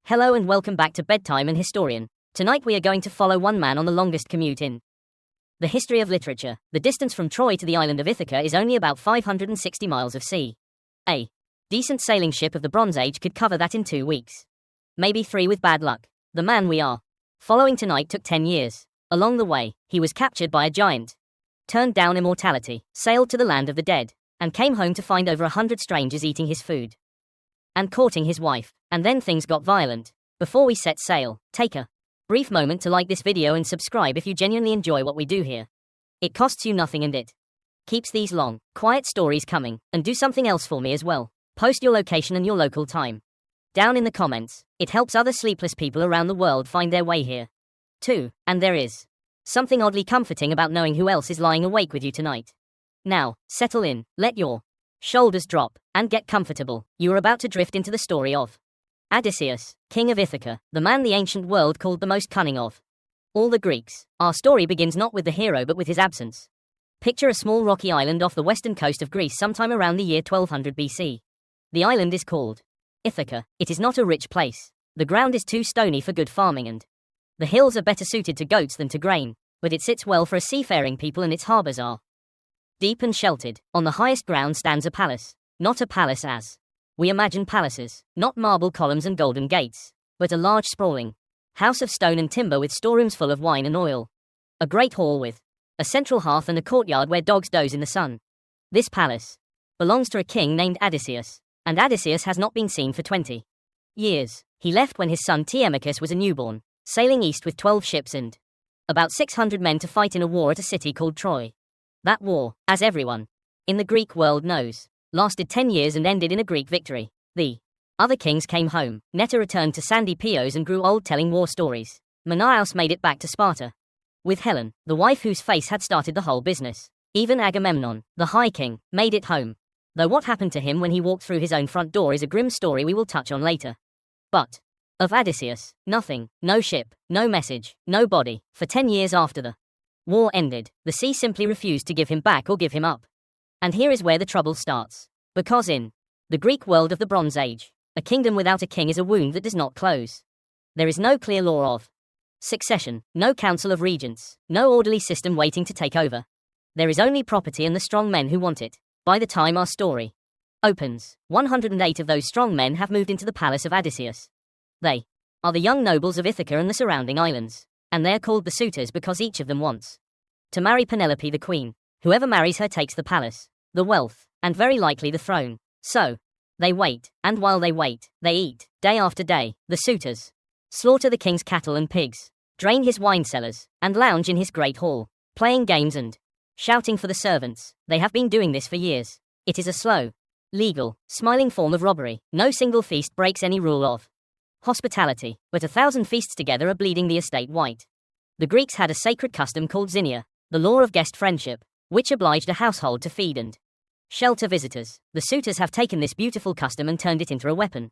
Hello and welcome back to Bedtime and Historian. Tonight we are going to follow one man on the longest commute in the history of literature. The distance from Troy to the island of Ithaca is only about 560 miles of sea. A decent sailing ship of the Bronze Age could cover that in 2 weeks. Maybe 3 with bad luck. The man we are following tonight took 10 years. Along the way, he was captured by a giant, turned down immortality, sailed to the land of the dead, and came home to find over 100 strangers eating his food and courting his wife. And then things got violent. Before we set sail, take a brief moment to like this video and subscribe if you genuinely enjoy what we do here. It costs you nothing and it keeps these long, quiet stories coming. And do something else for me as well. Post your location and your local time down in the comments. It helps other sleepless people around the world find their way here too. And there is something oddly comforting about knowing who else is lying awake with you tonight. Now, settle in, let your shoulders drop, and get comfortable. You are about to drift into the story of Odysseus, king of Ithaca, the man the ancient world called the most cunning of all the Greeks. Our story begins not with the hero but with his absence. Picture a small rocky island off the western coast of Greece sometime around the year 1200 BC. The island is called Ithaca. It is not a rich place. The ground is too stony for good farming and the hills are better suited to goats than to grain, but it sits well for a seafaring people and its harbors are deep and sheltered. On the highest ground stands a palace. Not a palace as we imagine palaces, not marble columns and golden gates, but a large sprawling house of stone and timber with storerooms full of wine and oil. A great hall with a central hearth and a courtyard where dogs doze in the sun. This palace belongs to a king named Odysseus, and Odysseus has not been seen for 20 years. He left when his son Telemachus was a newborn, sailing east with 12 ships and about 600 men to fight in a war at a city called Troy. That war, as everyone in the Greek world knows, lasted 10 years and ended in a Greek victory. The other kings came home. Netta returned to sandy Pios and grew old telling war stories. Menelaus made it back to Sparta with Helen, the wife whose face had started the whole business. Even Agamemnon, the High King, made it home. Though what happened to him when he walked through his own front door is a grim story we will touch on later. But of Odysseus, nothing, no ship, no message, no body. For 10 years after the war ended, the sea simply refused to give him back or give him up. And here is where the trouble starts. Because in the Greek world of the Bronze Age, a kingdom without a king is a wound that does not close. There is no clear law of succession, no council of regents, no orderly system waiting to take over. There is only property and the strong men who want it. By the time our story opens, 108 of those strong men have moved into the palace of Odysseus. They are the young nobles of Ithaca and the surrounding islands, and they are called the suitors because each of them wants to marry Penelope the queen. Whoever marries her takes the palace, the wealth, and very likely the throne. So they wait, and while they wait, they eat, day after day. The suitors slaughter the king's cattle and pigs, drain his wine cellars, and lounge in his great hall, playing games and shouting for the servants. They have been doing this for years. It is a slow, legal, smiling form of robbery. No single feast breaks any rule of hospitality, but 1,000 feasts together are bleeding the estate white. The Greeks had a sacred custom called zinnia, the law of guest friendship, which obliged a household to feed and shelter visitors. The suitors have taken this beautiful custom and turned it into a weapon.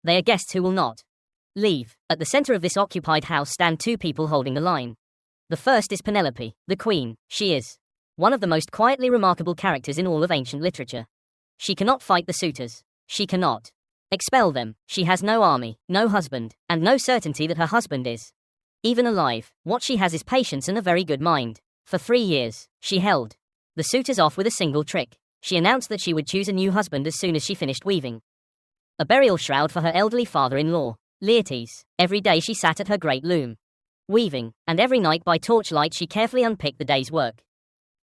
They are guests who will not leave. At the center of this occupied house stand 2 people holding the line. The first is Penelope, the queen. She is one of the most quietly remarkable characters in all of ancient literature. She cannot fight the suitors. She cannot expel them. She has no army, no husband, and no certainty that her husband is even alive. What she has is patience and a very good mind. For 3 years, she held the suitors off with a single trick. She announced that she would choose a new husband as soon as she finished weaving a burial shroud for her elderly father-in-law, Laertes. Every day she sat at her great loom, weaving, and every night by torchlight she carefully unpicked the day's work.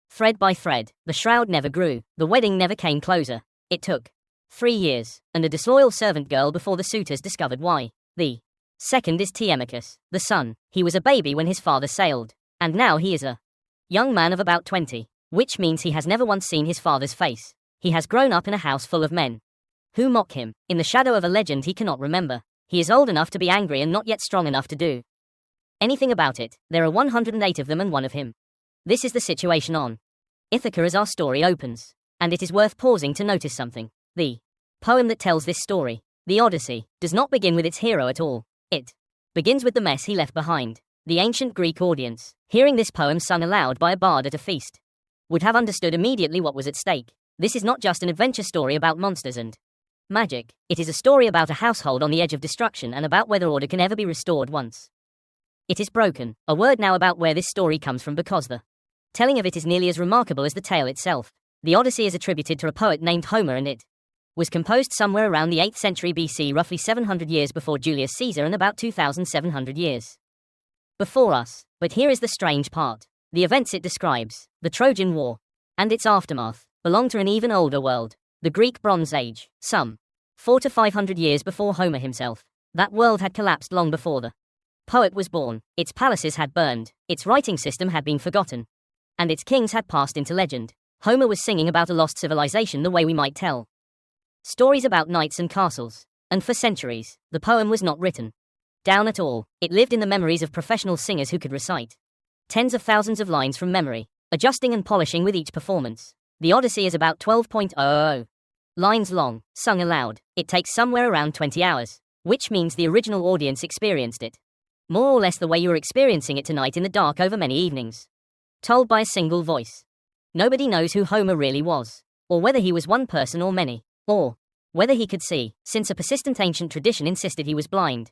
Thread by thread, the shroud never grew, the wedding never came closer. It took 3 years, and a disloyal servant girl before the suitors discovered why. The second is Telemachus, the son. He was a baby when his father sailed, and now he is a young man of about 20. Which means he has never once seen his father's face. He has grown up in a house full of men who mock him. In the shadow of a legend he cannot remember. He is old enough to be angry and not yet strong enough to do anything about it. There are 108 of them and one of him. This is the situation on Ithaca as our story opens. And it is worth pausing to notice something. The poem that tells this story, the Odyssey, does not begin with its hero at all. It begins with the mess he left behind. The ancient Greek audience, hearing this poem sung aloud by a bard at a feast, would have understood immediately what was at stake. This is not just an adventure story about monsters and Magic. It is a story about a household on the edge of destruction and about whether order can ever be restored once it is broken. A word now about where this story comes from, because the telling of it is nearly as remarkable as the tale itself. The Odyssey is attributed to a poet named Homer, and it was composed somewhere around the 8th century BC, roughly 700 years before Julius Caesar and about 2,700 years before us. But here is the strange part. The events it describes, the Trojan War and its aftermath, belong to an even older world, the Greek Bronze Age, some 400 to 500 years before Homer himself. That world had collapsed long before the poet was born. Its palaces had burned, its writing system had been forgotten, and its kings had passed into legend. Homer was singing about a lost civilization the way we might tell stories about knights and castles. And for centuries, the poem was not written down at all. It lived in the memories of professional singers who could recite tens of thousands of lines from memory, adjusting and polishing with each performance. The Odyssey is about 12.00 lines long, sung aloud. It takes somewhere around 20 hours, which means the original audience experienced it more or less the way you're experiencing it tonight in the dark over many evenings, told by a single voice. Nobody knows who Homer really was, or whether he was one person or many, or whether he could see, since a persistent ancient tradition insisted he was blind.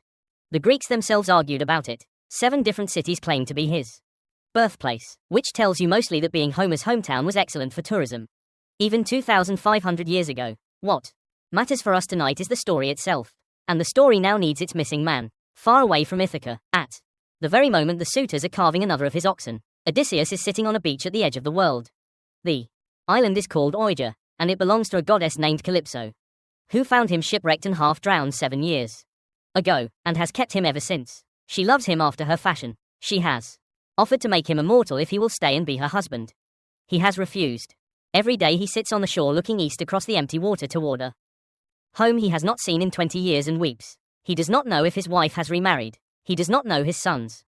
The Greeks themselves argued about it. 7 different cities claimed to be his birthplace, which tells you mostly that being Homer's hometown was excellent for tourism, even 2,500 years ago. What matters for us tonight is the story itself, and the story now needs its missing man. Far away from Ithaca, at the very moment the suitors are carving another of his oxen, Odysseus is sitting on a beach at the edge of the world. The island is called Odyssey, and it belongs to a goddess named Calypso, who found him shipwrecked and half drowned 7 years ago, and has kept him ever since. She loves him after her fashion. She has offered to make him immortal if he will stay and be her husband. He has refused. Every day he sits on the shore looking east across the empty water toward a home he has not seen in 20 years and weeps. He does not know if his wife has remarried. He does not know his son's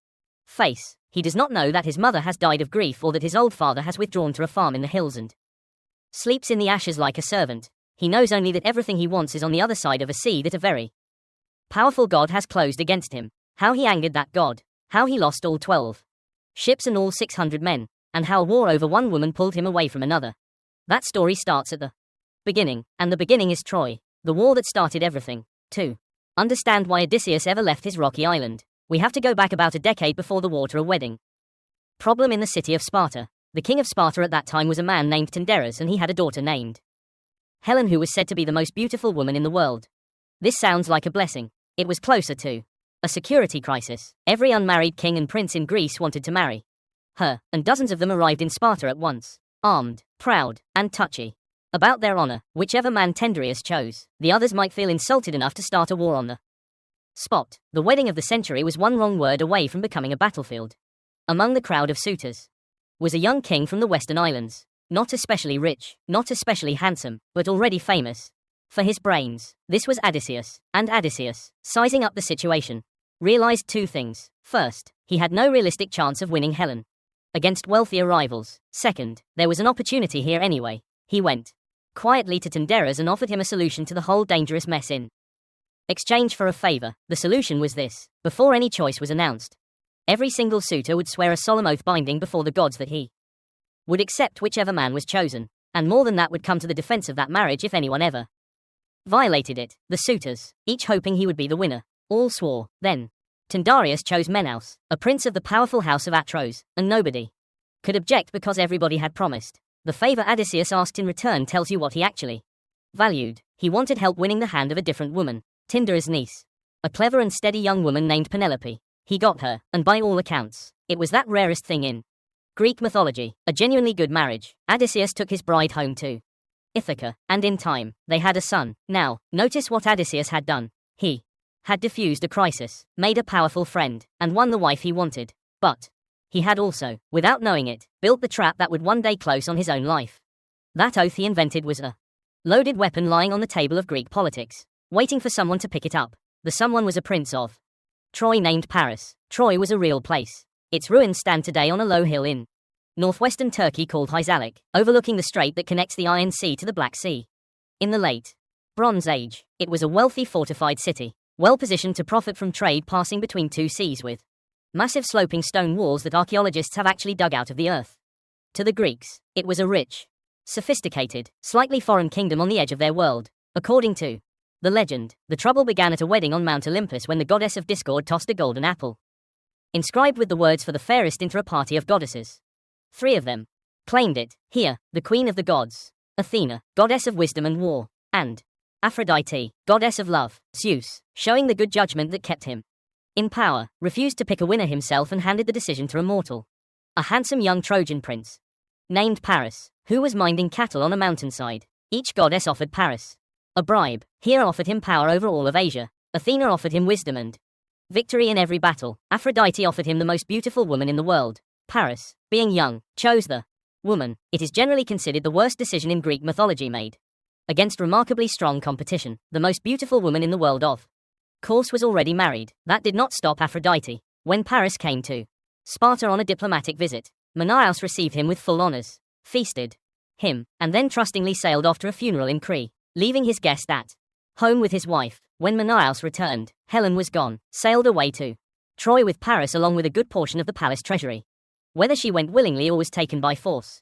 face. He does not know that his mother has died of grief or that his old father has withdrawn to a farm in the hills and sleeps in the ashes like a servant. He knows only that everything he wants is on the other side of a sea that a very powerful god has closed against him. How he angered that god. How he lost all 12 ships and all 600 men. And how a war over one woman pulled him away from another. That story starts at the beginning, and the beginning is Troy, the war that started everything. To understand why Odysseus ever left his rocky island, we have to go back about a decade before the war to a wedding problem in the city of Sparta. The king of Sparta at that time was a man named Tyndareus, and he had a daughter named Helen, who was said to be the most beautiful woman in the world. This sounds like a blessing. It was closer to a security crisis. Every unmarried king and prince in Greece wanted to marry her, and dozens of them arrived in Sparta at once, armed, proud, and touchy about their honor. Whichever man Tyndareus chose, the others might feel insulted enough to start a war on the spot. The wedding of the century was one wrong word away from becoming a battlefield. Among the crowd of suitors was a young king from the Western Islands, not especially rich, not especially handsome, but already famous for his brains. This was Odysseus, and Odysseus, sizing up the situation, realized 2 things. First, he had no realistic chance of winning Helen against wealthier rivals. Second, there was an opportunity here anyway. He went quietly to Tyndareus and offered him a solution to the whole dangerous mess in exchange for a favor. The solution was this: before any choice was announced, every single suitor would swear a solemn oath binding before the gods that he would accept whichever man was chosen, and more than that would come to the defense of that marriage if anyone ever violated it. The suitors, each hoping he would be the winner, all swore. Then Tyndareus chose Menaus, a prince of the powerful house of Atros, and nobody could object because everybody had promised. The favor Odysseus asked in return tells you what he actually valued. He wanted help winning the hand of a different woman, Tyndareus' niece, a clever and steady young woman named Penelope. He got her, and by all accounts, it was that rarest thing in Greek mythology, a genuinely good marriage. Odysseus took his bride home to Ithaca, and in time, they had a son. Now, notice what Odysseus had done. He had diffused a crisis, made a powerful friend, and won the wife he wanted. But he had also, without knowing it, built the trap that would one day close on his own life. That oath he invented was a loaded weapon lying on the table of Greek politics, waiting for someone to pick it up. The someone was a prince of Troy named Paris. Troy was a real place. Its ruins stand today on a low hill in northwestern Turkey called Hyzalik, overlooking the strait that connects the Iron Sea to the Black Sea. In the late Bronze Age, it was a wealthy fortified city, well positioned to profit from trade passing between 2 seas, with massive sloping stone walls that archaeologists have actually dug out of the earth. To the Greeks, it was a rich, sophisticated, slightly foreign kingdom on the edge of their world. According to The legend: the trouble began at a wedding on Mount Olympus when the goddess of discord tossed a golden apple, inscribed with the words "for the fairest," into a party of goddesses. 3 of them claimed it: Here, the queen of the gods, Athena, goddess of wisdom and war, and Aphrodite, goddess of love. Zeus, showing the good judgment that kept him in power, refused to pick a winner himself and handed the decision to a mortal, a handsome young Trojan prince named Paris, who was minding cattle on a mountainside. Each goddess offered Paris a bribe. Hera offered him power over all of Asia. Athena offered him wisdom and victory in every battle. Aphrodite offered him the most beautiful woman in the world. Paris, being young, chose the woman. It is generally considered the worst decision in Greek mythology made against remarkably strong competition. The most beautiful woman in the world, of course, was already married. That did not stop Aphrodite. When Paris came to Sparta on a diplomatic visit, Menelaus received him with full honors, feasted him, and then trustingly sailed off to a funeral in Crete, leaving his guest at home with his wife. When Menelaus returned, Helen was gone, sailed away to Troy with Paris along with a good portion of the palace treasury. Whether she went willingly or was taken by force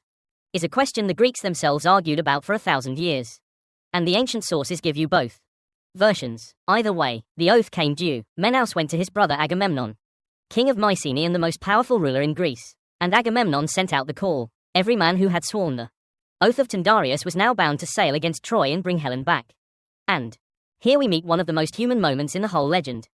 is a question the Greeks themselves argued about for 1,000 years. And the ancient sources give you both versions. Either way, the oath came due. Menelaus went to his brother Agamemnon, king of Mycenae and the most powerful ruler in Greece, and Agamemnon sent out the call. Every man who had sworn the oath of Tyndareus was now bound to sail against Troy and bring Helen back. And here we meet one of the most human moments in the whole legend.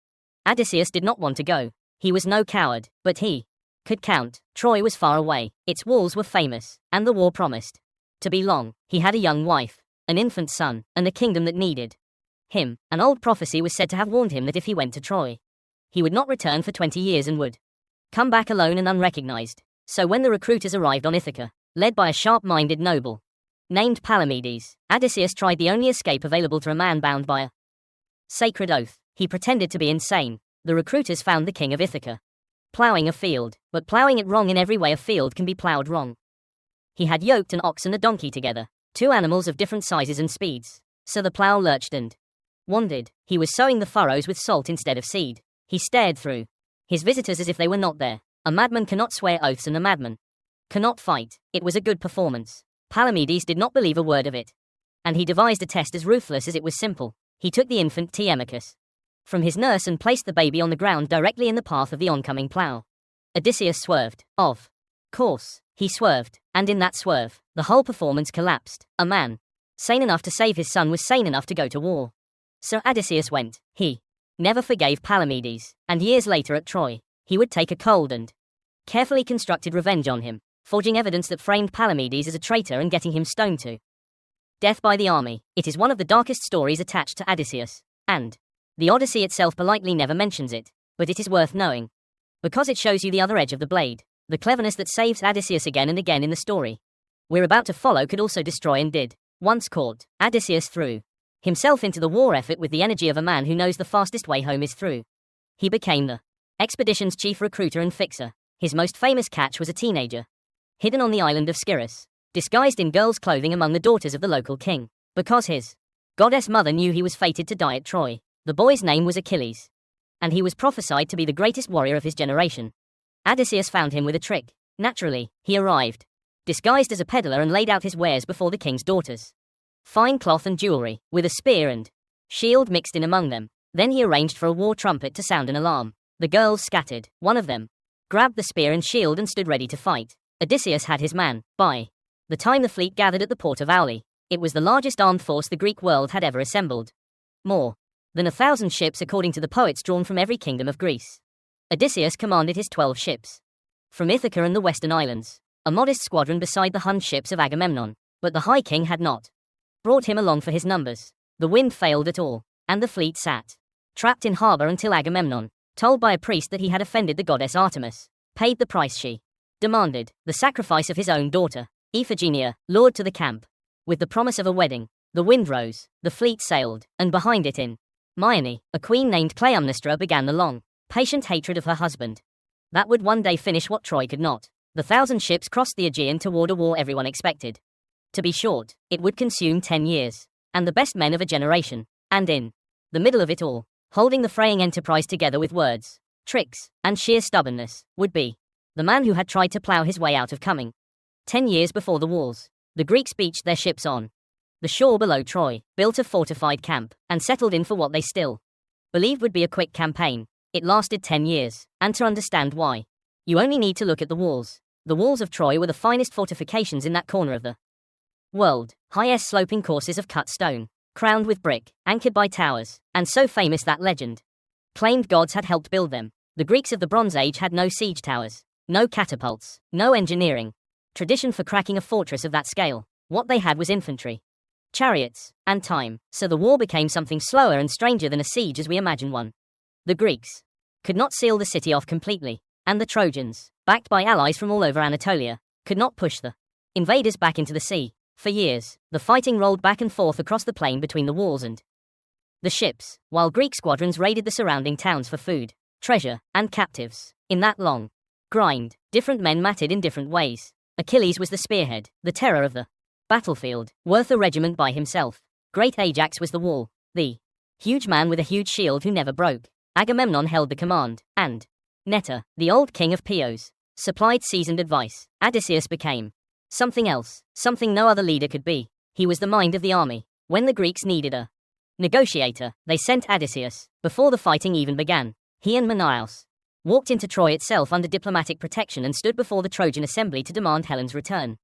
Odysseus did not want to go. He was no coward, but he could count. Troy was far away, its walls were famous, and the war promised to be long. He had a young wife, an infant son, and a kingdom that needed him. An old prophecy was said to have warned him that if he went to Troy, he would not return for 20 years and would come back alone and unrecognized. So when the recruiters arrived on Ithaca, led by a sharp-minded noble named Palamedes, Odysseus tried the only escape available to a man bound by a sacred oath. He pretended to be insane. The recruiters found the king of Ithaca plowing a field, but plowing it wrong. In every way a field can be plowed wrong. He had yoked an ox and a donkey together, 2 animals of different sizes and speeds, so the plow lurched and wandered. He was sowing the furrows with salt instead of seed. He stared through his visitors as if they were not there. A madman cannot swear oaths and a madman cannot fight. It was a good performance. Palamedes did not believe a word of it, and he devised a test as ruthless as it was simple. He took the infant Telemachus from his nurse and placed the baby on the ground directly in the path of the oncoming plow. Odysseus swerved. Of course, he swerved, and in that swerve, the whole performance collapsed. A man sane enough to save his son was sane enough to go to war. So Odysseus went. He never forgave Palamedes, and years later at Troy, he would take a cold and carefully constructed revenge on him, forging evidence that framed Palamedes as a traitor and getting him stoned to death by the army. It is one of the darkest stories attached to Odysseus, and the Odyssey itself politely never mentions it, but it is worth knowing, because it shows you the other edge of the blade. The cleverness that saves Odysseus again and again in the story we're about to follow could also destroy and did. Once caught, Odysseus threw himself into the war effort with the energy of a man who knows the fastest way home is through. He became the expedition's chief recruiter and fixer. His most famous catch was a teenager hidden on the island of Sirens, disguised in girls' clothing among the daughters of the local king. Because his goddess mother knew he was fated to die at Troy, the boy's name was Achilles, and he was prophesied to be the greatest warrior of his generation. Odysseus found him with a trick. Naturally, he arrived disguised as a peddler and laid out his wares before the king's daughters. Fine cloth and jewelry, with a spear and shield mixed in among them. Then he arranged for a war trumpet to sound an alarm. The girls scattered. One of them grabbed the spear and shield and stood ready to fight. Odysseus had his man. By the time the fleet gathered at the port of Aeolus, it was the largest armed force the Greek world had ever assembled. More than 1,000 ships according to the poets drawn from every kingdom of Greece. Odysseus commanded his 12 ships from Ithaca and the western islands, a modest squadron beside the Hun ships of Agamemnon, but the High King had not brought him along for his numbers. The wind failed at all, and the fleet sat trapped in harbor until Agamemnon, told by a priest that he had offended the goddess Artemis, paid the price she demanded, the sacrifice of his own daughter, Iphigenia, lured to the camp with the promise of a wedding. The wind rose, the fleet sailed, and behind it in Myene, a queen named Clytemnestra began the long, patient hatred of her husband that would one day finish what Troy could not. The 1,000 ships crossed the Aegean toward a war everyone expected to be short. It would consume 10 years, and the best men of a generation. And in the middle of it all, holding the fraying enterprise together with words, tricks, and sheer stubbornness, would be the man who had tried to plow his way out of coming. 10 years before the walls, the Greeks beached their ships on the shore below Troy, built a fortified camp, and settled in for what they still believed would be a quick campaign. It lasted 10 years, and to understand why, you only need to look at the walls. The walls of Troy were the finest fortifications in that corner of the world, highest sloping courses of cut stone, crowned with brick, anchored by towers, and so famous that legend claimed gods had helped build them. The Greeks of the Bronze Age had no siege towers, no catapults, no engineering tradition for cracking a fortress of that scale. What they had was infantry, chariots, and time, so the war became something slower and stranger than a siege as we imagine one. The Greeks could not seal the city off completely, and the Trojans, backed by allies from all over Anatolia, could not push the invaders back into the sea. For years, the fighting rolled back and forth across the plain between the walls and the ships, while Greek squadrons raided the surrounding towns for food, treasure, and captives. In that long grind, different men mattered in different ways. Achilles was the spearhead, the terror of the battlefield, worth a regiment by himself. Great Ajax was the wall, the huge man with a huge shield who never broke. Agamemnon held the command, and Netta, the old king of Peos, supplied seasoned advice. Odysseus became something else, something no other leader could be. He was the mind of the army. When the Greeks needed a negotiator, they sent Odysseus. Before the fighting even began, he and Menelaus walked into Troy itself under diplomatic protection and stood before the Trojan assembly to demand Helen's return.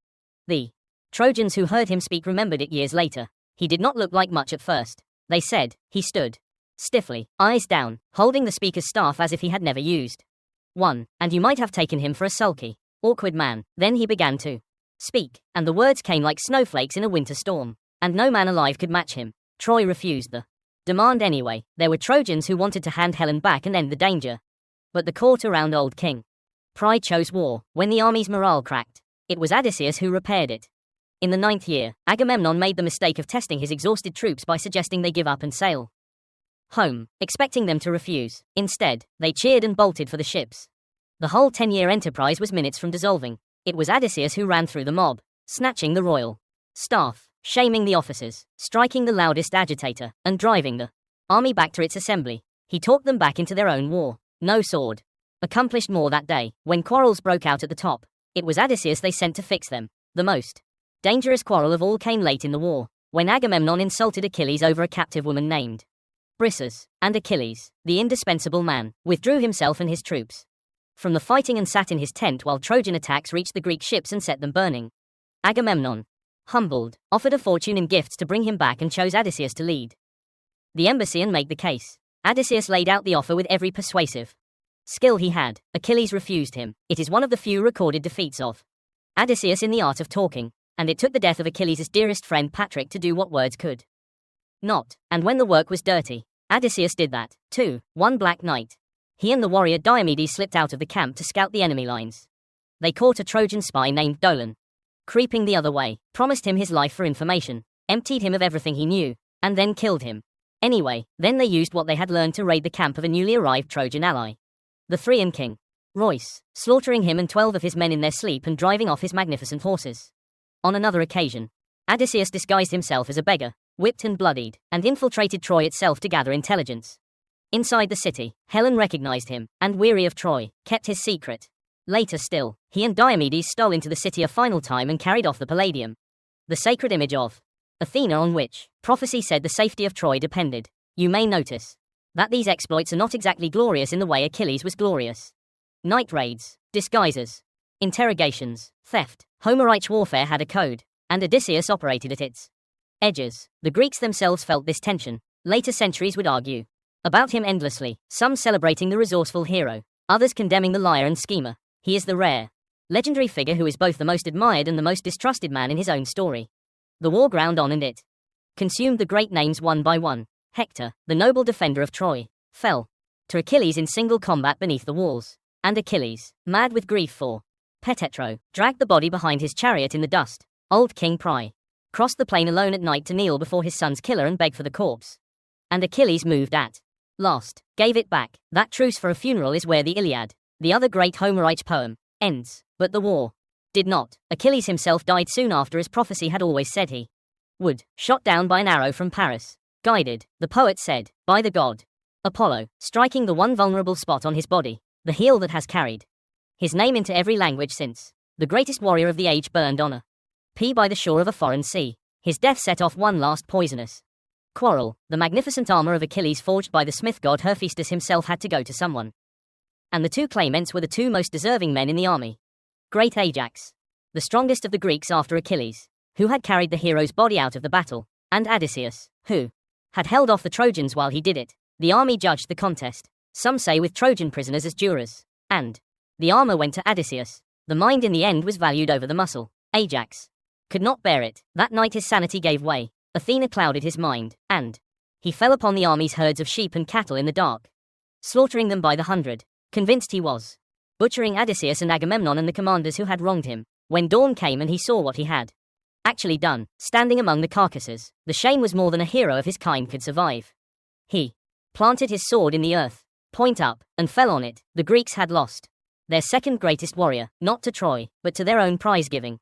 The Trojans who heard him speak remembered it years later. He did not look like much at first. They said, he stood stiffly, eyes down, holding the speaker's staff as if he had never used one, and you might have taken him for a sulky, awkward man. Then he began to speak, and the words came like snowflakes in a winter storm, and no man alive could match him. Troy refused the demand anyway. There were Trojans who wanted to hand Helen back and end the danger, but the court around old King Pride chose war. When the army's morale cracked, it was Odysseus who repaired it. In the 9th year, Agamemnon made the mistake of testing his exhausted troops by suggesting they give up and sail home, expecting them to refuse. Instead, they cheered and bolted for the ships. The whole 10-year enterprise was minutes from dissolving. It was Odysseus who ran through the mob, snatching the royal staff, shaming the officers, striking the loudest agitator, and driving the army back to its assembly. He talked them back into their own war. No sword accomplished more that day. When quarrels broke out at the top, it was Odysseus they sent to fix them. The most dangerous quarrel of all came late in the war, when Agamemnon insulted Achilles over a captive woman named Briseis, and Achilles, the indispensable man, withdrew himself and his troops from the fighting and sat in his tent while Trojan attacks reached the Greek ships and set them burning. Agamemnon, humbled, offered a fortune in gifts to bring him back and chose Odysseus to lead the embassy and make the case. Odysseus laid out the offer with every persuasive skill he had. Achilles refused him. It is one of the few recorded defeats of Odysseus in the art of talking, and it took the death of Achilles' dearest friend Patrick to do what words could not. And when the work was dirty, Odysseus did that, too. One black night, he and the warrior Diomedes slipped out of the camp to scout the enemy lines. They caught a Trojan spy named Dolon creeping the other way, promised him his life for information, emptied him of everything he knew, and then killed him. Anyway, then they used what they had learned to raid the camp of a newly arrived Trojan ally, the Thracian king Royce, slaughtering him and 12 of his men in their sleep and driving off his magnificent horses. On another occasion, Odysseus disguised himself as a beggar, whipped and bloodied, and infiltrated Troy itself to gather intelligence. Inside the city, Helen recognized him, and weary of Troy, kept his secret. Later still, he and Diomedes stole into the city a final time and carried off the Palladium, the sacred image of Athena on which prophecy said the safety of Troy depended. You may notice that these exploits are not exactly glorious in the way Achilles was glorious. Night raids, disguises, interrogations, theft. Homerite warfare had a code, and Odysseus operated at its edges. The Greeks themselves felt this tension. Later centuries would argue about him endlessly, some celebrating the resourceful hero, others condemning the liar and schemer. He is the rare, legendary figure who is both the most admired and the most distrusted man in his own story. The war ground on and it consumed the great names one by one. Hector, the noble defender of Troy, fell to Achilles in single combat beneath the walls, and Achilles, mad with grief for Petetro, dragged the body behind his chariot in the dust. Old King Priam crossed the plain alone at night to kneel before his son's killer and beg for the corpse. And Achilles moved at last, gave it back. That truce for a funeral is where the Iliad, the other great Homerite poem, ends. But the war did not. Achilles himself died soon after, as prophecy had always said he would, shot down by an arrow from Paris. Guided, the poet said, by the god Apollo, striking the one vulnerable spot on his body, the heel that has carried his name into every language since. The greatest warrior of the age burned on a by the shore of a foreign sea. His death set off one last poisonous quarrel. The magnificent armor of Achilles forged by the smith god Hephaestus himself had to go to someone. And the two claimants were the two most deserving men in the army. Great Ajax, the strongest of the Greeks after Achilles, who had carried the hero's body out of the battle, and Odysseus, who had held off the Trojans while he did it. The army judged the contest, some say with Trojan prisoners as jurors, and the armor went to Odysseus. The mind in the end was valued over the muscle. Ajax could not bear it. That night his sanity gave way. Athena clouded his mind, and he fell upon the army's herds of sheep and cattle in the dark, slaughtering them by the hundred. Convinced he was butchering Odysseus and Agamemnon and the commanders who had wronged him. When dawn came and he saw what he had actually done, standing among the carcasses, the shame was more than a hero of his kind could survive. He planted his sword in the earth, point up, and fell on it. The Greeks had lost their second greatest warrior, not to Troy, but to their own prize-giving.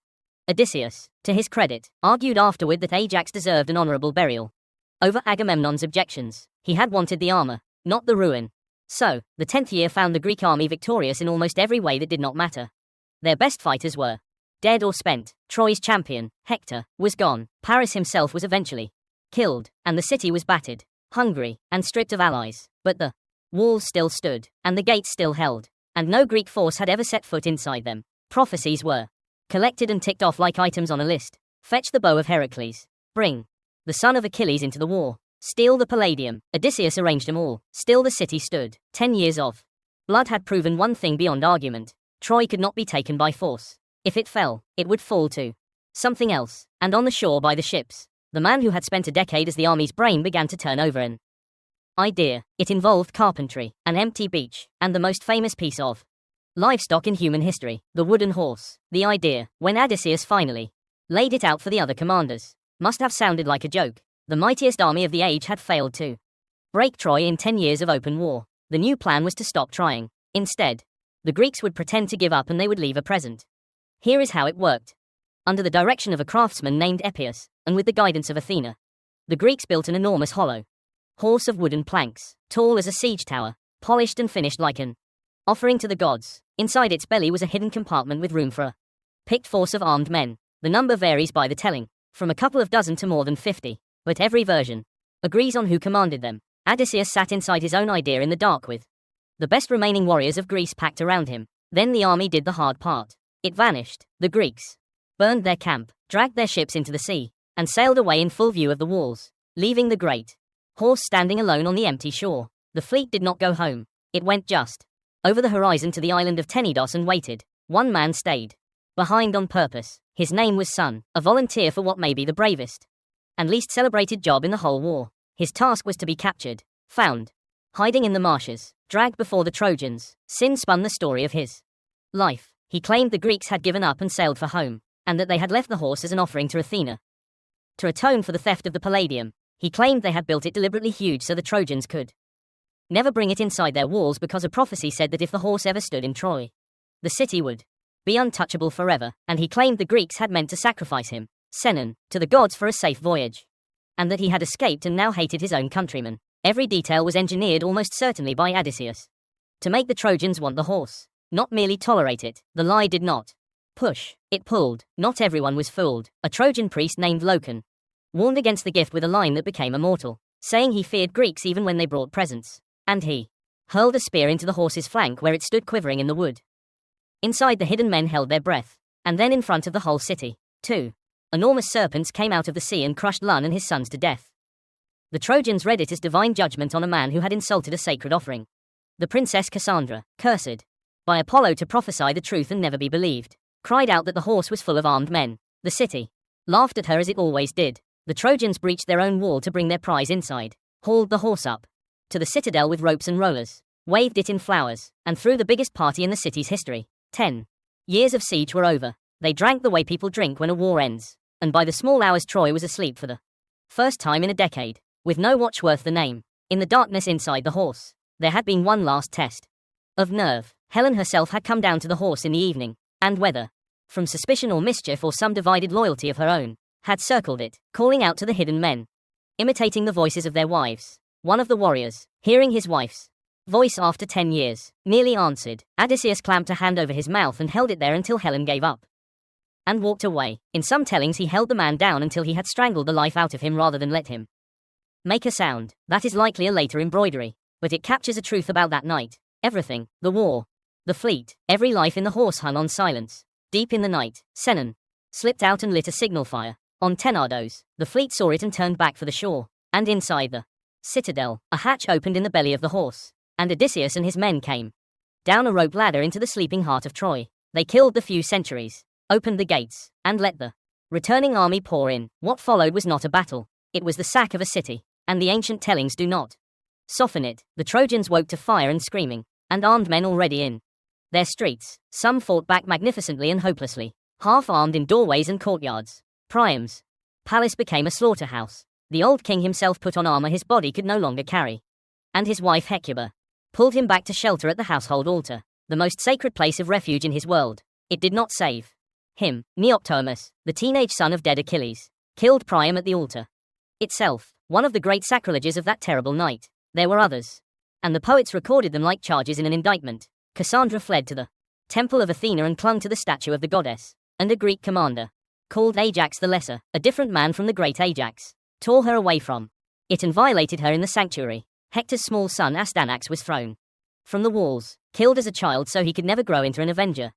Odysseus, to his credit, argued afterward that Ajax deserved an honorable burial. Over Agamemnon's objections, he had wanted the armor, not the ruin. So, the 10th year found the Greek army victorious in almost every way that did not matter. Their best fighters were dead or spent. Troy's champion, Hector, was gone. Paris himself was eventually killed, and the city was battered, hungry, and stripped of allies. But the walls still stood, and the gates still held, and no Greek force had ever set foot inside them. Prophecies were collected and ticked off like items on a list. Fetch the bow of Heracles. Bring the son of Achilles into the war. Steal the Palladium. Odysseus arranged them all. Still the city stood. 10 years of blood had proven one thing beyond argument. Troy could not be taken by force. If it fell, it would fall to something else, and on the shore by the ships. The man who had spent a decade as the army's brain began to turn over an idea. It involved carpentry, an empty beach, and the most famous piece of livestock in human history, the wooden horse. The idea, when Odysseus finally laid it out for the other commanders, must have sounded like a joke. The mightiest army of the age had failed to break Troy in 10 years of open war. The new plan was to stop trying. Instead, the Greeks would pretend to give up and they would leave a present. Here is how it worked. Under the direction of a craftsman named Epius, and with the guidance of Athena, the Greeks built an enormous hollow horse of wooden planks, tall as a siege tower, polished and finished like an offering to the gods. Inside its belly was a hidden compartment with room for a picked force of armed men. The number varies by the telling, from a couple of dozen to more than 50. But every version agrees on who commanded them. Odysseus sat inside his own idea in the dark with the best remaining warriors of Greece packed around him. Then the army did the hard part. It vanished. The Greeks burned their camp, dragged their ships into the sea, and sailed away in full view of the walls, leaving the great horse standing alone on the empty shore. The fleet did not go home. It went just over the horizon to the island of Tenedos and waited. One man stayed behind on purpose. His name was Sun, a volunteer for what may be the bravest and least celebrated job in the whole war. His task was to be captured, found, hiding in the marshes, dragged before the Trojans. Sin spun the story of his life. He claimed the Greeks had given up and sailed for home, and that they had left the horse as an offering to Athena to atone for the theft of the Palladium. He claimed they had built it deliberately huge so the Trojans could never bring it inside their walls because a prophecy said that if the horse ever stood in Troy, the city would be untouchable forever, and he claimed the Greeks had meant to sacrifice him, Senon, to the gods for a safe voyage, and that he had escaped and now hated his own countrymen. Every detail was engineered almost certainly by Odysseus to make the Trojans want the horse, not merely tolerate it. The lie did not push, it pulled. Not everyone was fooled. A Trojan priest named Locon warned against the gift with a line that became immortal, saying he feared Greeks even when they brought presents, and he hurled a spear into the horse's flank where it stood quivering in the wood. Inside, the hidden men held their breath, and then in front of the whole city, 2 enormous serpents came out of the sea and crushed Lun and his sons to death. The Trojans read it as divine judgment on a man who had insulted a sacred offering. The princess Cassandra, cursed by Apollo to prophesy the truth and never be believed, cried out that the horse was full of armed men. The city laughed at her as it always did. The Trojans breached their own wall to bring their prize inside, hauled the horse up to the citadel with ropes and rollers, waved it in flowers, and threw the biggest party in the city's history. 10 years of siege were over. They drank the way people drink when a war ends, and by the small hours Troy was asleep for the first time in a decade, with no watch worth the name. In the darkness inside the horse, there had been one last test of nerve. Helen herself had come down to the horse in the evening, and whether from suspicion or mischief or some divided loyalty of her own, had circled it, calling out to the hidden men, imitating the voices of their wives. One of the warriors, hearing his wife's voice after 10 years, merely answered. Odysseus clamped a hand over his mouth and held it there until Helen gave up. and walked away. In some tellings he held the man down until he had strangled the life out of him rather than let him make a sound. That is likely a later embroidery, but it captures a truth about that night. Everything, the war, the fleet, every life in the horse hung on silence. Deep in the night, Senon slipped out and lit a signal fire. On Tenedos, the fleet saw it and turned back for the shore. And inside the citadel, a hatch opened in the belly of the horse, and Odysseus and his men came down a rope ladder into the sleeping heart of Troy. They killed the few sentries, opened the gates, and let the returning army pour in. What followed was not a battle, it was the sack of a city, and the ancient tellings do not soften it. The Trojans woke to fire and screaming, and armed men already in their streets. Some fought back magnificently and hopelessly, half-armed in doorways and courtyards. Priam's palace became a slaughterhouse. The old king himself put on armor his body could no longer carry, and his wife Hecuba pulled him back to shelter at the household altar, the most sacred place of refuge in his world. It did not save him. Neoptolemus, the teenage son of dead Achilles, killed Priam at the altar itself, one of the great sacrileges of that terrible night. There were others, and the poets recorded them like charges in an indictment. Cassandra fled to the temple of Athena and clung to the statue of the goddess, and a Greek commander, called Ajax the Lesser, a different man from the great Ajax, tore her away from it and violated her in the sanctuary. Hector's small son Astyanax was thrown from the walls, killed as a child so he could never grow into an avenger.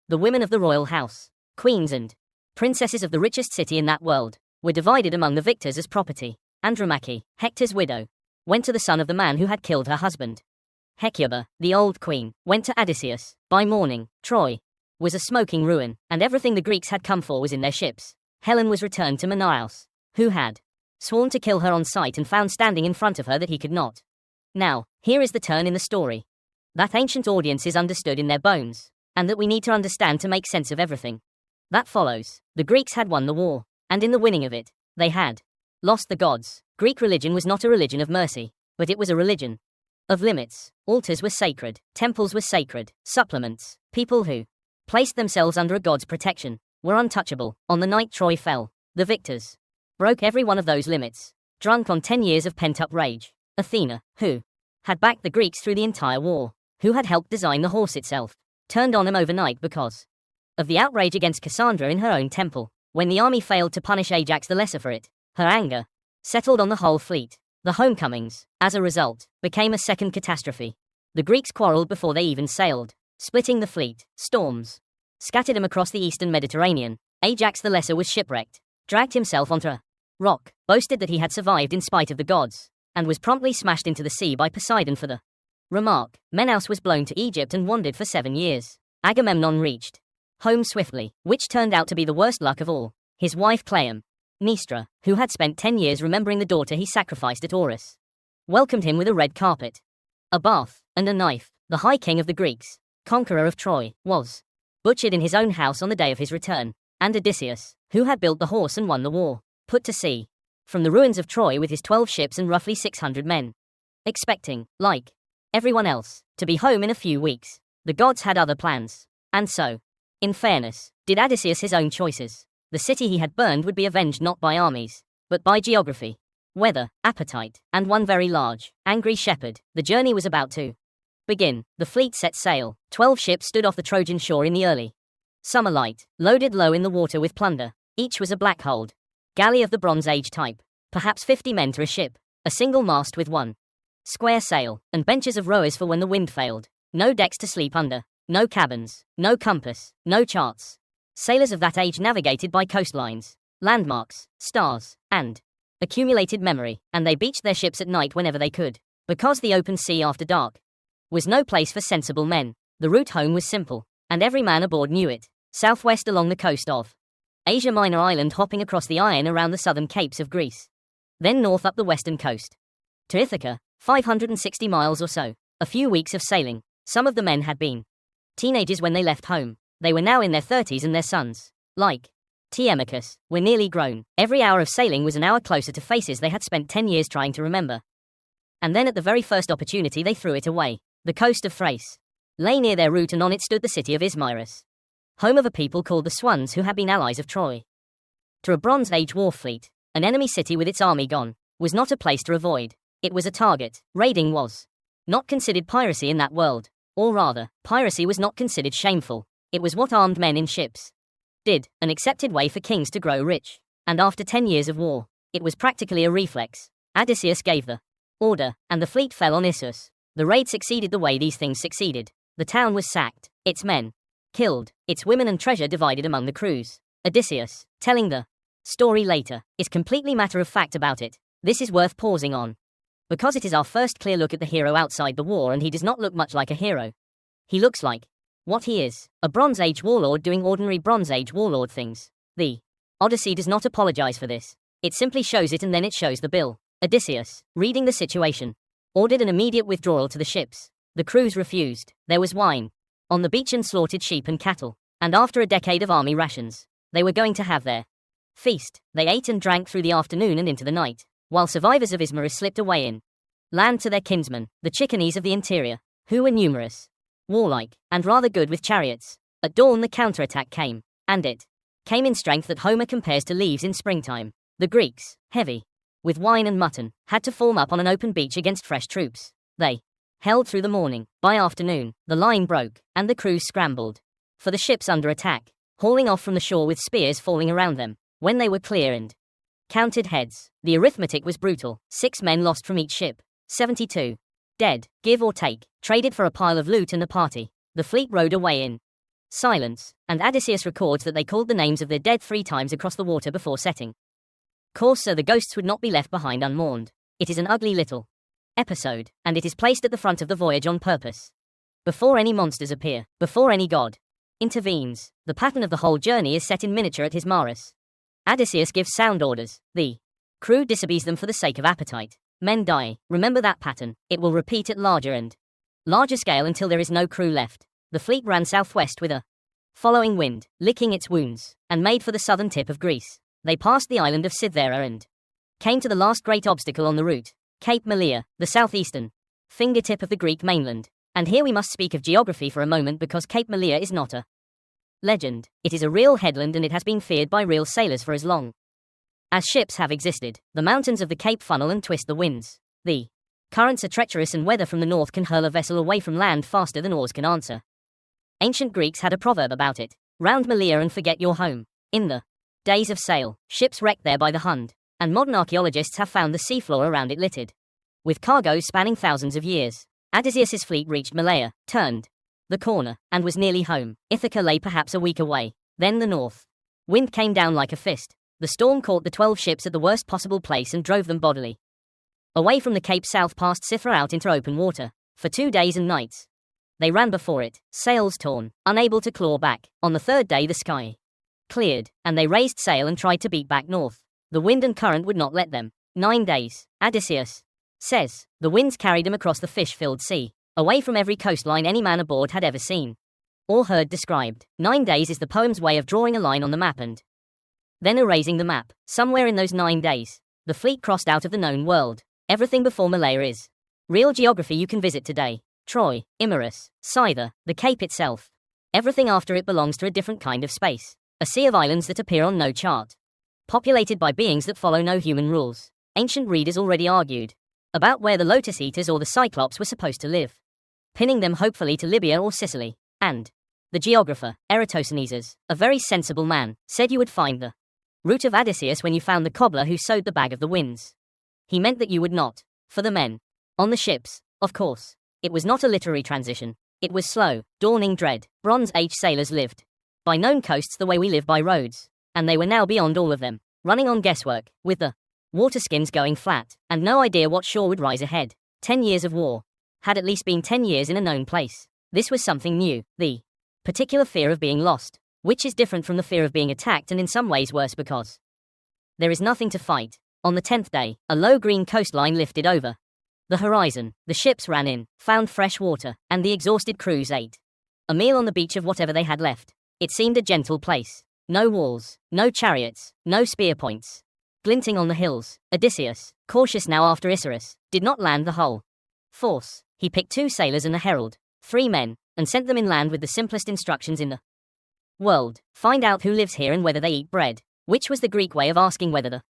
The women of the royal house, queens and princesses of the richest city in that world, were divided among the victors as property. Andromache, Hector's widow, went to the son of the man who had killed her husband. Hecuba, the old queen, went to Odysseus. By morning, Troy was a smoking ruin, and everything the Greeks had come for was in their ships. Helen was returned to Menelaus, who had sworn to kill her on sight and found standing in front of her that he could not. Now, here is the turn in the story that ancient audiences understood in their bones, and that we need to understand to make sense of everything that follows. The Greeks had won the war, and in the winning of it, they had lost the gods. Greek religion was not a religion of mercy, but it was a religion of limits. Altars were sacred, temples were sacred, supplements, people who placed themselves under a god's protection, were untouchable. On the night Troy fell, the victors broke every one of those limits. Drunk on 10 years of pent-up rage, Athena, who had backed the Greeks through the entire war, who had helped design the horse itself, turned on them overnight because of the outrage against Cassandra in her own temple. When the army failed to punish Ajax the Lesser for it, her anger settled on the whole fleet. The homecomings, as a result, became a second catastrophe. The Greeks quarreled before they even sailed, splitting the fleet. Storms scattered them across the eastern Mediterranean. Ajax the Lesser was shipwrecked, dragged himself onto a rock, boasted that he had survived in spite of the gods, and was promptly smashed into the sea by Poseidon for the remark. Menelaus was blown to Egypt and wandered for 7 years. Agamemnon reached home swiftly, which turned out to be the worst luck of all. His wife Clytemnestra, who had spent 10 years remembering the daughter he sacrificed at Auris, welcomed him with a red carpet, a bath, and a knife. The High King of the Greeks, conqueror of Troy, was butchered in his own house on the day of his return, and Odysseus, who had built the horse and won the war, put to sea from the ruins of Troy with his 12 ships and roughly 600 men, expecting, like everyone else, to be home in a few weeks. The gods had other plans, and so, in fairness, did Odysseus. His own choices. The city he had burned would be avenged not by armies, but by geography, weather, appetite, and one very large, angry shepherd. The journey was about to begin. The fleet set sail. 12 ships stood off the Trojan shore in the early summer light, loaded low in the water with plunder. Each was a black-hulled galley of the Bronze Age type, perhaps 50 men to a ship, a single mast with one square sail, and benches of rowers for when the wind failed. No decks to sleep under, no cabins, no compass, no charts. Sailors of that age navigated by coastlines, landmarks, stars, and accumulated memory, and they beached their ships at night whenever they could, because the open sea after dark was no place for sensible men. The route home was simple, and every man aboard knew it. Southwest along the coast of Asia Minor island, hopping across the Iron around the southern capes of Greece. Then north up the western coast to Ithaca, 560 miles or so. A few weeks of sailing. Some of the men had been teenagers when they left home. They were now in their 30s, and their sons, like Telemachus, were nearly grown. Every hour of sailing was an hour closer to faces they had spent 10 years trying to remember. And then at the very first opportunity they threw it away. The coast of Thrace lay near their route, and on it stood the city of Ismyrus, home of a people called the Swans who had been allies of Troy. To a Bronze Age war fleet, an enemy city with its army gone was not a place to avoid. It was a target. Raiding was not considered piracy in that world, or rather, piracy was not considered shameful. It was what armed men in ships did, an accepted way for kings to grow rich. And after 10 years of war, it was practically a reflex. Odysseus gave the order, and the fleet fell on Issus. The raid succeeded the way these things succeeded. The town was sacked, its men killed, its women and treasure divided among the crews. Odysseus, telling the story later, is completely matter of fact about it. This is worth pausing on, because it is our first clear look at the hero outside the war, and he does not look much like a hero. He looks like what he is, a Bronze Age warlord doing ordinary Bronze Age warlord things. The Odyssey does not apologize for this. It simply shows it and then it shows the bill. Odysseus, reading the situation, ordered an immediate withdrawal to the ships. The crews refused. There was wine on the beach and slaughtered sheep and cattle. And after a decade of army rations, they were going to have their feast. They ate and drank through the afternoon and into the night, while survivors of Ismarus slipped away in land to their kinsmen, the Chicanes of the interior, who were numerous, warlike, and rather good with chariots. At dawn the counterattack came, and it came in strength that Homer compares to leaves in springtime. The Greeks, heavy with wine and mutton, had to form up on an open beach against fresh troops. They held through the morning. By afternoon, the line broke, and the crews scrambled for the ships under attack, hauling off from the shore with spears falling around them. When they were clear and counted heads, the arithmetic was brutal. 6 men lost from each ship, 72 dead, give or take, traded for a pile of loot and the party. The fleet rode away in silence, and Odysseus records that they called the names of their dead 3 times across the water before setting course so the ghosts would not be left behind unmourned. It is an ugly little episode, and it is placed at the front of the voyage on purpose. Before any monsters appear, before any god intervenes, the pattern of the whole journey is set in miniature at Ismarus. Odysseus gives sound orders. The crew disobeys them for the sake of appetite. Men die. Remember that pattern. It will repeat at larger and larger scale until there is no crew left. The fleet ran southwest with a following wind, licking its wounds, and made for the southern tip of Greece. They passed the island of Cythera and came to the last great obstacle on the route, Cape Malea, the southeastern fingertip of the Greek mainland. And here we must speak of geography for a moment, because Cape Malea is not a legend. It is a real headland, and it has been feared by real sailors for as long as ships have existed. The mountains of the Cape funnel and twist the winds. The currents are treacherous, and weather from the north can hurl a vessel away from land faster than oars can answer. Ancient Greeks had a proverb about it: round Malea and forget your home. In the days of sail, ships wrecked there by the Hund, and modern archaeologists have found the seafloor around it littered with cargoes spanning thousands of years. Odysseus's fleet reached Malea, turned the corner, and was nearly home. Ithaca lay perhaps a week away. Then the north wind came down like a fist. The storm caught the 12 ships at the worst possible place and drove them bodily away from the Cape south past Cythera out into open water. For 2 days and nights they ran before it, sails torn, unable to claw back. On the 3rd day the sky cleared, and they raised sail and tried to beat back north. The wind and current would not let them. 9 days, Odysseus says. The winds carried him across the fish-filled sea, away from every coastline any man aboard had ever seen or heard described. 9 days is the poem's way of drawing a line on the map and then erasing the map. Somewhere in those 9 days, the fleet crossed out of the known world. Everything before Malea is real geography you can visit today. Troy, Imarus, Scyther, the Cape itself. Everything after it belongs to a different kind of space. A sea of islands that appear on no chart, populated by beings that follow no human rules. Ancient readers already argued about where the Lotus-Eaters or the Cyclops were supposed to live, pinning them hopefully to Libya or Sicily. And the geographer, Eratosthenes, a very sensible man, said you would find the route of Odysseus when you found the cobbler who sewed the bag of the winds. He meant that you would not. For the men on the ships, of course, it was not a literary transition. It was slow, dawning dread. Bronze Age sailors lived by known coasts the way we live by roads, and they were now beyond all of them, running on guesswork, with the waterskins going flat, and no idea what shore would rise ahead. 10 years of war had at least been 10 years in a known place. This was something new, the particular fear of being lost, which is different from the fear of being attacked and in some ways worse because there is nothing to fight. On the 10th day, a low green coastline lifted over the horizon. The ships ran in, found fresh water, and the exhausted crews ate a meal on the beach of whatever they had left. It seemed a gentle place. No walls, no chariots, no spear points glinting on the hills. Odysseus, cautious now after Ismarus, did not land the whole force. He picked 2 sailors and a herald, 3 men, and sent them inland with the simplest instructions in the world: find out who lives here and whether they eat bread, which was the Greek way of asking whether the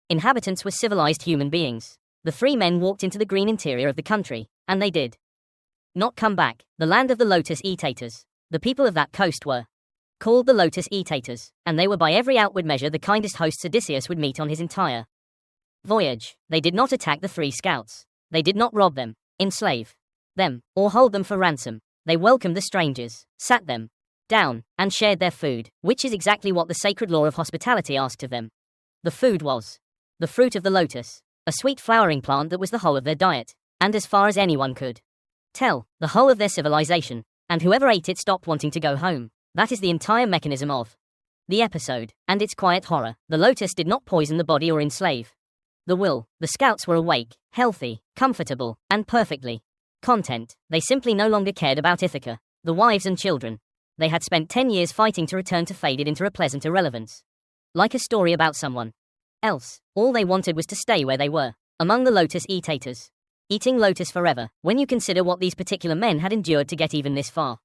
inhabitants were civilized human beings. The 3 men walked into the green interior of the country, and they did not come back. The land of the Lotus-Eaters. The people of that coast were called the Lotus-Eaters, and they were by every outward measure the kindest hosts Odysseus would meet on his entire voyage. They did not attack the 3 scouts. They did not rob them, enslave them, or hold them for ransom. They welcomed the strangers, sat them down, and shared their food, which is exactly what the sacred law of hospitality asked of them. The food was the fruit of the lotus, a sweet flowering plant that was the whole of their diet, and as far as anyone could tell, the whole of their civilization, and whoever ate it stopped wanting to go home. That is the entire mechanism of the episode, and its quiet horror. The lotus did not poison the body or enslave the will. The scouts were awake, healthy, comfortable, and perfectly content. They simply no longer cared about Ithaca, the wives and children. They had spent 10 years fighting to return to faded into a pleasant irrelevance. Like a story about someone else. All they wanted was to stay where they were, among the Lotus-Eaters, eating lotus forever, when you consider what these particular men had endured to get even this far.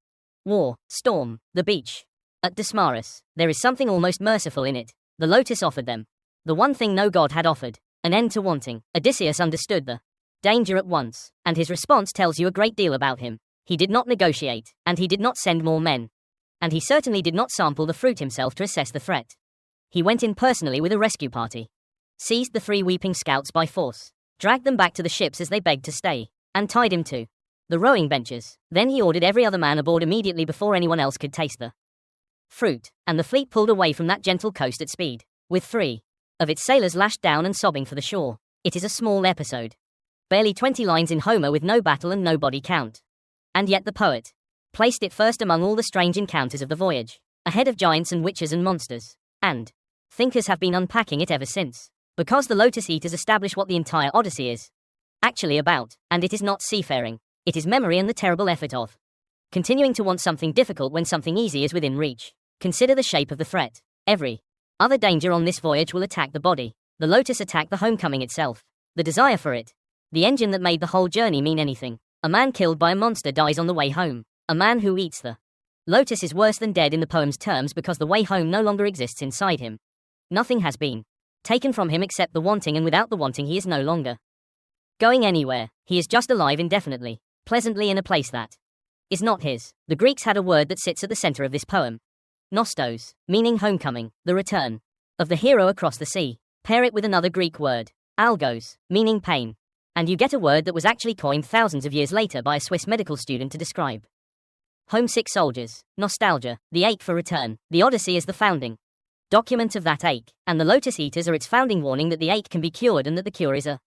War, storm, the beach. At Desmaris, there is something almost merciful in it. The lotus offered them the one thing no god had offered, an end to wanting. Odysseus understood the danger at once, and his response tells you a great deal about him. He did not negotiate, and he did not send more men. And he certainly did not sample the fruit himself to assess the threat. He went in personally with a rescue party, seized the 3 weeping scouts by force, dragged them back to the ships as they begged to stay, and tied him to the rowing benches. Then he ordered every other man aboard immediately before anyone else could taste the fruit, and the fleet pulled away from that gentle coast at speed, with 3 of its sailors lashed down and sobbing for the shore. It is a small episode, barely 20 lines in Homer with no battle and no body count. And yet the poet placed it first among all the strange encounters of the voyage, ahead of giants and witches and monsters, and thinkers have been unpacking it ever since, because the Lotus-Eaters establish what the entire Odyssey is actually about, and it is not seafaring. It is memory and the terrible effort of continuing to want something difficult when something easy is within reach. Consider the shape of the threat. Every other danger on this voyage will attack the body. The lotus attacked the homecoming itself, the desire for it, the engine that made the whole journey mean anything. A man killed by a monster dies on the way home. A man who eats the lotus is worse than dead in the poem's terms because the way home no longer exists inside him. Nothing has been taken from him except the wanting, and without the wanting he is no longer going anywhere. He is just alive indefinitely, pleasantly in a place that is not his. The Greeks had a word that sits at the center of this poem. Nostos, meaning homecoming, the return of the hero across the sea. Pair it with another Greek word, algos, meaning pain, and you get a word that was actually coined thousands of years later by a Swiss medical student to describe homesick soldiers. Nostalgia, the ache for return. The Odyssey is the founding document of that ache, and the Lotus-Eaters are its founding warning that the ache can be cured and that the cure is a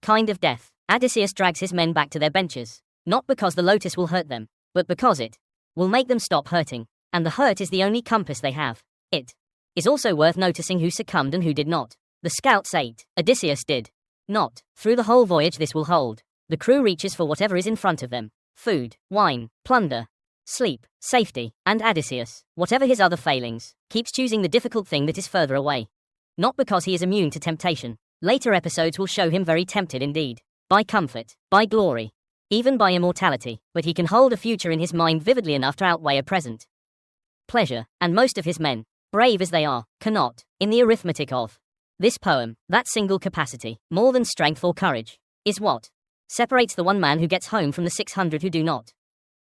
kind of death. Odysseus drags his men back to their benches, not because the lotus will hurt them, but because it will make them stop hurting, and the hurt is the only compass they have. It is also worth noticing who succumbed and who did not. The scouts ate. Odysseus did not. Through the whole voyage this will hold. The crew reaches for whatever is in front of them. Food, wine, plunder, sleep, safety, and Odysseus, whatever his other failings, keeps choosing the difficult thing that is further away. Not because he is immune to temptation. Later episodes will show him very tempted indeed. By comfort, by glory, even by immortality, but he can hold a future in his mind vividly enough to outweigh a present pleasure, and most of his men, brave as they are, cannot. In the arithmetic of this poem, that single capacity, more than strength or courage, is what separates the one man who gets home from the 600 who do not.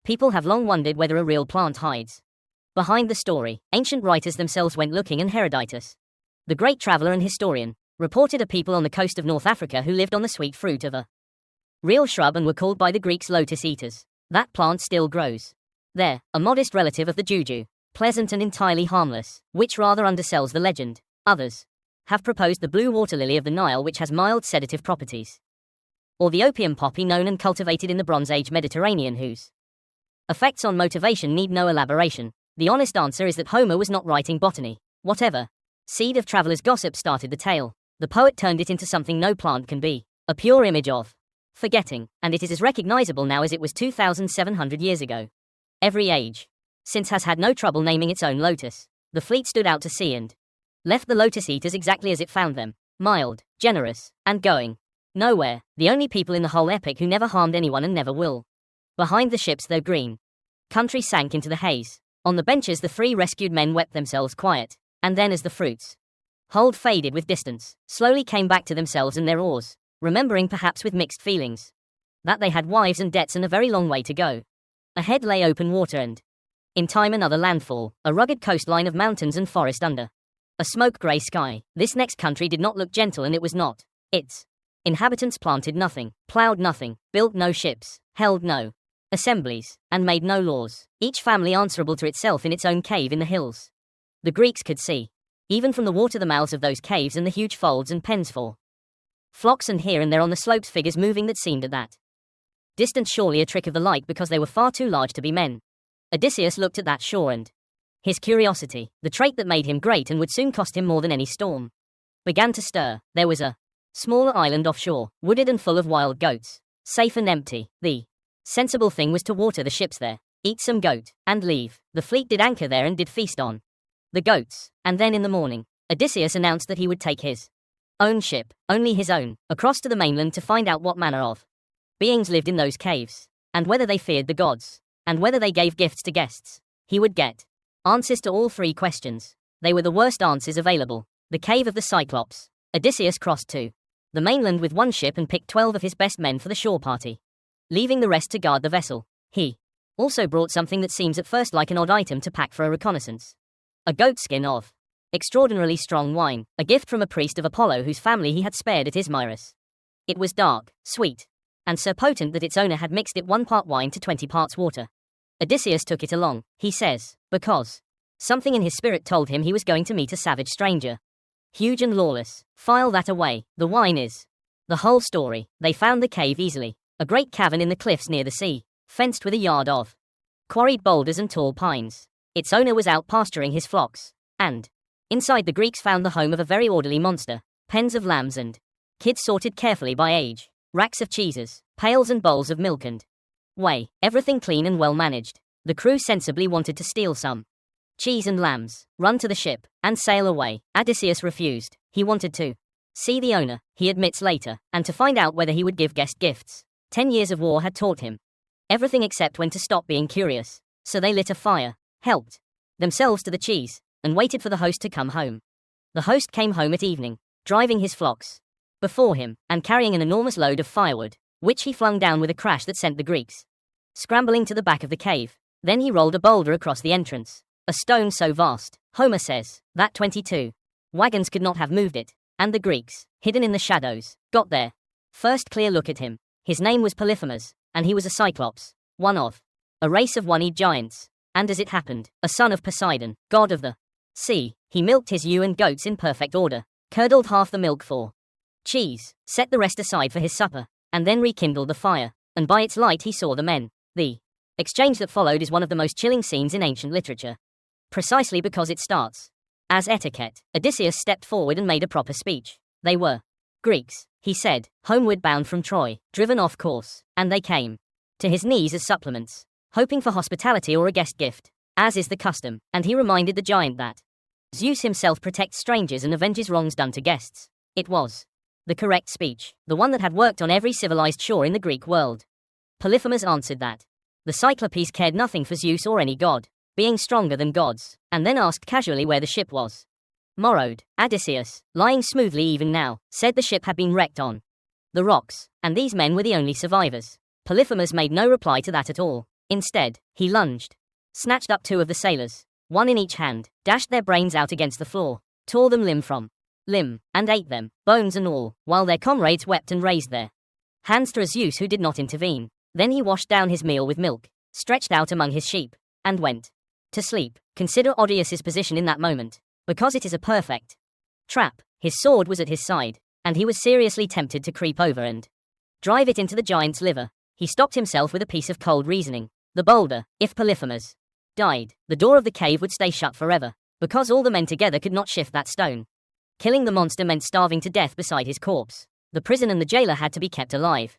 People have long wondered whether a real plant hides behind the story. Ancient writers themselves went looking, and Herodotus, the great traveler and historian, reported a people on the coast of North Africa who lived on the sweet fruit of a real shrub and were called by the Greeks Lotus-Eaters. That plant still grows there, a modest relative of the juju, pleasant and entirely harmless, which rather undersells the legend. Others have proposed the blue water lily of the Nile, which has mild sedative properties, or the opium poppy known and cultivated in the Bronze Age Mediterranean, whose effects on motivation need no elaboration. The honest answer is that Homer was not writing botany. Whatever seed of travelers' gossip started the tale, the poet turned it into something no plant can be, a pure image of forgetting, and it is as recognizable now as it was 2,700 years ago. Every age since has had no trouble naming its own lotus. The fleet stood out to sea and left the Lotus-Eaters exactly as it found them, mild, generous, and going nowhere. The only people in the whole epic who never harmed anyone and never will. Behind the ships their green country sank into the haze. On the benches the 3 rescued men wept themselves quiet, and then as the fruits hold faded with distance, slowly came back to themselves and their oars, remembering perhaps with mixed feelings that they had wives and debts and a very long way to go. Ahead lay open water and In time another landfall, a rugged coastline of mountains and forest under a smoke-grey sky. This next country did not look gentle, and it was not. Its inhabitants planted nothing, ploughed nothing, built no ships, held no assemblies, and made no laws, each family answerable to itself in its own cave in the hills. The Greeks could see, even from the water, the mouths of those caves and the huge folds and pens for flocks, and here and there on the slopes figures moving that seemed at that distance surely a trick of the light, because they were far too large to be men. Odysseus looked at that shore, and his curiosity, the trait that made him great and would soon cost him more than any storm, began to stir. There was a smaller island offshore, wooded and full of wild goats, safe and empty. The sensible thing was to water the ships there, eat some goat, and leave. The fleet did anchor there and did feast on the goats, and then in the morning, Odysseus announced that he would take his own ship, only his own, across to the mainland to find out what manner of beings lived in those caves, and whether they feared the gods, and whether they gave gifts to guests. He would get answers to all three questions. They were the worst answers available. The cave of the Cyclops. Odysseus crossed to the mainland with one ship and picked 12 of his best men for the shore party, leaving the rest to guard the vessel. He also brought something that seems at first like an odd item to pack for a reconnaissance. A goatskin of extraordinarily strong wine, a gift from a priest of Apollo whose family he had spared at Ismarus. It was dark, sweet, and so potent that its owner had mixed it 1 part wine to 20 parts water. Odysseus took it along, he says, because something in his spirit told him he was going to meet a savage stranger, huge and lawless. File that away. The wine is the whole story. They found the cave easily, a great cavern in the cliffs near the sea, fenced with a yard of quarried boulders and tall pines. Its owner was out pasturing his flocks, and inside the Greeks found the home of a very orderly monster, pens of lambs and kids sorted carefully by age, racks of cheeses, pails and bowls of milk and whey, everything clean and well managed. The crew sensibly wanted to steal some cheese and lambs, run to the ship, and sail away. Odysseus refused. He wanted to see the owner, he admits later, and to find out whether he would give guest gifts. 10 years of war had taught him everything except when to stop being curious. So they lit a fire, helped themselves to the cheese, and waited for the host to come home. The host came home at evening, driving his flocks before him, and carrying an enormous load of firewood, which he flung down with a crash that sent the Greeks scrambling to the back of the cave. Then he rolled a boulder across the entrance, a stone so vast, Homer says, that 22 wagons could not have moved it, and the Greeks, hidden in the shadows, got their first clear look at him. His name was Polyphemus, and he was a Cyclops, one of a race of one-eyed giants, and as it happened, a son of Poseidon, god of the sea. He milked his ewe and goats in perfect order, curdled half the milk for cheese, set the rest aside for his supper, and then rekindled the fire, and by its light he saw the men. The exchange that followed is one of the most chilling scenes in ancient literature, precisely because it starts as etiquette. Odysseus stepped forward and made a proper speech. They were Greeks, he said, homeward bound from Troy, driven off course, and they came to his knees as supplements, hoping for hospitality or a guest gift, as is the custom, and he reminded the giant that Zeus himself protects strangers and avenges wrongs done to guests. It was the correct speech, the one that had worked on every civilized shore in the Greek world. Polyphemus answered that the Cyclopes cared nothing for Zeus or any god, being stronger than gods, and then asked casually where the ship was. Morrowed, Odysseus, lying smoothly even now, said the ship had been wrecked on the rocks, and these men were the only survivors. Polyphemus made no reply to that at all. Instead, he lunged, snatched up 2 of the sailors, one in each hand, dashed their brains out against the floor, tore them limb from limb, and ate them, bones and all, while their comrades wept and raised their hands to Zeus, who did not intervene. Then he washed down his meal with milk, stretched out among his sheep, and went to sleep. Consider Odysseus' position in that moment, because it is a perfect trap. His sword was at his side, and he was seriously tempted to creep over and drive it into the giant's liver. He stopped himself with a piece of cold reasoning. The boulder, if Polyphemus died, the door of the cave would stay shut forever, because all the men together could not shift that stone. Killing the monster meant starving to death beside his corpse. The prison and the jailer had to be kept alive.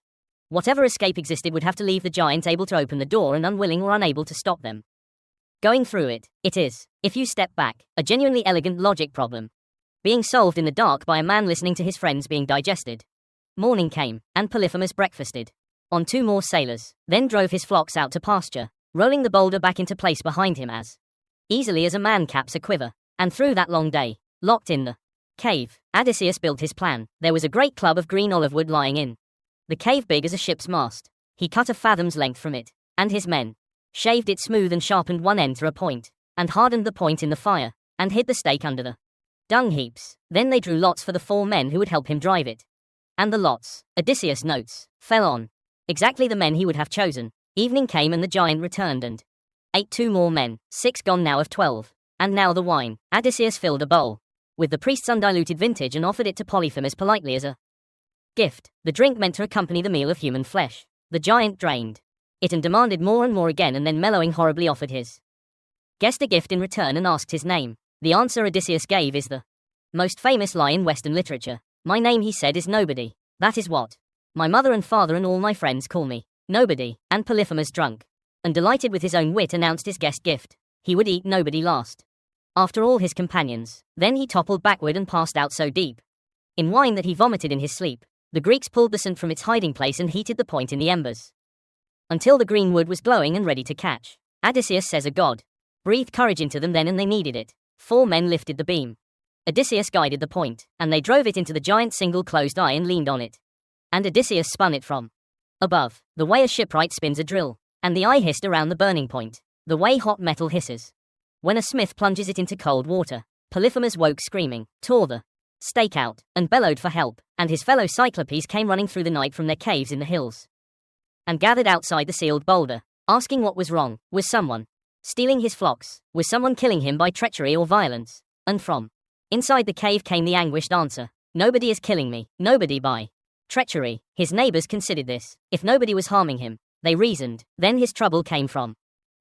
Whatever escape existed would have to leave the giant able to open the door and unwilling or unable to stop them going through it. It is, if you step back, a genuinely elegant logic problem, being solved in the dark by a man listening to his friends being digested. Morning came, and Polyphemus breakfasted on 2 more sailors, then drove his flocks out to pasture, rolling the boulder back into place behind him as easily as a man caps a quiver. And through that long day, locked in the cave, Odysseus built his plan. There was a great club of green olive wood lying in the cave, big as a ship's mast. He cut a fathom's length from it, and his men shaved it smooth and sharpened one end to a point, and hardened the point in the fire, and hid the stake under the dung heaps. Then they drew lots for the 4 men who would help him drive it. And the lots, Odysseus notes, fell on exactly the men he would have chosen. Evening came and the giant returned and ate 2 more men, 6 gone now of 12. And now the wine. Odysseus filled a bowl with the priest's undiluted vintage and offered it to Polyphemus politely as a gift. The drink meant to accompany the meal of human flesh. The giant drained it and demanded more and more again, and then mellowing horribly offered his guest a gift in return and asked his name. The answer Odysseus gave is the most famous lie in Western literature. My name, he said, is Nobody. That is what my mother and father and all my friends call me. Nobody. And Polyphemus, drunk and delighted with his own wit, announced his guest gift. He would eat nobody last, after all his companions. Then he toppled backward and passed out so deep in wine that he vomited in his sleep. The Greeks pulled the scent from its hiding place and heated the point in the embers until the green wood was glowing and ready to catch. Odysseus says a god breathed courage into them then, and they needed it. 4 men lifted the beam. Odysseus guided the point, and they drove it into the giant's single closed eye and leaned on it. And Odysseus spun it from above, the way a shipwright spins a drill, and the eye hissed around the burning point, the way hot metal hisses when a smith plunges it into cold water. Polyphemus woke screaming, tore the stake out, and bellowed for help, and his fellow Cyclopes came running through the night from their caves in the hills and gathered outside the sealed boulder, asking what was wrong. Was someone stealing his flocks? Was someone killing him by treachery or violence? And from inside the cave came the anguished answer, nobody is killing me, nobody by treachery. His neighbors considered this. If nobody was harming him, they reasoned, then his trouble came from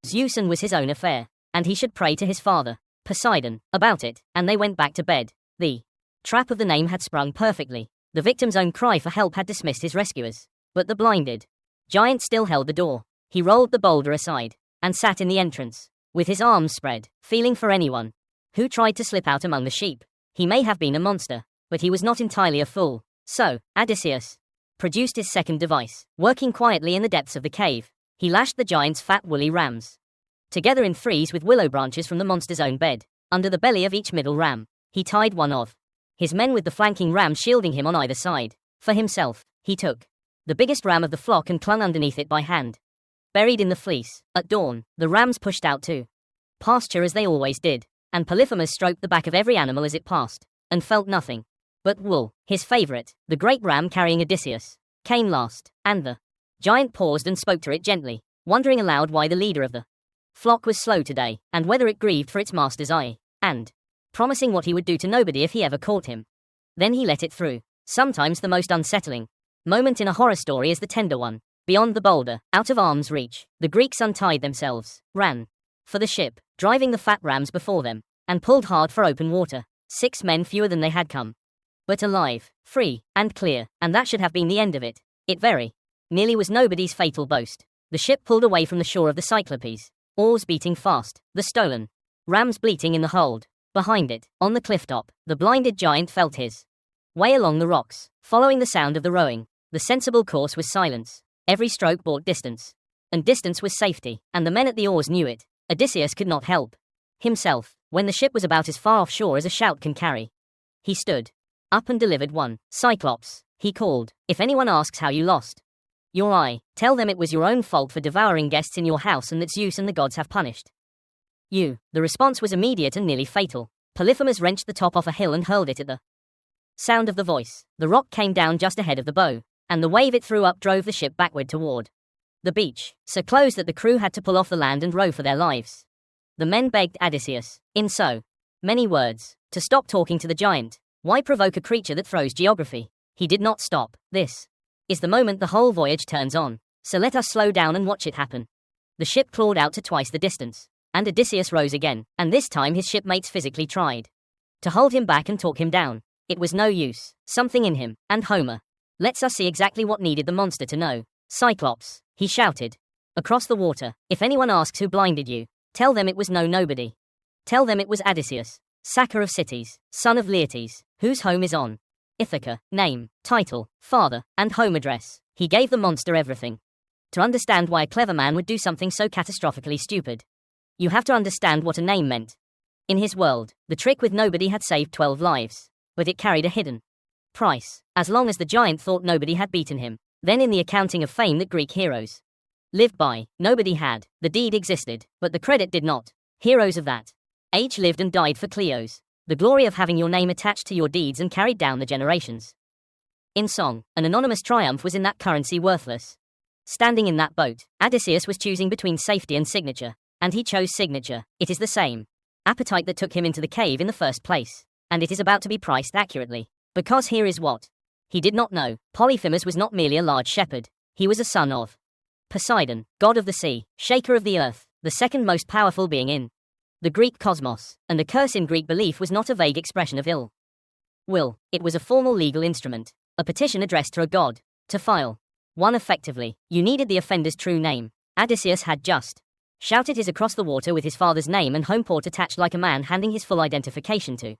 Zeus and was his own affair, and he should pray to his father, Poseidon, about it. And they went back to bed. The trap of the name had sprung perfectly. The victim's own cry for help had dismissed his rescuers. But the blinded giant still held the door. He rolled the boulder aside and sat in the entrance, with his arms spread, feeling for anyone who tried to slip out among the sheep. He may have been a monster, but he was not entirely a fool. So, Odysseus produced his second device. Working quietly in the depths of the cave, he lashed the giant's fat woolly rams together in threes with willow branches from the monster's own bed. Under the belly of each middle ram, he tied one of his men, with the flanking ram shielding him on either side. For himself, he took the biggest ram of the flock and clung underneath it by hand, buried in the fleece. At dawn, the rams pushed out to pasture as they always did, and Polyphemus stroked the back of every animal as it passed, and felt nothing but wool. His favorite, the great ram carrying Odysseus, came last, and the giant paused and spoke to it gently, wondering aloud why the leader of the flock was slow today, and whether it grieved for its master's eye, and promising what he would do to nobody if he ever caught him. Then he let it through. Sometimes the most unsettling moment in a horror story is the tender one. Beyond the boulder, out of arm's reach, the Greeks untied themselves, ran for the ship, driving the fat rams before them, and pulled hard for open water. 6 men fewer than they had come, but alive, free, and clear, and that should have been the end of it. It very nearly was nobody's fatal boast. The ship pulled away from the shore of the Cyclopes, oars beating fast, the stolen rams bleating in the hold. Behind it, on the cliff top, the blinded giant felt his way along the rocks, following the sound of the rowing. The sensible course was silence. Every stroke brought distance, and distance was safety, and the men at the oars knew it. Odysseus could not help himself when the ship was about as far offshore as a shout can carry. He stood up and delivered one. Cyclops, he called, if anyone asks how you lost your eye, tell them it was your own fault for devouring guests in your house, and that Zeus and the gods have punished you. The response was immediate and nearly fatal. Polyphemus wrenched the top off a hill and hurled it at the sound of the voice. The rock came down just ahead of the bow, and the wave it threw up drove the ship backward toward the beach, so close that the crew had to pull off the land and row for their lives. The men begged Odysseus, in so many words, to stop talking to the giant. Why provoke a creature that throws geography? He did not stop. This is the moment the whole voyage turns on, so let us slow down and watch it happen. The ship clawed out to twice the distance, and Odysseus rose again, and this time his shipmates physically tried to hold him back and talk him down. It was no use. Something in him, and Homer, lets us see exactly what needed the monster to know. Cyclops, he shouted across the water, if anyone asks who blinded you, tell them it was nobody. Tell them it was Odysseus, sacker of cities, son of Laertes, whose home is on Ithaca, name, title, father, and home address. He gave the monster everything to understand why a clever man would do something so catastrophically stupid. You have to understand what a name meant. In his world, the trick with nobody had saved 12 lives, but it carried a hidden price, as long as the giant thought nobody had beaten him. Then in the accounting of fame that Greek heroes lived by, nobody had. The deed existed, but the credit did not. Heroes of that age lived and died for Cleos. The glory of having your name attached to your deeds and carried down the generations. In song, an anonymous triumph was in that currency worthless. Standing in that boat, Odysseus was choosing between safety and signature, and he chose signature. It is the same appetite that took him into the cave in the first place, and it is about to be priced accurately. Because here is what he did not know. Polyphemus was not merely a large shepherd, he was a son of Poseidon, god of the sea, shaker of the earth, the second most powerful being in the Greek cosmos, and the curse in Greek belief was not a vague expression of ill will, it was a formal legal instrument, a petition addressed to a god, to file one effectively. You needed the offender's true name. Odysseus had just shouted his across the water with his father's name and home port attached like a man handing his full identification to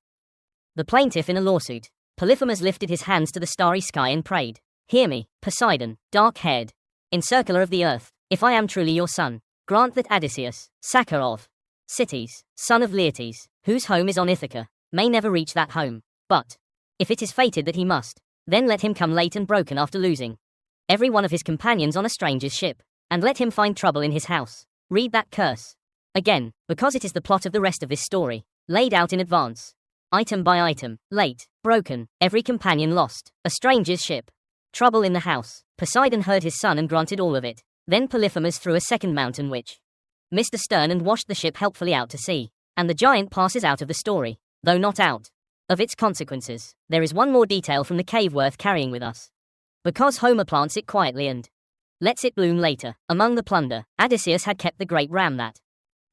the plaintiff in a lawsuit. Polyphemus lifted his hands to the starry sky and prayed, "Hear me, Poseidon, dark-haired, encircler of the earth, if I am truly your son, grant that Odysseus, sacker of cities, son of Laertes, whose home is on Ithaca, may never reach that home. But if it is fated that he must, then let him come late and broken after losing every one of his companions on a stranger's ship, and let him find trouble in his house. Read that curse again, because it is the plot of the rest of this story, laid out in advance, item by item, late, broken, every companion lost, a stranger's ship, trouble in the house. Poseidon heard his son and granted all of it. Then Polyphemus threw a second mountain which missed astern and washed the ship helpfully out to sea, and the giant passes out of the story, though not out of its consequences. There is one more detail from the cave worth carrying with us, because Homer plants it quietly and lets it bloom later. Among the plunder, Odysseus had kept the great ram that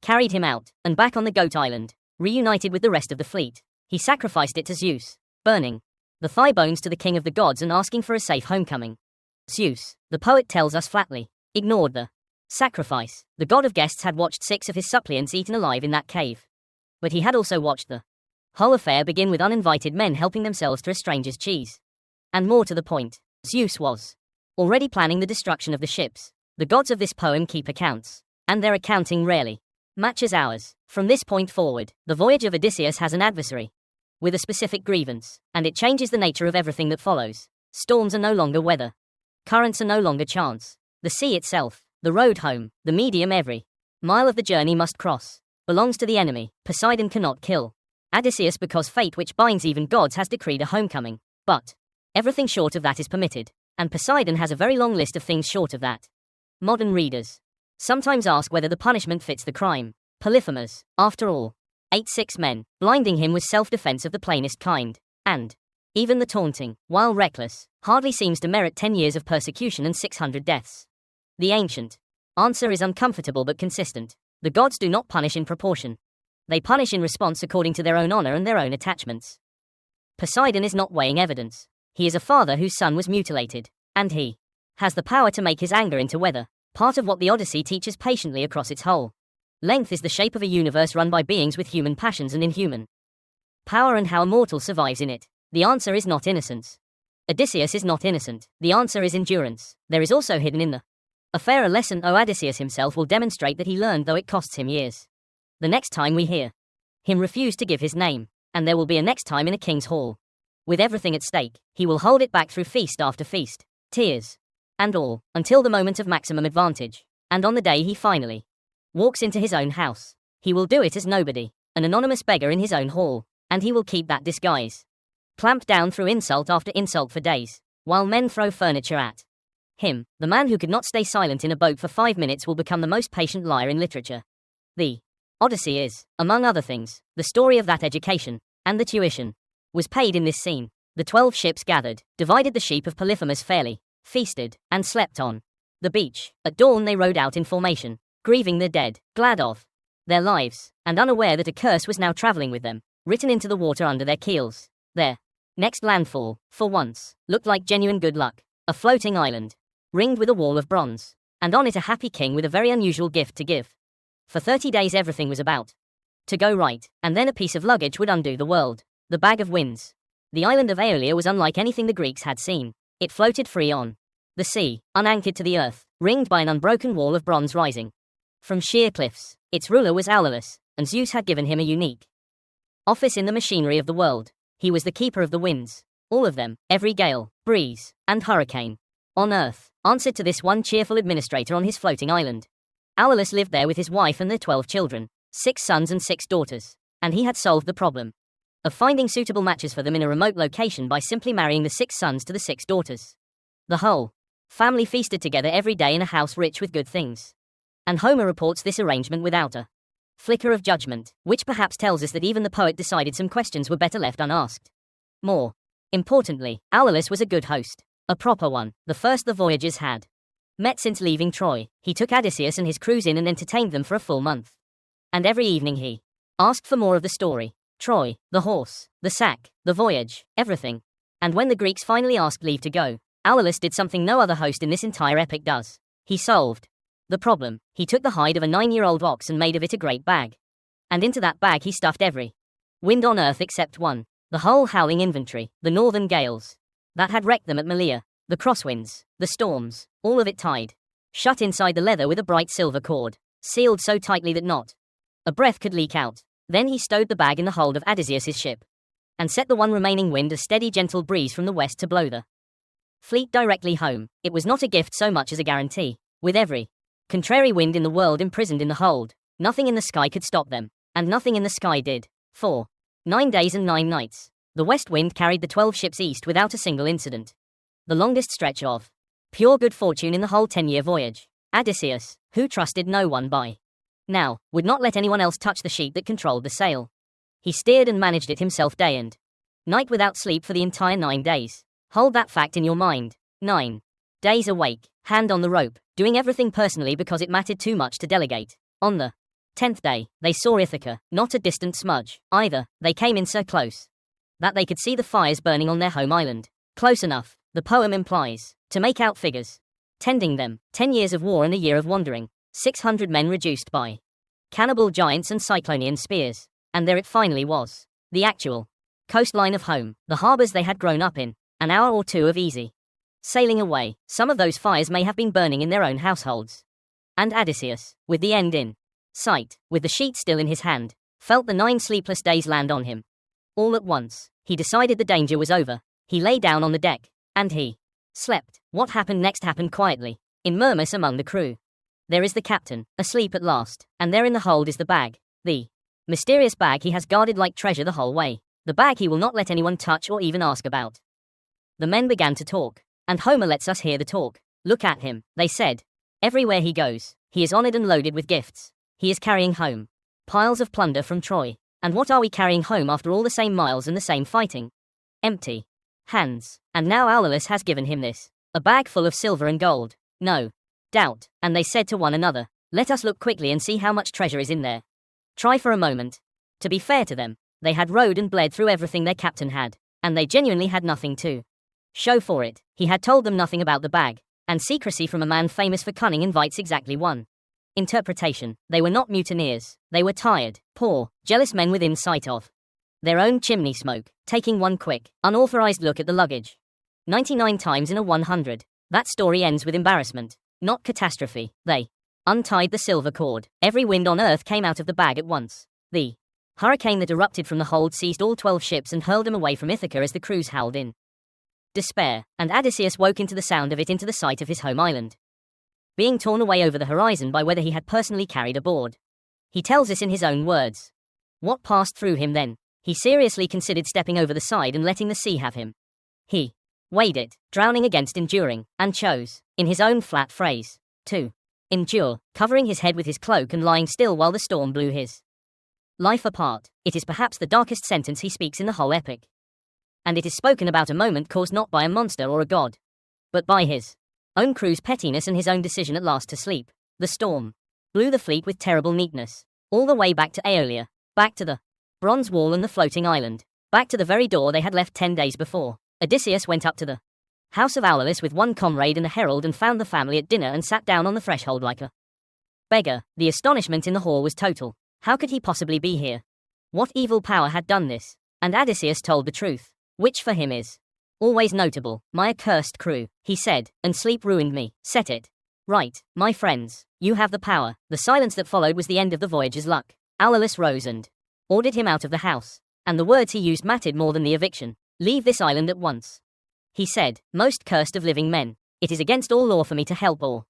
carried him out, and back on the Goat Island, reunited with the rest of the fleet, he sacrificed it to Zeus, burning the thigh bones to the king of the gods and asking for a safe homecoming. Zeus, the poet tells us flatly, ignored the sacrifice. The god of guests had watched 6 of his suppliants eaten alive in that cave. But he had also watched the whole affair begin with uninvited men helping themselves to a stranger's cheese. And more to the point, Zeus was already planning the destruction of the ships. The gods of this poem keep accounts, and their accounting rarely matches ours. From this point forward, the voyage of Odysseus has an adversary with a specific grievance, and it changes the nature of everything that follows. Storms are no longer weather. Currents are no longer chance. The sea itself, the road home, the medium every mile of the journey must cross, belongs to the enemy. Poseidon cannot kill Odysseus because fate which binds even gods has decreed a homecoming. But everything short of that is permitted, and Poseidon has a very long list of things short of that. Modern readers sometimes ask whether the punishment fits the crime. Polyphemus, after all, ate 6 men. Blinding him was self-defense of the plainest kind, and even the taunting, while reckless, hardly seems to merit 10 years of persecution and 600 deaths. The ancient answer is uncomfortable but consistent. The gods do not punish in proportion. They punish in response according to their own honor and their own attachments. Poseidon is not weighing evidence. He is a father whose son was mutilated, and he has the power to make his anger into weather. Part of what the Odyssey teaches patiently across its whole length is the shape of a universe run by beings with human passions and inhuman power, and how a mortal survives in it. The answer is not innocence. Odysseus is not innocent. The answer is endurance. There is also hidden in the affair a lesson Odysseus himself will demonstrate that he learned, though it costs him years. The next time we hear him refuse to give his name, and there will be a next time in a king's hall, with everything at stake, he will hold it back through feast after feast, tears and all, until the moment of maximum advantage, and on the day he finally walks into his own house, he will do it as nobody, an anonymous beggar in his own hall, and he will keep that disguise clamped down through insult after insult for days, while men throw furniture at him. The man who could not stay silent in a boat for 5 minutes will become the most patient liar in literature. The Odyssey is, among other things, the story of that education, and the tuition was paid in this scene. The 12 ships gathered, divided the sheep of Polyphemus fairly, feasted, and slept on the beach. At dawn they rode out in formation, grieving the dead, glad of their lives, and unaware that a curse was now traveling with them, written into the water under their keels. Their next landfall, for once, looked like genuine good luck. A floating island, ringed with a wall of bronze, and on it a happy king with a very unusual gift to give. For 30 days everything was about to go right, and then a piece of luggage would undo the world. The bag of winds. The island of Aeolus was unlike anything the Greeks had seen. It floated free on the sea, unanchored to the earth, ringed by an unbroken wall of bronze rising from sheer cliffs. Its ruler was Aeolus, and Zeus had given him a unique office in the machinery of the world. He was the keeper of the winds, all of them, every gale, breeze, and hurricane. On earth, answered to this one cheerful administrator on his floating island. Aeolus lived there with his wife and their 12 children, 6 sons and 6 daughters, and he had solved the problem of finding suitable matches for them in a remote location by simply marrying the 6 sons to the 6 daughters. The whole family feasted together every day in a house rich with good things. And Homer reports this arrangement without a flicker of judgment, which perhaps tells us that even the poet decided some questions were better left unasked. More importantly, Aeolus was a good host, a proper one, the first the voyagers had met since leaving Troy. He took Odysseus and his crews in and entertained them for a full month. And every evening he asked for more of the story. Troy, the horse, the sack, the voyage, everything. And when the Greeks finally asked leave to go, Aeolus did something no other host in this entire epic does. He solved the problem. He took the hide of a 9-year-old ox and made of it a great bag. And into that bag he stuffed every wind on earth except one. The whole howling inventory, the northern gales that had wrecked them at Malea, the crosswinds, the storms, all of it tied shut inside the leather with a bright silver cord, sealed so tightly that not a breath could leak out. Then he stowed the bag in the hold of Odysseus' ship, and set the one remaining wind a steady gentle breeze from the west to blow the fleet directly home. It was not a gift so much as a guarantee. With every contrary wind in the world imprisoned in the hold, nothing in the sky could stop them, and nothing in the sky did. For 9 days and 9 nights, the west wind carried the 12 ships east without a single incident. The longest stretch of pure good fortune in the whole 10-year voyage. Odysseus, who trusted no one by now, would not let anyone else touch the sheet that controlled the sail. He steered and managed it himself day and night without sleep for the entire 9 days. Hold that fact in your mind. 9 days awake, hand on the rope, doing everything personally because it mattered too much to delegate. On the 10th day, they saw Ithaca, not a distant smudge, either. They came in so close that they could see the fires burning on their home island. Close enough, the poem implies, to make out figures. Tending them, 10 years of war and a year of wandering. 600 men reduced by cannibal giants and Cyclonian spears. And there it finally was. The actual coastline of home, the harbours they had grown up in. An hour or two of easy sailing away. Some of those fires may have been burning in their own households. And Odysseus, with the end in sight, with the sheet still in his hand, felt the 9 sleepless days land on him. All at once, he decided the danger was over. He lay down on the deck, and he slept. What happened next happened quietly, in murmurs among the crew. There is the captain, asleep at last, and there in the hold is the bag. The mysterious bag he has guarded like treasure the whole way. The bag he will not let anyone touch or even ask about. The men began to talk, and Homer lets us hear the talk. Look at him, they said. Everywhere he goes, he is honored and loaded with gifts. He is carrying home piles of plunder from Troy. And what are we carrying home after all the same miles and the same fighting? Empty hands. And now Aeolus has given him this, a bag full of silver and gold. No doubt. And they said to one another, let us look quickly and see how much treasure is in there. Try for a moment. To be fair to them, they had rode and bled through everything their captain had, and they genuinely had nothing to show for it. He had told them nothing about the bag, and secrecy from a man famous for cunning invites exactly one interpretation. They were not mutineers. They were tired, poor, jealous men within sight of their own chimney smoke, taking one quick, unauthorized look at the luggage. 99 times in a 100. That story ends with embarrassment, not catastrophe. They untied the silver cord. Every wind on earth came out of the bag at once. The hurricane that erupted from the hold seized all 12 ships and hurled them away from Ithaca as the crews howled in despair, and Odysseus woke into the sound of it, into the sight of his home island being torn away over the horizon by weather he had personally carried aboard. He tells us in his own words what passed through him then. He seriously considered stepping over the side and letting the sea have him. He weighed it, drowning against enduring, and chose, in his own flat phrase, to endure, covering his head with his cloak and lying still while the storm blew his life apart. It is perhaps the darkest sentence he speaks in the whole epic. And it is spoken about a moment caused not by a monster or a god, but by his own crew's pettiness and his own decision at last to sleep. The storm blew the fleet with terrible neatness, all the way back to Aeolia, back to the bronze wall and the floating island, back to the very door they had left 10 days before. Odysseus went up to the house of Aeolus with one comrade and a herald and found the family at dinner and sat down on the threshold like a beggar. The astonishment in the hall was total. How could he possibly be here? What evil power had done this? And Odysseus told the truth, which for him is always notable. My accursed crew, he said, and sleep ruined me. Set it right, my friends. You have the power. The silence that followed was the end of the voyage's luck. Aeolus rose and ordered him out of the house, and the words he used mattered more than the eviction. Leave this island at once, he said, most cursed of living men. It is against all law for me to help or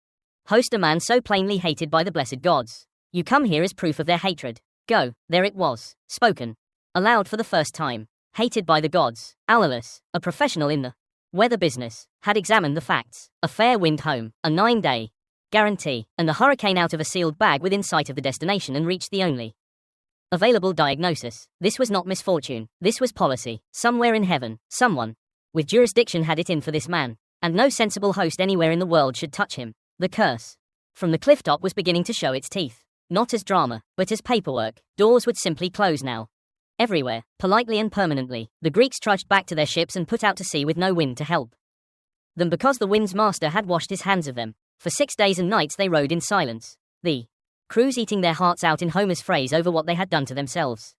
host a man so plainly hated by the blessed gods. You come here as proof of their hatred. Go." There it was, spoken aloud for the first time. Hated by the gods. Aeolus, a professional in the weather business, had examined the facts. A fair wind home, a 9-day guarantee, and the hurricane out of a sealed bag within sight of the destination and reached the only available diagnosis. This was not misfortune, this was policy. Somewhere in heaven, someone with jurisdiction had it in for this man, and no sensible host anywhere in the world should touch him. The curse from the cliff top was beginning to show its teeth, not as drama, but as paperwork. Doors would simply close now. Everywhere, politely and permanently, the Greeks trudged back to their ships and put out to sea with no wind to help them because the wind's master had washed his hands of them. For 6 days and nights they rowed in silence, the crews eating their hearts out in Homer's phrase over what they had done to themselves.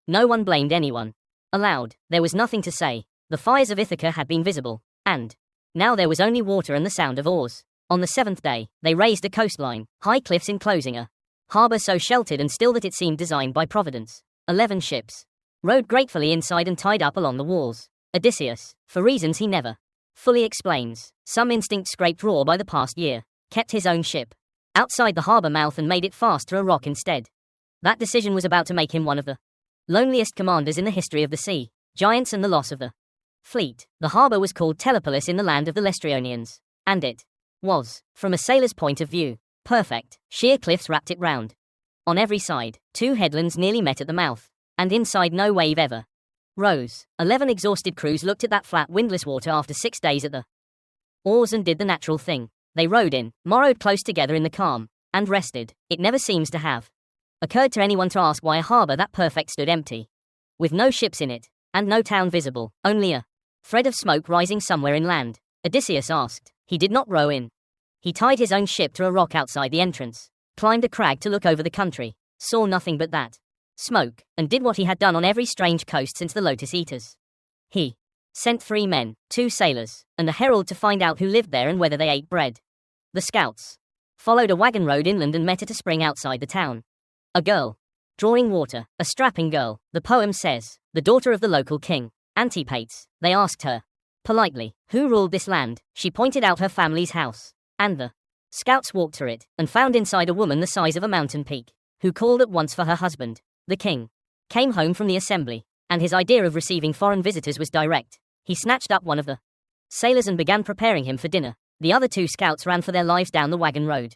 No one blamed anyone. Aloud, there was nothing to say. The fires of Ithaca had been visible, and now there was only water and the sound of oars. On the 7th day, they raised a coastline, high cliffs enclosing a harbor so sheltered and still that it seemed designed by Providence. 11 ships rowed gratefully inside and tied up along the walls. Odysseus, for reasons he never fully explains, some instinct scraped raw by the past year, kept his own ship outside the harbor mouth and made it fast to a rock instead. That decision was about to make him one of the loneliest commanders in the history of the sea. Giants and the loss of the fleet. The harbor was called Telepolis in the land of the Lestrionians, and it was, from a sailor's point of view, perfect. Sheer cliffs wrapped it round. On every side, 2 headlands nearly met at the mouth, and inside no wave ever rose. 11 exhausted crews looked at that flat windless water after 6 days at the oars and did the natural thing. They rowed in, morrowed close together in the calm, and rested. It never seems to have occurred to anyone to ask why a harbor that perfect stood empty, with no ships in it, and no town visible, only a thread of smoke rising somewhere inland. Odysseus asked. He did not row in. He tied his own ship to a rock outside the entrance, climbed a crag to look over the country, saw nothing but that smoke, and did what he had done on every strange coast since the Lotus-Eaters. He sent 3 men, 2 sailors, and the herald to find out who lived there and whether they ate bread. The scouts followed a wagon road inland and met at a spring outside the town. A girl drawing water, a strapping girl, the poem says, the daughter of the local king, Antipates. They asked her politely who ruled this land. She pointed out her family's house, and the scouts walked to it and found inside a woman the size of a mountain peak, who called at once for her husband. The king came home from the assembly, and his idea of receiving foreign visitors was direct. He snatched up one of the sailors and began preparing him for dinner. The other 2 scouts ran for their lives down the wagon road,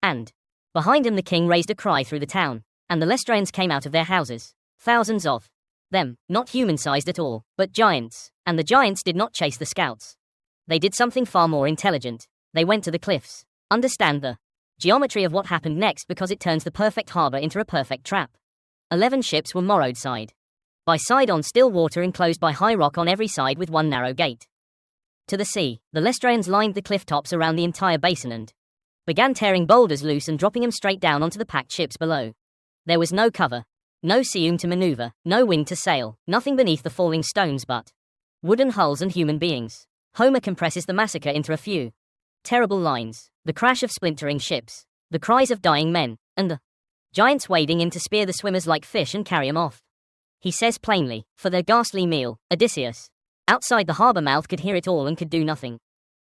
and behind him the king raised a cry through the town, and the Lestrians came out of their houses, thousands of them, not human-sized at all, but giants, and the giants did not chase the scouts. They did something far more intelligent. They went to the cliffs. Understand the geometry of what happened next, because it turns the perfect harbor into a perfect trap. 11 ships were morrowed side by side on still water enclosed by high rock on every side with one narrow gate to the sea. The Lestrians lined the cliff tops around the entire basin and began tearing boulders loose and dropping them straight down onto the packed ships below. There was no cover, no seam to maneuver, no wind to sail, nothing beneath the falling stones but wooden hulls and human beings. Homer compresses the massacre into a few terrible lines: the crash of splintering ships, the cries of dying men, and the giants wading in to spear the swimmers like fish and carry them off. He says plainly, for their ghastly meal. Odysseus, outside the harbor mouth, could hear it all and could do nothing.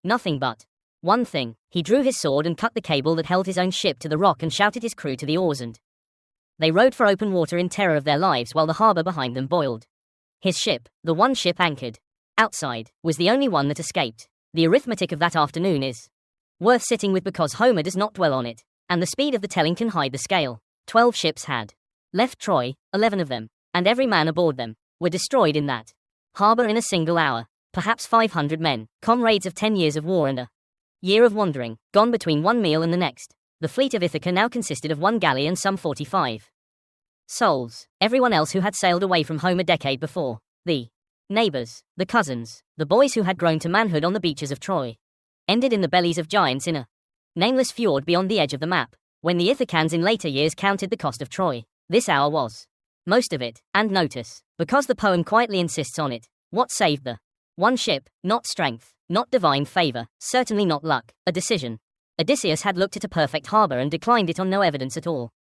Nothing but one thing. He drew his sword and cut the cable that held his own ship to the rock and shouted his crew to the oars, and they rowed for open water in terror of their lives while the harbor behind them boiled. His ship, the one ship anchored outside, was the only one that escaped. The arithmetic of that afternoon is worth sitting with because Homer does not dwell on it, and the speed of the telling can hide the scale. 12 ships had left Troy, 11 of them, and every man aboard them, were destroyed in that harbor in a single hour. Perhaps 500 men, comrades of 10 years of war and a year of wandering, gone between one meal and the next. The fleet of Ithaca now consisted of 1 galley and some 45 souls. Everyone else who had sailed away from home a decade before, the neighbors, the cousins, the boys who had grown to manhood on the beaches of Troy, ended in the bellies of giants in a nameless fjord beyond the edge of the map. When the Ithacans in later years counted the cost of Troy, this hour was most of it. And notice, because the poem quietly insists on it, what saved the one ship? Not strength, not divine favor, certainly not luck, a decision. Odysseus had looked at a perfect harbor and declined it on no evidence at all,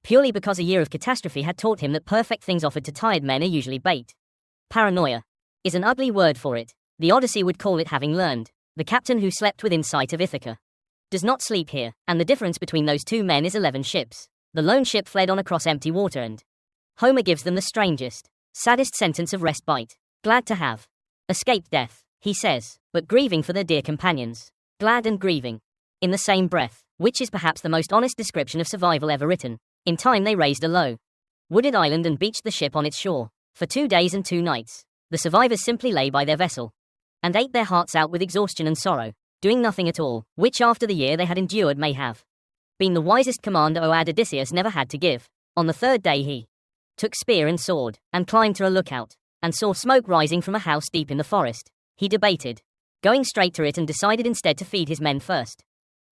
purely because a year of catastrophe had taught him that perfect things offered to tired men are usually bait. Paranoia is an ugly word for it. The Odyssey would call it having learned the captain who slept within sight of Ithaca, does not sleep here, and the difference between those two men is 11 ships. The lone ship fled on across empty water, and Homer gives them the strangest, saddest sentence of respite. Glad to have escaped death, he says, but grieving for their dear companions. Glad and grieving in the same breath, which is perhaps the most honest description of survival ever written. In time they raised a low, wooded island and beached the ship on its shore. For 2 days and 2 nights, the survivors simply lay by their vessel and ate their hearts out with exhaustion and sorrow, doing nothing at all, which after the year they had endured may have been the wisest command Odysseus never had to give. On the 3rd day he took spear and sword, and climbed to a lookout, and saw smoke rising from a house deep in the forest. He debated going straight to it and decided instead to feed his men first.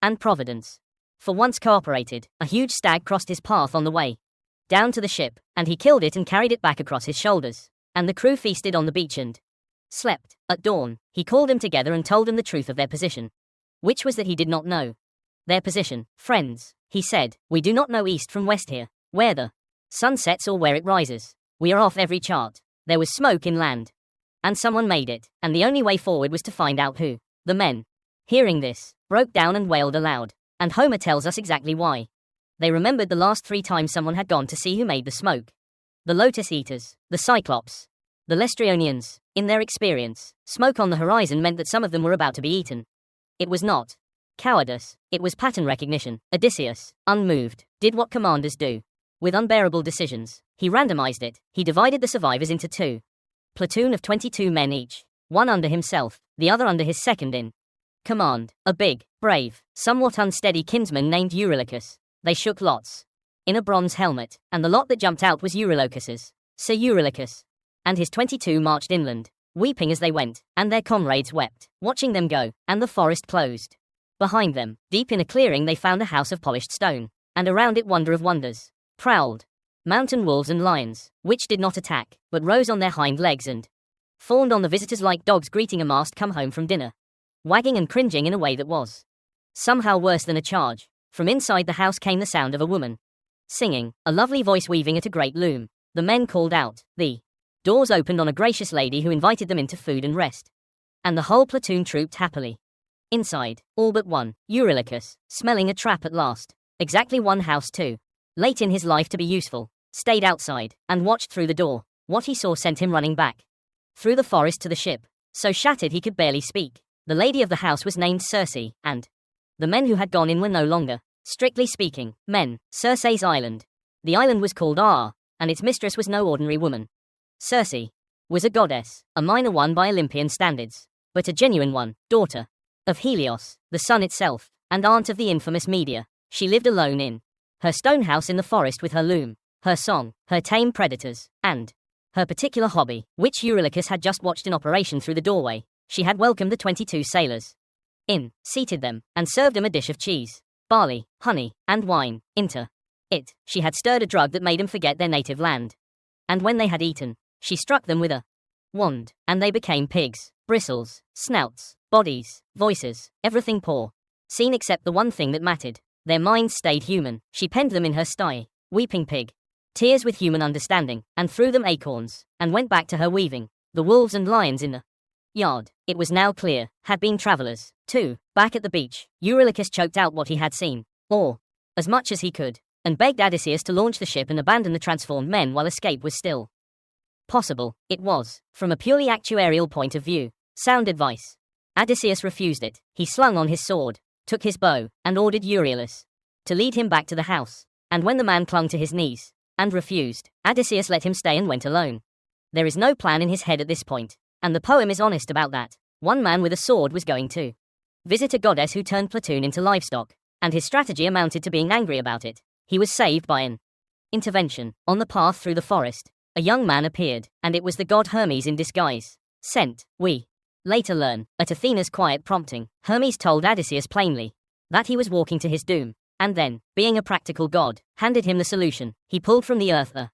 And Providence for once cooperated. A huge stag crossed his path on the way down to the ship, and he killed it and carried it back across his shoulders. And the crew feasted on the beach and slept. At dawn, he called them together and told them the truth of their position, which was that he did not know their position. Friends, he said, we do not know east from west here, where the sun sets or where it rises. We are off every chart. There was smoke inland, and someone made it, and the only way forward was to find out who. The men, hearing this, broke down and wailed aloud, and Homer tells us exactly why. They remembered the last 3 times someone had gone to see who made the smoke. The Lotus-Eaters, the Cyclops, the Lestrionians. In their experience, smoke on the horizon meant that some of them were about to be eaten. It was not cowardice, it was pattern recognition. Odysseus, unmoved, did what commanders do. With unbearable decisions, he randomized it. He divided the survivors into 2 platoon of 22 men each, one under himself, the other under his second in command, a big, brave, somewhat unsteady kinsman named Eurylochus. They shook lots in a bronze helmet, and the lot that jumped out was Eurylochus's. Sir Eurylochus and his 22 marched inland, weeping as they went, and their comrades wept, watching them go, and the forest closed behind them. Deep in a clearing they found a house of polished stone, and around it wonder of wonders prowled mountain wolves and lions, which did not attack, but rose on their hind legs and fawned on the visitors like dogs greeting a master come home from dinner, wagging and cringing in a way that was somehow worse than a charge. From inside the house came the sound of a woman singing, a lovely voice weaving at a great loom. The men called out. The doors opened on a gracious lady who invited them into food and rest, and the whole platoon trooped happily inside, all but one, Eurylochus, smelling a trap at last. Exactly one house too late in his life to be useful, stayed outside, and watched through the door. What he saw sent him running back through the forest to the ship, so shattered he could barely speak. The lady of the house was named Circe, and the men who had gone in were no longer, strictly speaking, men. Circe's island. The island was called Ar, and its mistress was no ordinary woman. Circe was a goddess, a minor one by Olympian standards, but a genuine one, daughter of Helios, the sun itself, and aunt of the infamous Medea. She lived alone in her stone house in the forest with her loom, her song, her tame predators, and her particular hobby, which Eurylochus had just watched in operation through the doorway. She had welcomed the 22 sailors in, seated them, and served them a dish of cheese, barley, honey, and wine. Into it, she had stirred a drug that made them forget their native land. And when they had eaten, she struck them with a wand, and they became pigs. Bristles, snouts, bodies, voices, everything poor seen except the one thing that mattered. Their minds stayed human. She penned them in her sty, weeping pig tears with human understanding, and threw them acorns, and went back to her weaving. The wolves and lions in the yard, it was now clear, had been travelers, too. Back at the beach, Eurylochus choked out what he had seen, or as much as he could, and begged Odysseus to launch the ship and abandon the transformed men while escape was still possible. It was, from a purely actuarial point of view, sound advice. Odysseus refused it. He slung on his sword, took his bow, and ordered Eurylochus to lead him back to the house. And when the man clung to his knees and refused, Odysseus let him stay and went alone. There is no plan in his head at this point, and the poem is honest about that. One man with a sword was going to visit a goddess who turned platoon into livestock, and his strategy amounted to being angry about it. He was saved by an intervention. On the path through the forest, a young man appeared, and it was the god Hermes in disguise. Sent, we later learn, at Athena's quiet prompting. Hermes told Odysseus plainly that he was walking to his doom, and then, being a practical god, handed him the solution. He pulled from the earth a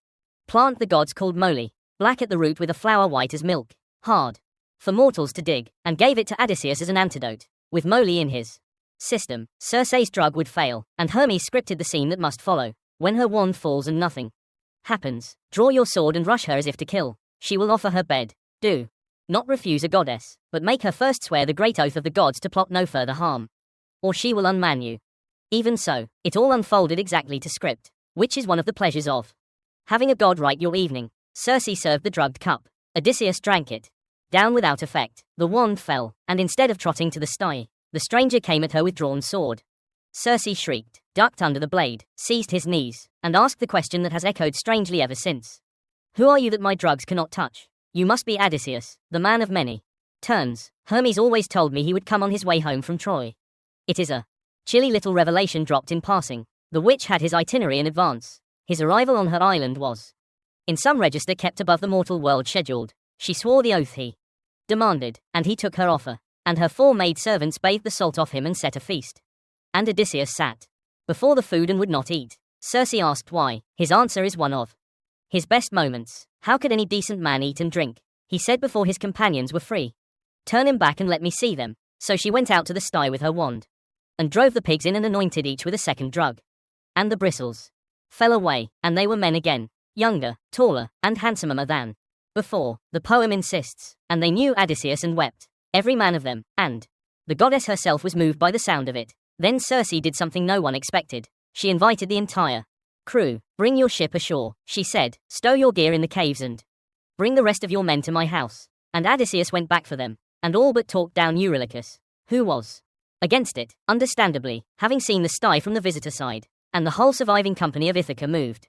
plant the gods called moly, black at the root with a flower white as milk, hard for mortals to dig, and gave it to Odysseus as an antidote. With moly in his system, Circe's drug would fail, and Hermes scripted the scene that must follow. When her wand falls and nothing happens, draw your sword and rush her as if to kill. She will offer her bed. Do Not refuse a goddess, but make her first swear the great oath of the gods to plot no further harm. Or she will unman you. Even so, it all unfolded exactly to script, which is one of the pleasures of having a god write your evening. Circe served the drugged cup. Odysseus drank it. Down without effect, the wand fell, and instead of trotting to the sty, the stranger came at her with drawn sword. Circe shrieked, ducked under the blade, seized his knees, and asked the question that has echoed strangely ever since. Who are you that my drugs cannot touch? You must be Odysseus, the man of many turns. Hermes always told me he would come on his way home from Troy. It is a chilly little revelation dropped in passing. The witch had his itinerary in advance. His arrival on her island was, in some register kept above the mortal world, scheduled. She swore the oath he demanded, and he took her offer, and her 4 maid servants bathed the salt off him and set a feast. And Odysseus sat before the food and would not eat. Circe asked why. His answer is one of his best moments. How could any decent man eat and drink? He said before his companions were free. Turn him back and let me see them. So she went out to the sty with her wand, and drove the pigs in and anointed each with a second drug. And the bristles fell away, and they were men again, younger, taller, and handsomer than before. The poem insists, and they knew Odysseus and wept, every man of them, and the goddess herself was moved by the sound of it. Then Circe did something no one expected. She invited the entire crew. Bring your ship ashore, she said, stow your gear in the caves and bring the rest of your men to my house. And Odysseus went back for them, and all but talked down Eurylochus, who was against it, understandably, having seen the sty from the visitor side, and the whole surviving company of Ithaca moved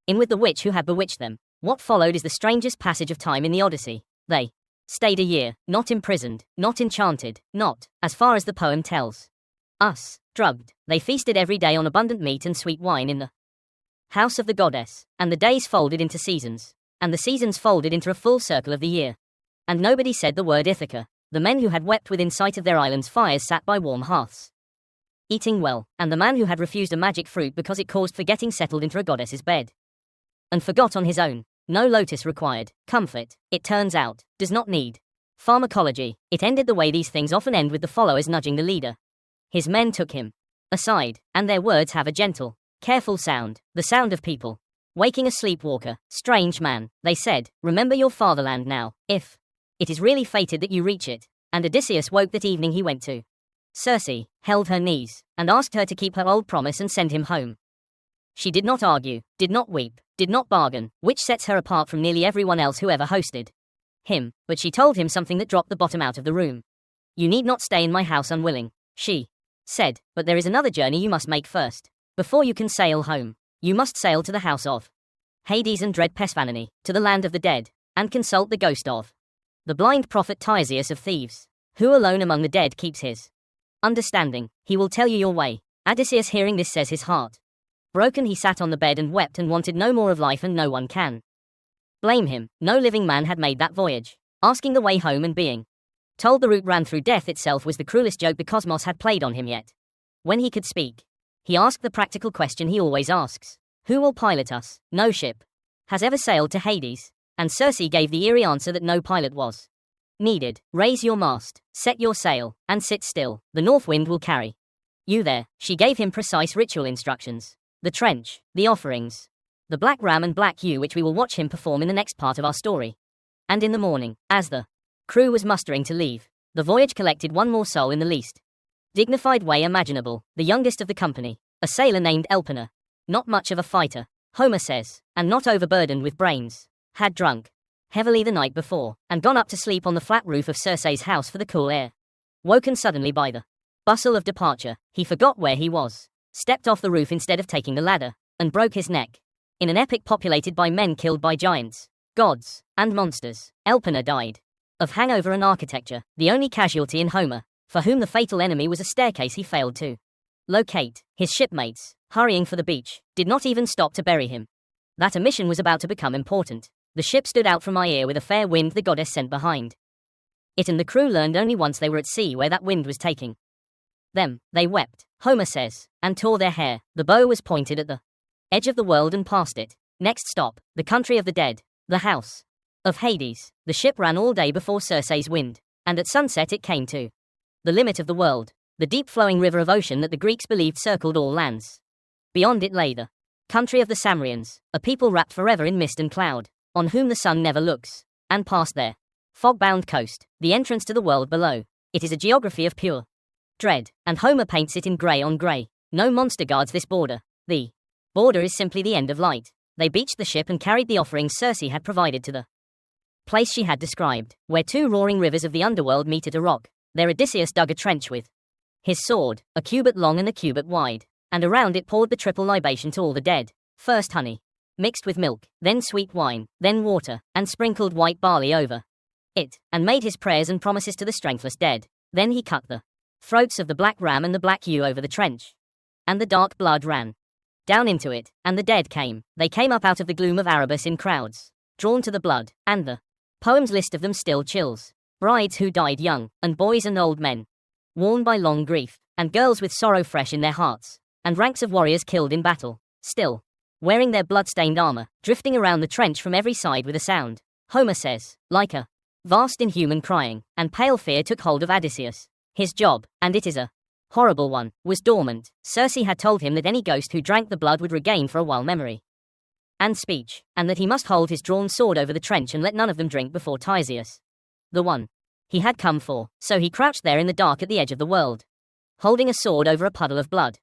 in with the witch who had bewitched them. What followed is the strangest passage of time in the Odyssey. They stayed a year, not imprisoned, not enchanted, not, as far as the poem tells us, drugged. They feasted every day on abundant meat and sweet wine in the house of the goddess, and the days folded into seasons, and the seasons folded into a full circle of the year. And nobody said the word Ithaca. The men who had wept within sight of their island's fires sat by warm hearths, eating well, and the man who had refused a magic fruit because it caused forgetting settled into a goddess's bed, and forgot on his own. No lotus required. Comfort, it turns out, does not need pharmacology. It ended the way these things often end, with the followers nudging the leader. His men took him aside, and their words have a gentle, careful sound, the sound of people waking a sleepwalker. Strange man, they said, remember your fatherland now, if it is really fated that you reach it. And Odysseus woke that evening. He went to Circe, held her knees, and asked her to keep her old promise and send him home. She did not argue, did not weep, did not bargain, which sets her apart from nearly everyone else who ever hosted him, but she told him something that dropped the bottom out of the room. You need not stay in my house unwilling, she said, but there is another journey you must make first. Before you can sail home, you must sail to the house of Hades and dread Pesvanone, to the land of the dead, and consult the ghost of the blind prophet Tiresias of Thebes, who alone among the dead keeps his understanding. He will tell you your way. Odysseus, hearing this, says his heart broken. He sat on the bed and wept and wanted no more of life, and no one can blame him. No living man had made that voyage, asking the way home and being told the route ran through death itself was the cruelest joke the cosmos had played on him yet. When he could speak, he asked the practical question he always asks. Who will pilot us? No ship has ever sailed to Hades. And Circe gave the eerie answer that no pilot was needed. Raise your mast, set your sail, and sit still. The north wind will carry you there. She gave him precise ritual instructions. The trench, the offerings, the black ram and black ewe, which we will watch him perform in the next part of our story. And in the morning, as the crew was mustering to leave, the voyage collected one more soul in the least dignified way imaginable, the youngest of the company, a sailor named Elpenor. Not much of a fighter, Homer says, and not overburdened with brains. Had drunk heavily the night before, and gone up to sleep on the flat roof of Circe's house for the cool air. Woken suddenly by the bustle of departure, he forgot where he was, stepped off the roof instead of taking the ladder, and broke his neck. In an epic populated by men killed by giants, gods, and monsters, Elpenor died of hangover and architecture, the only casualty in Homer, for whom the fatal enemy was a staircase he failed to locate. His shipmates, hurrying for the beach, did not even stop to bury him. That a mission was about to become important. The ship stood out from Aeolus with a fair wind the goddess sent behind it, and the crew learned only once they were at sea where that wind was taking them. They wept, Homer says, and tore their hair. The bow was pointed at the edge of the world and past it. Next stop, the country of the dead, the house of Hades. The ship ran all day before Circe's wind, and at sunset it came to the limit of the world, the deep flowing river of ocean that the Greeks believed circled all lands. Beyond it lay the country of the Sirens, a people wrapped forever in mist and cloud, on whom the sun never looks, and past there Fog-bound coast, the entrance to the world below. It is a geography of pure dread, and Homer paints it in grey on grey. No monster guards this border. The border is simply the end of light. They beached the ship and carried the offerings Circe had provided to the place she had described, where two roaring rivers of the underworld meet at a rock. There Odysseus dug a trench with his sword, a cubit long and a cubit wide, and around it poured the triple libation to all the dead. First honey, mixed with milk, then sweet wine, then water, and sprinkled white barley over it, and made his prayers and promises to the strengthless dead. Then he cut the throats of the black ram and the black ewe over the trench, and the dark blood ran down into it, and the dead came. They came up out of the gloom of Erebus in crowds, drawn to the blood, and the poem's list of them still chills. Brides who died young, and boys and old men, worn by long grief, and girls with sorrow fresh in their hearts, and ranks of warriors killed in battle, still wearing their blood-stained armor, drifting around the trench from every side with a sound, Homer says, like a vast inhuman crying, and pale fear took hold of Odysseus. His job, and it is a horrible one, was dormant. Circe had told him that any ghost who drank the blood would regain for a while memory and speech, and that he must hold his drawn sword over the trench and let none of them drink before Tiresias, the one he had come for. So he crouched there in the dark at the edge of the world, holding a sword over a puddle of blood,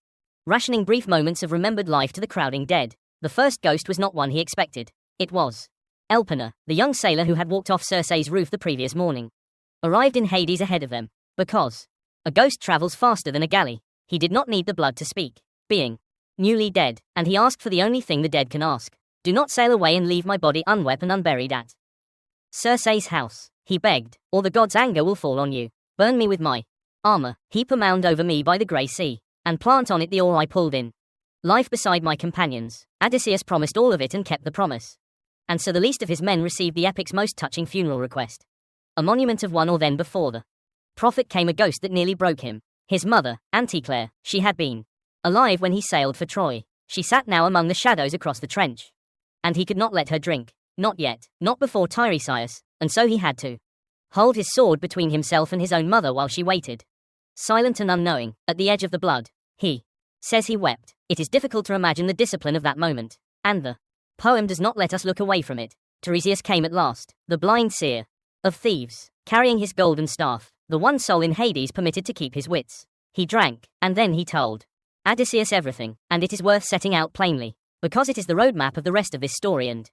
rationing brief moments of remembered life to the crowding dead. The first ghost was not one he expected. It was Elpenor, the young sailor who had walked off Circe's roof the previous morning, arrived in Hades ahead of them. Because a ghost travels faster than a galley, he did not need the blood to speak, being newly dead, and he asked for the only thing the dead can ask. Do not sail away and leave my body unwept and unburied at Circe's house, he begged, or the god's anger will fall on you. Burn me with my armor, heap a mound over me by the grey sea, and plant on it the oar I pulled in life beside my companions. Odysseus promised all of it and kept the promise. And so the least of his men received the epic's most touching funeral request. A monument of one or then before the prophet came a ghost that nearly broke him. His mother, Anticlare, she had been alive when he sailed for Troy. She sat now among the shadows across the trench, and he could not let her drink. Not yet, not before Tiresias, and so he had to hold his sword between himself and his own mother while she waited, silent and unknowing, at the edge of the blood. He says he wept. It is difficult to imagine the discipline of that moment, and the poem does not let us look away from it. Tiresias came at last, the blind seer of thieves, carrying his golden staff, the one soul in Hades permitted to keep his wits. He drank, and then he told Odysseus everything, and it is worth setting out plainly, because it is the roadmap of the rest of this story and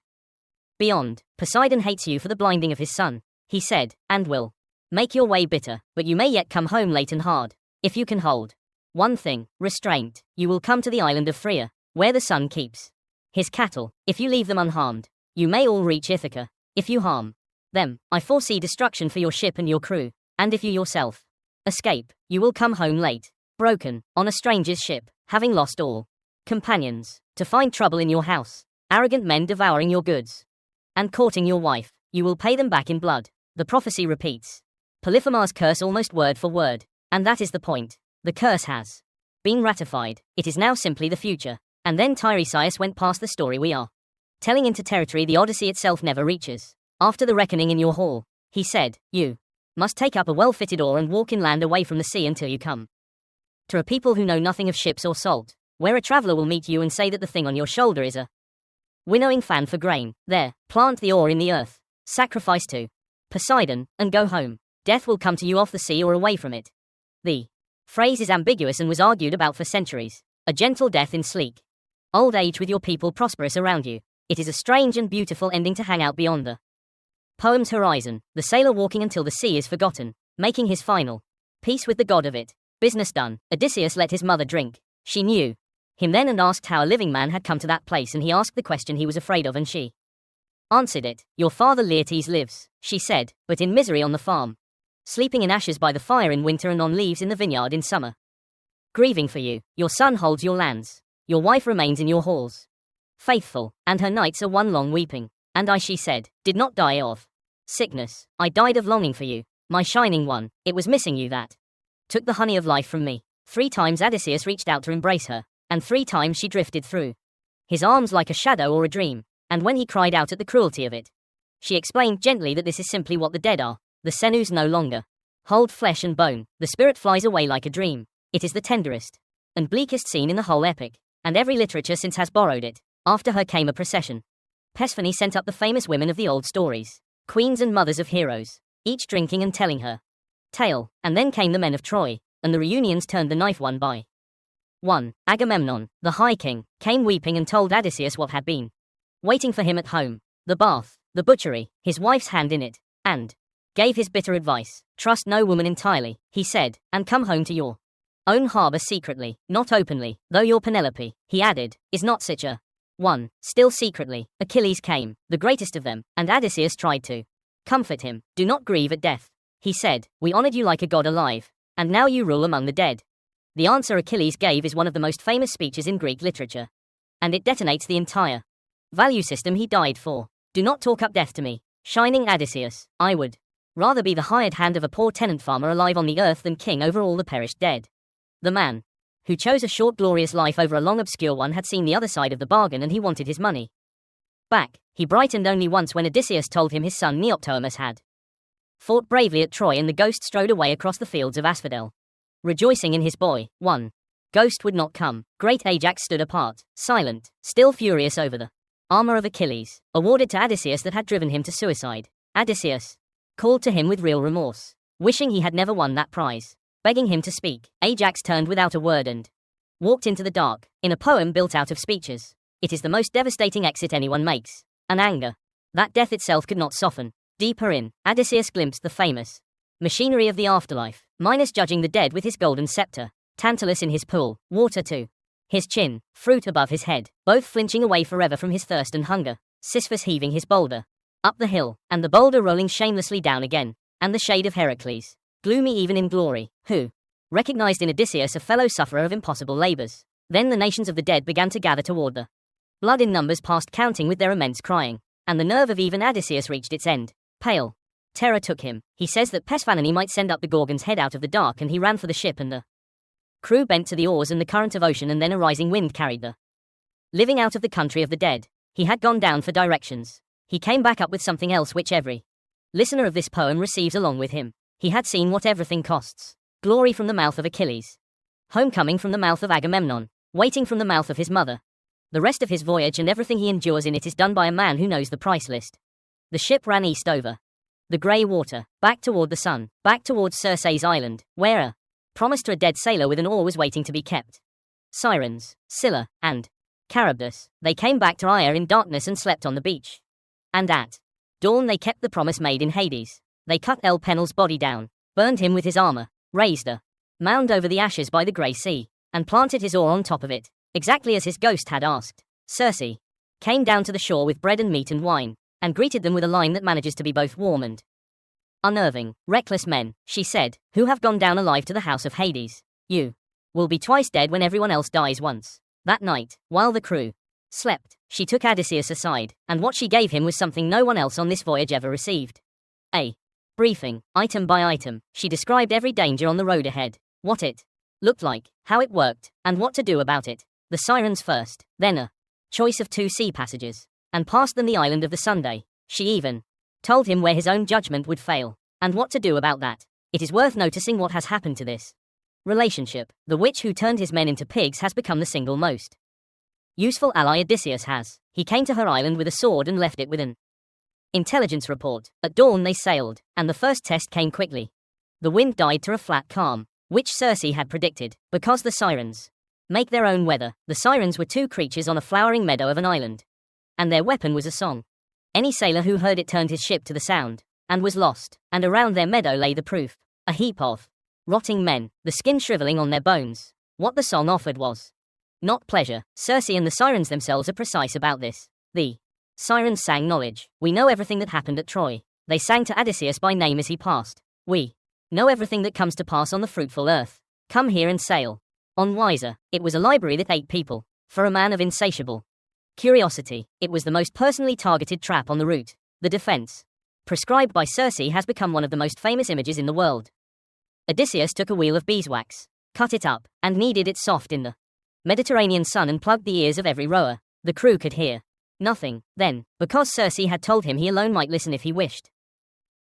beyond. Poseidon hates you for the blinding of his son, he said, and will make your way bitter, but you may yet come home late and hard. If you can hold one thing, restraint, you will come to the island of Phria, where the sun keeps his cattle. If you leave them unharmed, you may all reach Ithaca. If you harm them, I foresee destruction for your ship and your crew, and if you yourself escape, you will come home late, broken, on a stranger's ship, having lost all companions, to find trouble in your house, arrogant men devouring your goods, and courting your wife. You will pay them back in blood. The prophecy repeats Polyphemus' curse almost word for word, and that is the point. The curse has been ratified. It is now simply the future. And then Tiresias went past the story we are telling into territory the Odyssey itself never reaches. After the reckoning in your hall, he said, you must take up a well-fitted oar and walk inland away from the sea until you come to a people who know nothing of ships or salt, where a traveler will meet you and say that the thing on your shoulder is a winnowing fan for grain. There, plant the oar in the earth, sacrifice to Poseidon, and go home. Death will come to you off the sea or away from it. The phrase is ambiguous and was argued about for centuries. A gentle death in sleek old age with your people prosperous around you. It is a strange and beautiful ending to hang out beyond the poem's horizon, the sailor walking until the sea is forgotten, making his final peace with the god of it. Business done, Odysseus let his mother drink. She knew him then and asked how a living man had come to that place, and he asked the question he was afraid of, and she answered it. Your father Laertes lives, she said, but in misery on the farm, sleeping in ashes by the fire in winter and on leaves in the vineyard in summer. Grieving for you, your son holds your lands, your wife remains in your halls, faithful, and her nights are one long weeping. And I, she said, did not die of sickness. I died of longing for you, my shining one. It was missing you that took the honey of life from me. 3 times Odysseus reached out to embrace her, and 3 times she drifted through his arms like a shadow or a dream. And when he cried out at the cruelty of it, she explained gently that this is simply what the dead are. The sinews no longer hold flesh and bone. The spirit flies away like a dream. It is the tenderest and bleakest scene in the whole epic, and every literature since has borrowed it. After her came a procession. Persephone sent up the famous women of the old stories, queens and mothers of heroes. each drinking and telling her tale, and then came the men of Troy, and the reunions turned the knife one by one. Agamemnon, the High King, came weeping and told Odysseus what had been waiting for him at home, the bath, the butchery, his wife's hand in it, and gave his bitter advice. Trust no woman entirely, he said, and come home to your own harbor secretly, not openly, though your Penelope, he added, is not such a one. Still secretly, Achilles came, the greatest of them, and Odysseus tried to comfort him. Do not grieve at death, he said, we honored you like a god alive, and now you rule among the dead. The answer Achilles gave is one of the most famous speeches in Greek literature, and it detonates the entire value system he died for. Do not talk up death to me, shining Odysseus, I would rather be the hired hand of a poor tenant farmer alive on the earth than king over all the perished dead. The man who chose a short glorious life over a long obscure one had seen the other side of the bargain, and he wanted his money back. He brightened only once when Odysseus told him his son Neoptolemus had fought bravely at Troy, and the ghost strode away across the fields of asphodel, rejoicing in his boy. One ghost would not come. Great Ajax stood apart, silent, still furious over the armor of Achilles, awarded to Odysseus that had driven him to suicide. Odysseus called to him with real remorse, wishing he had never won that prize, begging him to speak. Ajax turned without a word and walked into the dark. In a poem built out of speeches, it is the most devastating exit anyone makes, an anger that death itself could not soften. Deeper in, Odysseus glimpsed the famous machinery of the afterlife, Minos judging the dead with his golden scepter, Tantalus in his pool, water to his chin, fruit above his head, both flinching away forever from his thirst and hunger, Sisyphus heaving his boulder up the hill, and the boulder rolling shamelessly down again, and the shade of Heracles, gloomy even in glory, who recognized in Odysseus a fellow sufferer of impossible labors. Then the nations of the dead began to gather toward the blood in numbers past counting with their immense crying, and the nerve of even Odysseus reached its end. Pale terror took him. He says that Persephone might send up the Gorgon's head out of the dark, and he ran for the ship, and the crew bent to the oars, and the current of ocean and then a rising wind carried the living out of the country of the dead. He had gone down for directions. He came back up with something else which every listener of this poem receives along with him. He had seen what everything costs. Glory from the mouth of Achilles, homecoming from the mouth of Agamemnon, waiting from the mouth of his mother. The rest of his voyage and everything he endures in it is done by a man who knows the price list. The ship ran east over the grey water, back toward the sun, back towards Circe's island, where a promise to a dead sailor with an oar was waiting to be kept. Sirens, Scylla, and Charybdis, they came back to Aya in darkness and slept on the beach. And at dawn they kept the promise made in Hades. They cut El Penel's body down, burned him with his armor, raised a mound over the ashes by the grey sea, and planted his oar on top of it, exactly as his ghost had asked. Circe came down to the shore with bread and meat and wine, and greeted them with a line that manages to be both warm and unnerving. Reckless men, she said, who have gone down alive to the house of Hades. You will be twice dead when everyone else dies once. That night, while the crew slept, she took Odysseus aside, and what she gave him was something no one else on this voyage ever received. A briefing, item by item. She described every danger on the road ahead, what it looked like, how it worked, and what to do about it. The Sirens first, then a choice of 2 sea passages, and past them the island of the Sunday. She even told him where his own judgment would fail, and what to do about that. It is worth noticing what has happened to this relationship. The witch who turned his men into pigs has become the single most useful ally Odysseus has. He came to her island with a sword and left it with an intelligence report. At dawn they sailed, and the first test came quickly. The wind died to a flat calm, which Circe had predicted, because the Sirens make their own weather. The Sirens were 2 creatures on a flowering meadow of an island, and their weapon was a song. Any sailor who heard it turned his ship to the sound, and was lost, and around their meadow lay the proof, a heap of rotting men, the skin shriveling on their bones. What the song offered was not pleasure. Circe and the Sirens themselves are precise about this. The Sirens sang knowledge. We know everything that happened at Troy. They sang to Odysseus by name as he passed. We know everything that comes to pass on the fruitful earth. Come here and sail on wiser. It was a library that ate people. For a man of insatiable curiosity, it was the most personally targeted trap on the route. The defense prescribed by Circe has become one of the most famous images in the world. Odysseus took a wheel of beeswax, cut it up, and kneaded it soft in the Mediterranean sun and plugged the ears of every rower. The crew could hear nothing. Then, because Circe had told him he alone might listen if he wished,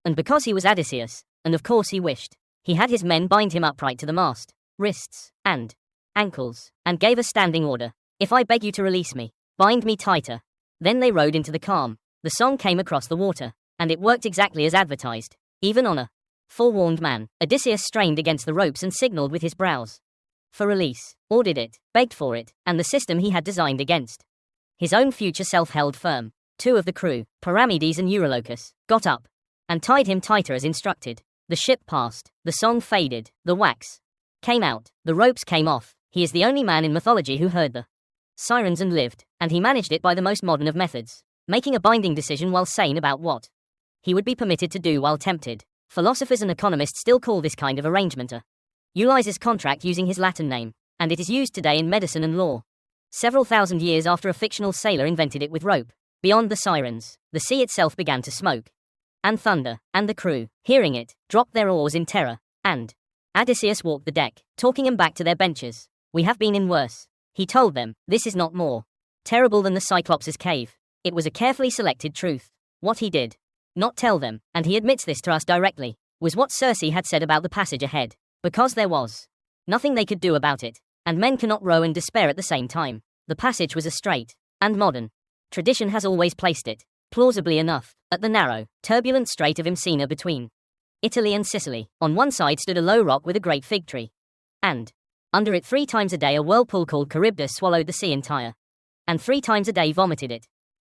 and because he was Odysseus, and of course he wished, he had his men bind him upright to the mast, wrists, and ankles, and gave a standing order. If I beg you to release me, bind me tighter. Then they rowed into the calm. The song came across the water, and it worked exactly as advertised. Even on a forewarned man, Odysseus strained against the ropes and signaled with his brows for release, ordered it, begged for it, and the system he had designed against his own future self held firm. Two of the crew, Paramedes and Eurylochus, got up and tied him tighter as instructed. The ship passed, the song faded, the wax came out, the ropes came off. He is the only man in mythology who heard the Sirens and lived, and he managed it by the most modern of methods, making a binding decision while sane about what he would be permitted to do while tempted. Philosophers and economists still call this kind of arrangement a Ulysses contract, using his Latin name, and it is used today in medicine and law. Several thousand years after a fictional sailor invented it with rope, beyond the Sirens, the sea itself began to smoke and thunder, and the crew, hearing it, dropped their oars in terror, and Odysseus walked the deck, talking them back to their benches. We have been in worse, he told them. This is not more terrible than the Cyclops' cave. It was a carefully selected truth. What he did not tell them, and he admits this to us directly, was what Circe had said about the passage ahead, because there was nothing they could do about it, and men cannot row and despair at the same time. The passage was a straight and modern tradition has always placed it, plausibly enough, at the narrow, turbulent strait of Messina between Italy and Sicily. On one side stood a low rock with a great fig tree, and under it 3 times a day a whirlpool called Charybdis swallowed the sea entire, and 3 times a day vomited it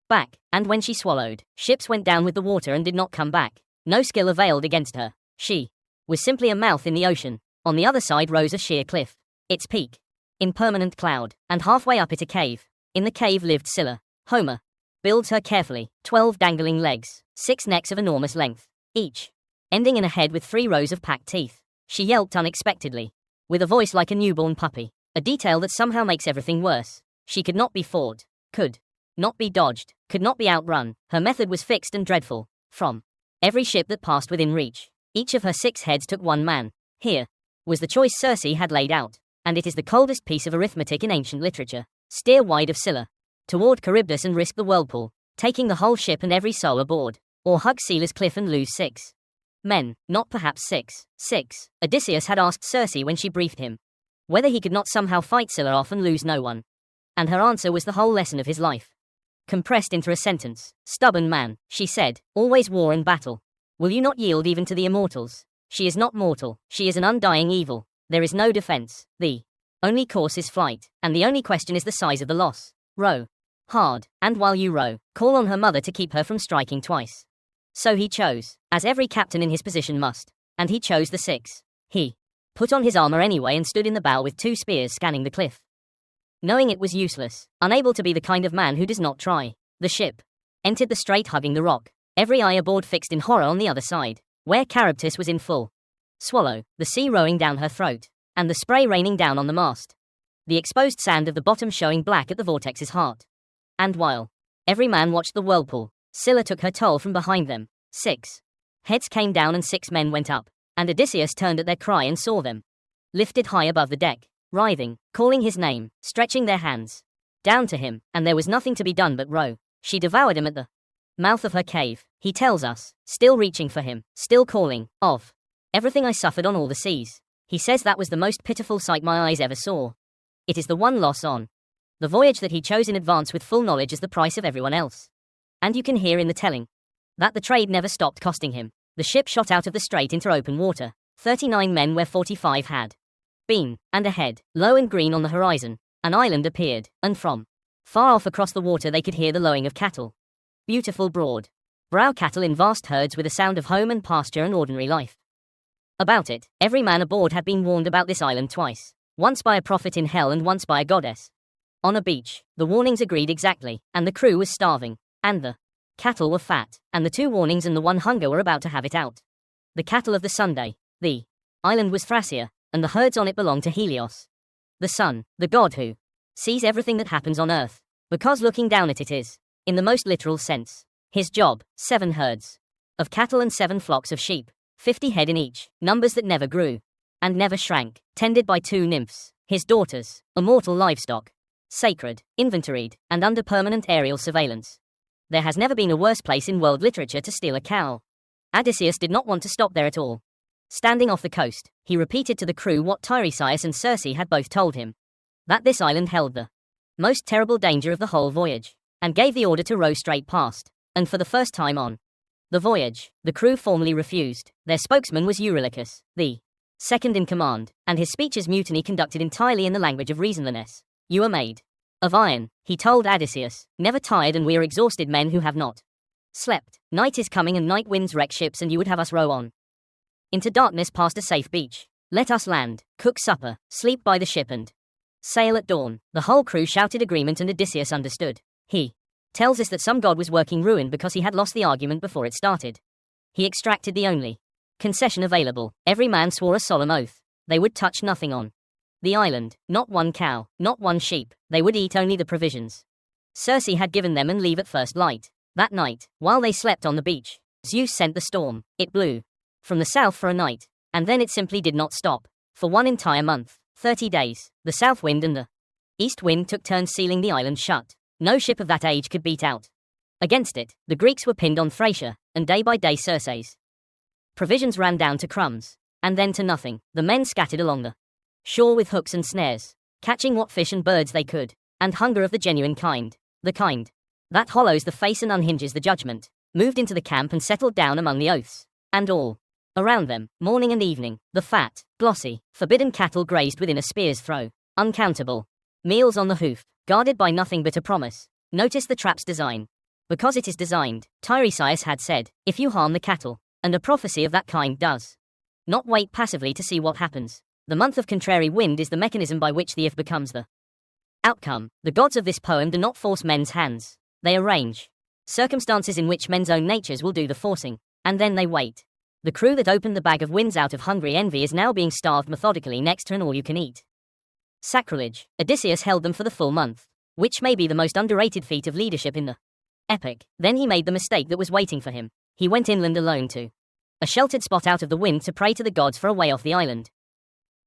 back, and when she swallowed, ships went down with the water and did not come back. No skill availed against her. She was simply a mouth in the ocean. On the other side rose a sheer cliff, its peak in permanent cloud, and halfway up it a cave. In the cave lived Scylla. Homer builds her carefully, 12 dangling legs, 6 necks of enormous length, each ending in a head with 3 rows of packed teeth. She yelped unexpectedly, with a voice like a newborn puppy, a detail that somehow makes everything worse. She could not be fought, could not be dodged, could not be outrun. Her method was fixed and dreadful. From every ship that passed within reach, each of her 6 heads took 1 man. Here was the choice Circe had laid out, and it is the coldest piece of arithmetic in ancient literature. Steer wide of Scylla, toward Charybdis and risk the whirlpool, taking the whole ship and every soul aboard, or hug Scylla's cliff and lose 6 men, not perhaps 6. Odysseus had asked Circe when she briefed him whether he could not somehow fight Scylla off and lose no one, and her answer was the whole lesson of his life, compressed into a sentence. Stubborn man, she said, always war and battle. Will you not yield even to the immortals? She is not mortal, she is an undying evil. There is no defense. The only course is flight, and the only question is the size of the loss. Row hard, and while you row, call on her mother to keep her from striking twice. So he chose, as every captain in his position must, and he chose the 6. He put on his armor anyway and stood in the bow with 2 spears scanning the cliff, knowing it was useless, unable to be the kind of man who does not try. The ship entered the strait, hugging the rock, every eye aboard fixed in horror on the other side, where Charybdis was in full swallow, the sea rowing down her throat, and the spray raining down on the mast, the exposed sand of the bottom showing black at the vortex's heart. And while every man watched the whirlpool, Scylla took her toll from behind them. 6 heads came down and 6 men went up, and Odysseus turned at their cry and saw them lifted high above the deck, writhing, calling his name, stretching their hands down to him, and there was nothing to be done but row. She devoured him at the mouth of her cave, he tells us, still reaching for him, still calling, of everything I suffered on all the seas. He says that was the most pitiful sight my eyes ever saw. It is the one loss on the voyage that he chose in advance with full knowledge as the price of everyone else. And you can hear in the telling that the trade never stopped costing him. The ship shot out of the strait into open water, 39 men where 45 had been, and ahead, low and green on the horizon, an island appeared, and from far off across the water they could hear the lowing of cattle. Beautiful broad brow cattle in vast herds with a sound of home and pasture and ordinary life about it. Every man aboard had been warned about this island twice, once by a prophet in hell and once by a goddess on a beach. The warnings agreed exactly, and the crew was starving, and the cattle were fat, and the 2 warnings and the 1 hunger were about to have it out. The cattle of the Sunday. The island was Thracia, and the herds on it belonged to Helios, the sun, the god who sees everything that happens on earth, because looking down at it is, in the most literal sense, his job. 7 herds of cattle and 7 flocks of sheep, 50 head in each, numbers that never grew and never shrank, tended by 2 nymphs, his daughters, immortal livestock, sacred, inventoried, and under permanent aerial surveillance. There has never been a worse place in world literature to steal a cow. Odysseus did not want to stop there at all. Standing off the coast, he repeated to the crew what Tiresias and Circe had both told him, that this island held the most terrible danger of the whole voyage, and gave the order to row straight past, and for the first time on The voyage. The crew formally refused. Their spokesman was Eurylochus, the second in command, and his speech's mutiny conducted entirely in the language of reasonlessness. You are made of iron, he told Odysseus, never tired, and we are exhausted men who have not slept. Night is coming and night winds wreck ships, and you would have us row on into darkness past a safe beach. Let us land, cook supper, sleep by the ship, and sail at dawn. The whole crew shouted agreement, and Odysseus understood. He tells us that some god was working ruin because he had lost the argument before it started. He extracted the only concession available. Every man swore a solemn oath. They would touch nothing on the island, not one cow, not one sheep. They would eat only the provisions Circe had given them and leave at first light. That night, while they slept on the beach, Zeus sent the storm. It blew from the south for a night, and then it simply did not stop. For one entire month, 30 days, the south wind and the east wind took turns sealing the island shut. No ship of that age could beat out against it. The Greeks were pinned on Thracia, and day by day Circe's provisions ran down to crumbs, and then to nothing. The men scattered along the shore with hooks and snares, catching what fish and birds they could, and hunger of the genuine kind, the kind that hollows the face and unhinges the judgment, moved into the camp and settled down among the oaths, and all around them, morning and evening, the fat, glossy, forbidden cattle grazed within a spear's throw. Uncountable meals on the hoof, guarded by nothing but a promise. Notice the trap's design. Because it is designed, Tiresias had said, if you harm the cattle, and a prophecy of that kind does not wait passively to see what happens. The month of contrary wind is the mechanism by which the if becomes the outcome. The gods of this poem do not force men's hands. They arrange circumstances in which men's own natures will do the forcing, and then they wait. The crew that opened the bag of winds out of hungry envy is now being starved methodically next to an all-you-can-eat sacrilege. Odysseus held them for the full month, which may be the most underrated feat of leadership in the epic. Then he made the mistake that was waiting for him. He went inland alone to a sheltered spot out of the wind to pray to the gods for a way off the island.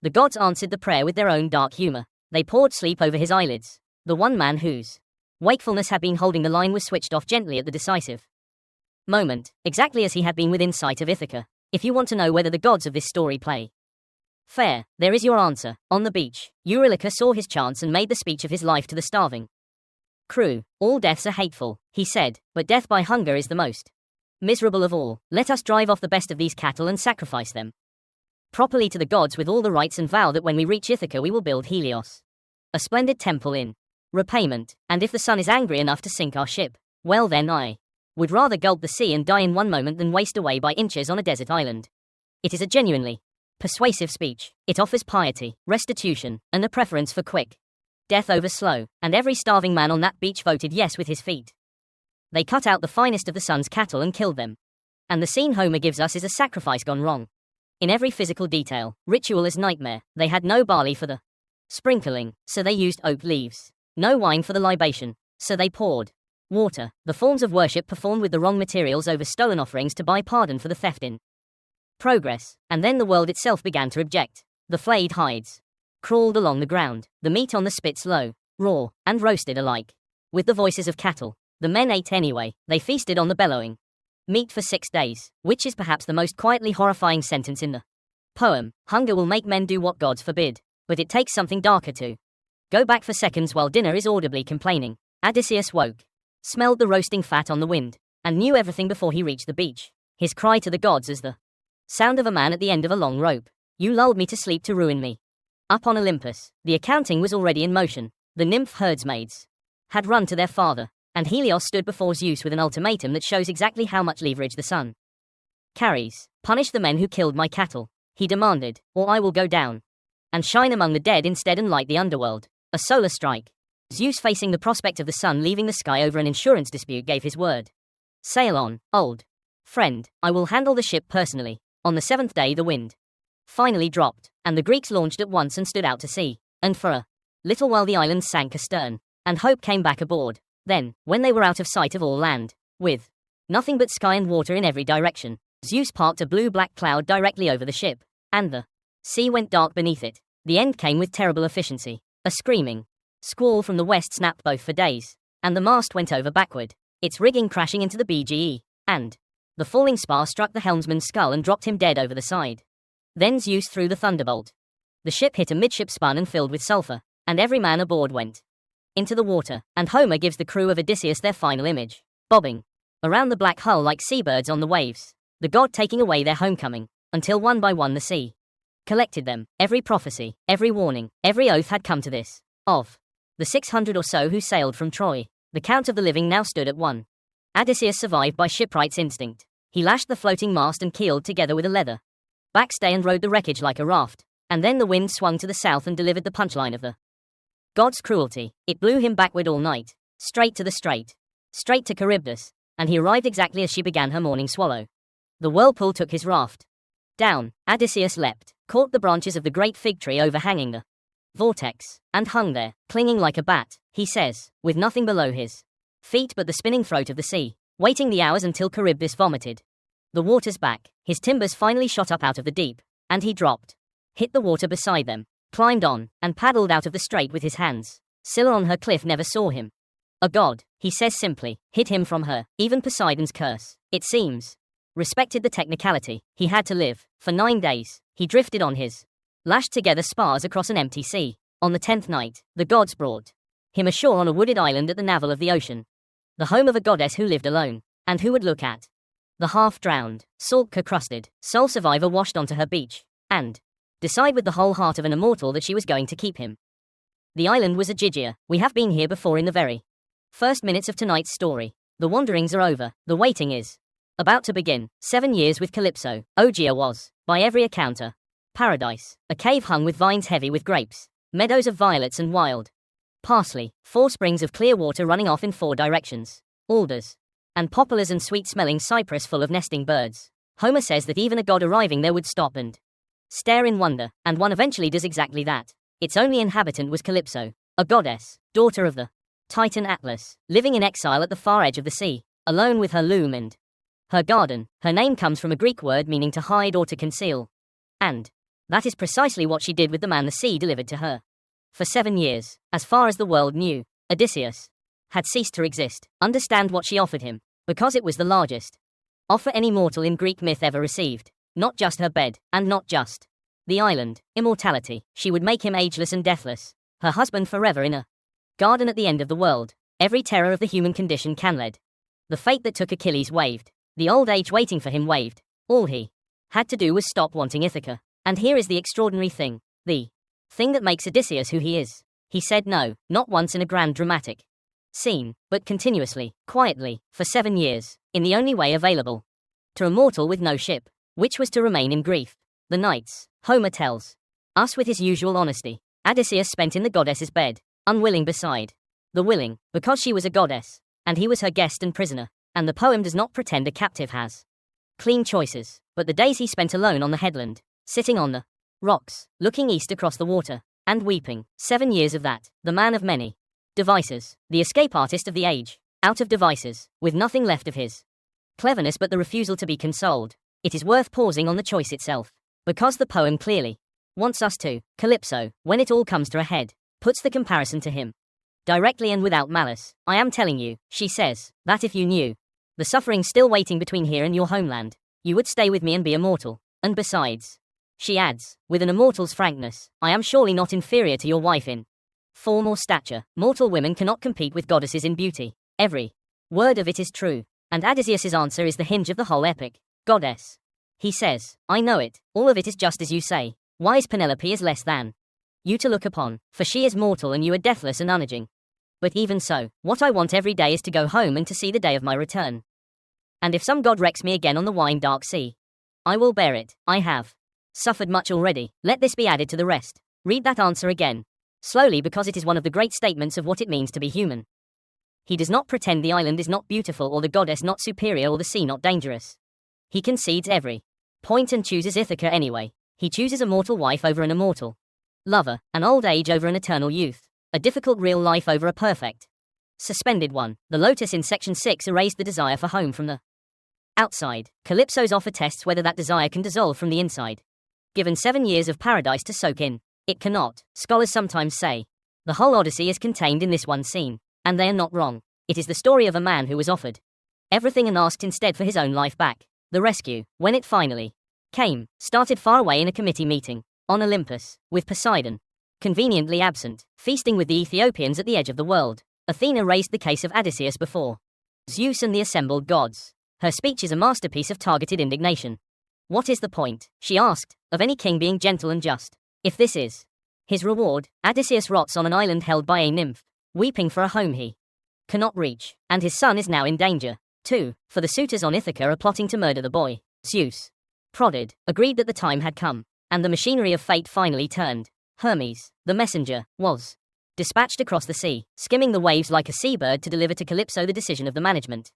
The gods answered the prayer with their own dark humor. They poured sleep over his eyelids. The one man whose wakefulness had been holding the line was switched off gently at the decisive moment, exactly as he had been within sight of Ithaca. If you want to know whether the gods of this story play fair, there is your answer. On the beach, Eurylochus saw his chance and made the speech of his life to the starving crew. All deaths are hateful, he said, but death by hunger is the most miserable of all. Let us drive off the best of these cattle and sacrifice them properly to the gods with all the rites, and vow that when we reach Ithaca we will build Helios, a splendid temple, in repayment. And if the sun is angry enough to sink our ship, well then I would rather gulp the sea and die in one moment than waste away by inches on a desert island. It is a genuinely persuasive speech. It offers piety, restitution, and a preference for quick death over slow, and every starving man on that beach voted yes with his feet. They cut out the finest of the sun's cattle and killed them. And the scene Homer gives us is a sacrifice gone wrong. In every physical detail, ritual is nightmare. They had no barley for the sprinkling, so they used oak leaves. No wine for the libation, so they poured water. The forms of worship performed with the wrong materials over stolen offerings to buy pardon for the theft in progress. And then the world itself began to object. The flayed hides crawled along the ground, the meat on the spits low, raw, and roasted alike, with the voices of cattle. The men ate anyway. They feasted on the bellowing meat for 6 days, which is perhaps the most quietly horrifying sentence in the poem. Hunger will make men do what gods forbid, but it takes something darker to go back for seconds while dinner is audibly complaining. Odysseus woke, smelled the roasting fat on the wind, and knew everything before he reached the beach. His cry to the gods is the sound of a man at the end of a long rope. You lulled me to sleep to ruin me. Up on Olympus, the accounting was already in motion. The nymph herdsmaids had run to their father, and Helios stood before Zeus with an ultimatum that shows exactly how much leverage the sun carries. Punish the men who killed my cattle, he demanded, or I will go down and shine among the dead instead and light the underworld. A solar strike. Zeus, facing the prospect of the sun leaving the sky over an insurance dispute, gave his word. Sail on, old friend, I will handle the ship personally. On the 7th day the wind finally dropped, and the Greeks launched at once and stood out to sea. And for a little while the island sank astern, and hope came back aboard. Then, when they were out of sight of all land, with nothing but sky and water in every direction, Zeus parked a blue-black cloud directly over the ship, and the sea went dark beneath it. The end came with terrible efficiency. A screaming squall from the west snapped both for days, and the mast went over backward, its rigging crashing into the BGE, and the falling spar struck the helmsman's skull and dropped him dead over the side. Then Zeus threw the thunderbolt. The ship hit a midship spun and filled with sulfur, and every man aboard went into the water, and Homer gives the crew of Odysseus their final image, bobbing around the black hull like seabirds on the waves, the god taking away their homecoming, until one by one the sea collected them. Every prophecy, every warning, every oath had come to this. Of the 600 or so who sailed from Troy, the count of the living now stood at one. Odysseus survived by shipwright's instinct. He lashed the floating mast and keeled together with a leather backstay and rode the wreckage like a raft. And then the wind swung to the south and delivered the punchline of the god's cruelty. It blew him backward all night, straight to the straight to Charybdis, and he arrived exactly as she began her morning swallow. The whirlpool took his raft down. Odysseus leapt, caught the branches of the great fig tree overhanging the vortex, and hung there, clinging like a bat, he says, with nothing below his feet but the spinning throat of the sea, waiting the hours until Charybdis vomited the waters back. His timbers finally shot up out of the deep, and he dropped, hit the water beside them, climbed on, and paddled out of the strait with his hands. Scylla on her cliff never saw him. A god, he says simply, hid him from her. Even Poseidon's curse, it seems, respected the technicality. He had to live. For 9 days, he drifted on his lashed together spars across an empty sea. On the 10th night, the gods brought him ashore on a wooded island at the navel of the ocean, the home of a goddess who lived alone, and who would look at the half-drowned, salt-crusted sole survivor washed onto her beach, and decide with the whole heart of an immortal that she was going to keep him. The island was Ogygia. We have been here before in the very first minutes of tonight's story. The wanderings are over. The waiting is about to begin. 7 years with Calypso. Ogygia was, by every account, a paradise. A cave hung with vines heavy with grapes, meadows of violets and wild parsley, 4 springs of clear water running off in 4 directions, alders, and poplars and sweet-smelling cypress full of nesting birds. Homer says that even a god arriving there would stop and stare in wonder, and one eventually does exactly that. Its only inhabitant was Calypso, a goddess, daughter of the Titan Atlas, living in exile at the far edge of the sea, alone with her loom and her garden. Her name comes from a Greek word meaning to hide or to conceal, and that is precisely what she did with the man the sea delivered to her. For 7 years, as far as the world knew, Odysseus had ceased to exist. Understand what she offered him, because it was the largest offer any mortal in Greek myth ever received. Not just her bed, and not just the island, immortality. She would make him ageless and deathless, her husband forever in a garden at the end of the world. Every terror of the human condition can lead. The fate that took Achilles waved. The old age waiting for him waved. All he had to do was stop wanting Ithaca. And here is the extraordinary thing. The thing that makes Odysseus who he is. He said no, not once in a grand dramatic scene, but continuously, quietly, for 7 years, in the only way available to a mortal with no ship, which was to remain in grief. The nights, Homer tells us with his usual honesty, Odysseus spent in the goddess's bed, unwilling beside the willing, because she was a goddess, and he was her guest and prisoner. And the poem does not pretend a captive has clean choices, but the days he spent alone on the headland, sitting on the rocks, looking east across the water, and weeping. 7 years of that, the man of many devices, the escape artist of the age, out of devices, with nothing left of his cleverness but the refusal to be consoled. It is worth pausing on the choice itself, because the poem clearly wants us to. Calypso, when it all comes to a head, puts the comparison to him directly and without malice. I am telling you, she says, that if you knew the suffering still waiting between here and your homeland, you would stay with me and be immortal. And besides, she adds, with an immortal's frankness, I am surely not inferior to your wife in form or stature. Mortal women cannot compete with goddesses in beauty. Every word of it is true. And Odysseus's answer is the hinge of the whole epic. Goddess, he says, I know it. All of it is just as you say. Wise Penelope is less than you to look upon, for she is mortal and you are deathless and unaging. But even so, what I want every day is to go home and to see the day of my return. And if some god wrecks me again on the wine-dark sea, I will bear it. I have suffered much already. Let this be added to the rest. Read that answer again, slowly, because it is one of the great statements of what it means to be human. He does not pretend the island is not beautiful or the goddess not superior or the sea not dangerous. He concedes every point and chooses Ithaca anyway. He chooses a mortal wife over an immortal lover, an old age over an eternal youth, a difficult real life over a perfect suspended one. The Lotus in section 6 erased the desire for home from the outside. Calypso's offer tests whether that desire can dissolve from the inside. Given 7 years of paradise to soak in, it cannot. Scholars sometimes say the whole Odyssey is contained in this one scene, and they are not wrong. It is the story of a man who was offered everything and asked instead for his own life back. The rescue, when it finally came, started far away in a committee meeting on Olympus, with Poseidon conveniently absent, feasting with the Ethiopians at the edge of the world. Athena raised the case of Odysseus before Zeus and the assembled gods. Her speech is a masterpiece of targeted indignation. What is the point, she asked, of any king being gentle and just, if this is his reward? Odysseus rots on an island held by a nymph, weeping for a home he cannot reach, and his son is now in danger, too, for the suitors on Ithaca are plotting to murder the boy. Zeus prodded, agreed that the time had come, and the machinery of fate finally turned. Hermes, the messenger, was dispatched across the sea, skimming the waves like a seabird to deliver to Calypso the decision of the management.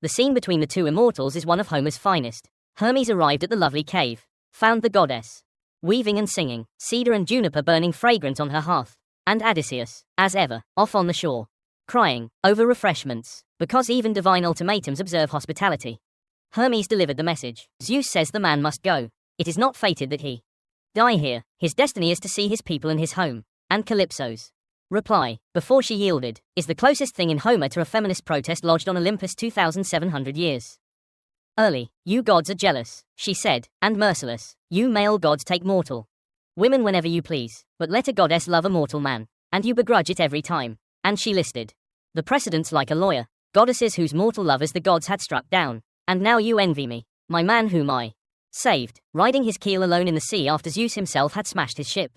The scene between the two immortals is one of Homer's finest. Hermes arrived at the lovely cave, found the goddess weaving and singing, cedar and juniper burning fragrant on her hearth, and Odysseus, as ever, off on the shore, crying over refreshments, because even divine ultimatums observe hospitality. Hermes delivered the message. Zeus says the man must go. It is not fated that he die here. His destiny is to see his people and his home. And Calypso's reply, before she yielded, is the closest thing in Homer to a feminist protest lodged on Olympus 2,700 years early. You gods are jealous, she said, and merciless. You male gods take mortal women whenever you please, but let a goddess love a mortal man, and you begrudge it every time. And she listed the precedents like a lawyer, goddesses whose mortal lovers the gods had struck down. And now you envy me, my man whom I saved, riding his keel alone in the sea after Zeus himself had smashed his ship.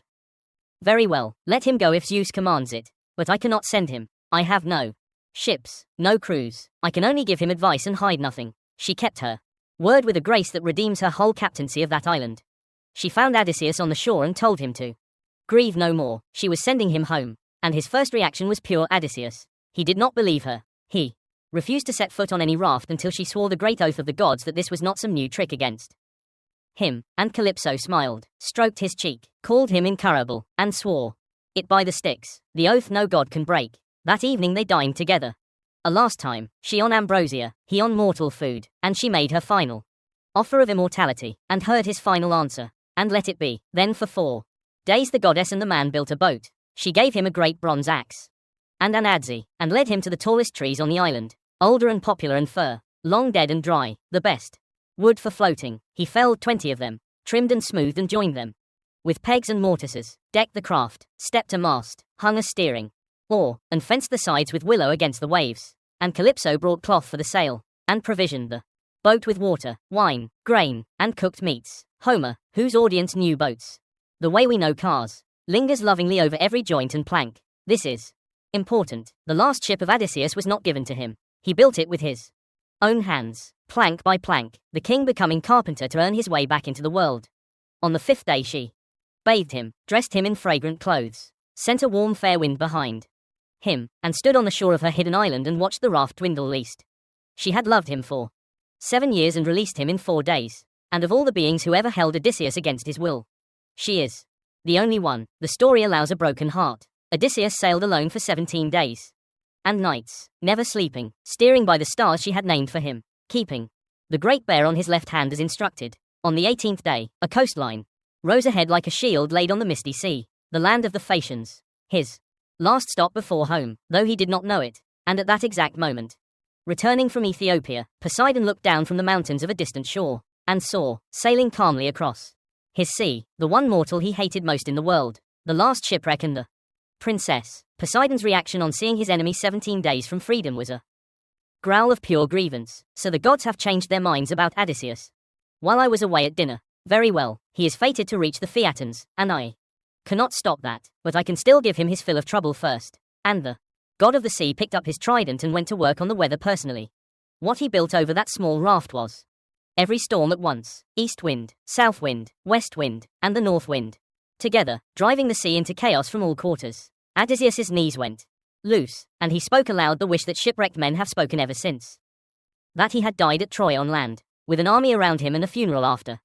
Very well, let him go if Zeus commands it, but I cannot send him. I have no ships, no crews. I can only give him advice and hide nothing. She kept her word with a grace that redeems her whole captaincy of that island. She found Odysseus on the shore and told him to grieve no more. She was sending him home, and his first reaction was pure Odysseus. He did not believe her. He refused to set foot on any raft until she swore the great oath of the gods that this was not some new trick against him, and Calypso smiled, stroked his cheek, called him incurable, and swore it by the Styx, the oath no god can break. That evening they dined together. A last time, she on ambrosia, he on mortal food, and she made her final offer of immortality, and heard his final answer, and let it be. Then for 4 days the goddess and the man built a boat. She gave him a great bronze axe and an adze, and led him to the tallest trees on the island, older and popular and fir, long dead and dry, the best wood for floating. He felled 20 of them, trimmed and smoothed and joined them with pegs and mortises, decked the craft, stepped a mast, hung a steering oar, and fenced the sides with willow against the waves. And Calypso brought cloth for the sail, and provisioned the boat with water, wine, grain, and cooked meats. Homer, whose audience knew boats the way we know cars, lingers lovingly over every joint and plank. This is important. The last ship of Odysseus was not given to him. He built it with his own hands, plank by plank, the king becoming carpenter to earn his way back into the world. On the 5th day she bathed him, dressed him in fragrant clothes, sent a warm fair wind behind him, and stood on the shore of her hidden island and watched the raft dwindle least. She had loved him for 7 years and released him in 4 days, and of all the beings who ever held Odysseus against his will, she is the only one. The story allows a broken heart. Odysseus sailed alone for 17 days and nights, never sleeping, steering by the stars she had named for him, keeping the Great Bear on his left hand as instructed. On the 18th day, a coastline rose ahead like a shield laid on the misty sea, the land of the Phaeacians, his last stop before home, though he did not know it. And at that exact moment, returning from Ethiopia, Poseidon looked down from the mountains of a distant shore, and saw, sailing calmly across his sea, the one mortal he hated most in the world, the last shipwreck and the princess. Poseidon's reaction on seeing his enemy 17 days from freedom was a growl of pure grievance. So the gods have changed their minds about Odysseus. While I was away at dinner. Very well, he is fated to reach the Phaeacians, and I cannot stop that, but I can still give him his fill of trouble first. And the god of the sea picked up his trident and went to work on the weather personally. What he built over that small raft was every storm at once, east wind, south wind, west wind, and the north wind, together, driving the sea into chaos from all quarters. Odysseus's knees went loose, and he spoke aloud the wish that shipwrecked men have spoken ever since. That he had died at Troy on land, with an army around him and a funeral after.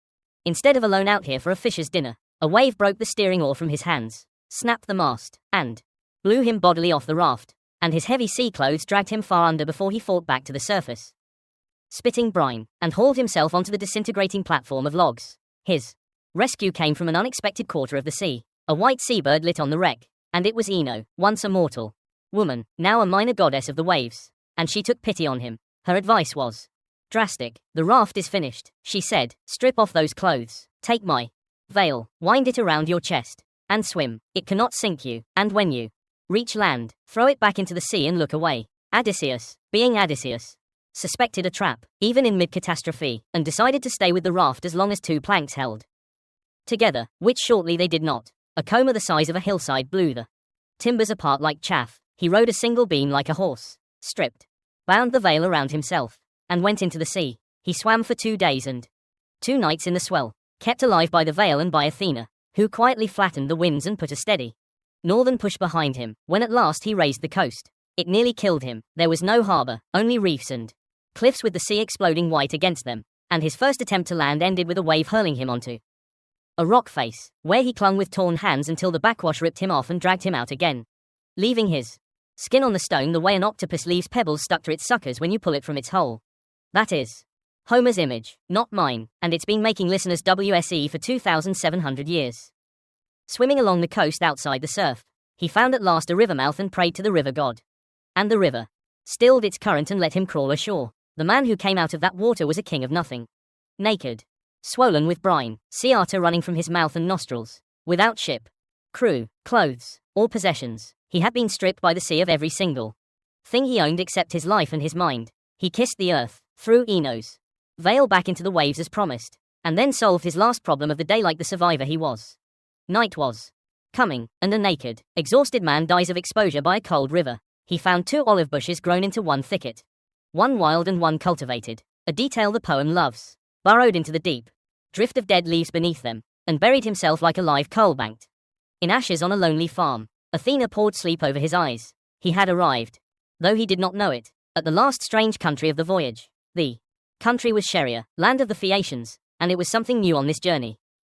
Instead of alone out here for a fisher's dinner, a wave broke the steering oar from his hands, snapped the mast, and blew him bodily off the raft, and his heavy sea clothes dragged him far under before he fought back to the surface, spitting brine, and hauled himself onto the disintegrating platform of logs. His rescue came from an unexpected quarter of the sea. A white seabird lit on the wreck, and it was Ino, once a mortal woman, now a minor goddess of the waves, and she took pity on him. Her advice was drastic. The raft is finished, she said. Strip off those clothes, take my veil, wind it around your chest, and swim. It cannot sink you, and when you reach land, throw it back into the sea and look away. Odysseus, being Odysseus, suspected a trap, even in mid-catastrophe, and decided to stay with the raft as long as 2 planks held together, which shortly they did not. A comber the size of a hillside blew the timbers apart like chaff. He rode a single beam like a horse, stripped, bound the veil around himself, and went into the sea. He swam for 2 days and 2 nights in the swell, kept alive by the veil and by Athena, who quietly flattened the winds and put a steady northern push behind him. When at last he raised the coast, it nearly killed him. There was no harbour, only reefs and cliffs with the sea exploding white against them, and his first attempt to land ended with a wave hurling him onto a rock face, where he clung with torn hands until the backwash ripped him off and dragged him out again, leaving his skin on the stone the way an octopus leaves pebbles stuck to its suckers when you pull it from its hole. That is Homer's image, not mine, and it's been making listeners WSE for 2,700 years. Swimming along the coast outside the surf, he found at last a river mouth and prayed to the river god. And the river stilled its current and let him crawl ashore. The man who came out of that water was a king of nothing. Naked, swollen with brine, sea otter running from his mouth and nostrils, without ship, crew, clothes, or possessions. He had been stripped by the sea of every single thing he owned except his life and his mind. He kissed the earth, threw Eno's veil back into the waves as promised, and then solved his last problem of the day like the survivor he was. Night was coming, and a naked, exhausted man dies of exposure by a cold river. He found 2 olive bushes grown into one thicket, one wild and one cultivated, a detail the poem loves, burrowed into the deep drift of dead leaves beneath them, and buried himself like a live coal banked in ashes on a lonely farm. Athena poured sleep over his eyes. He had arrived, though he did not know it, at the last strange country of the voyage. The country was Scheria, land of the Phaeacians, and it was something new on this journey.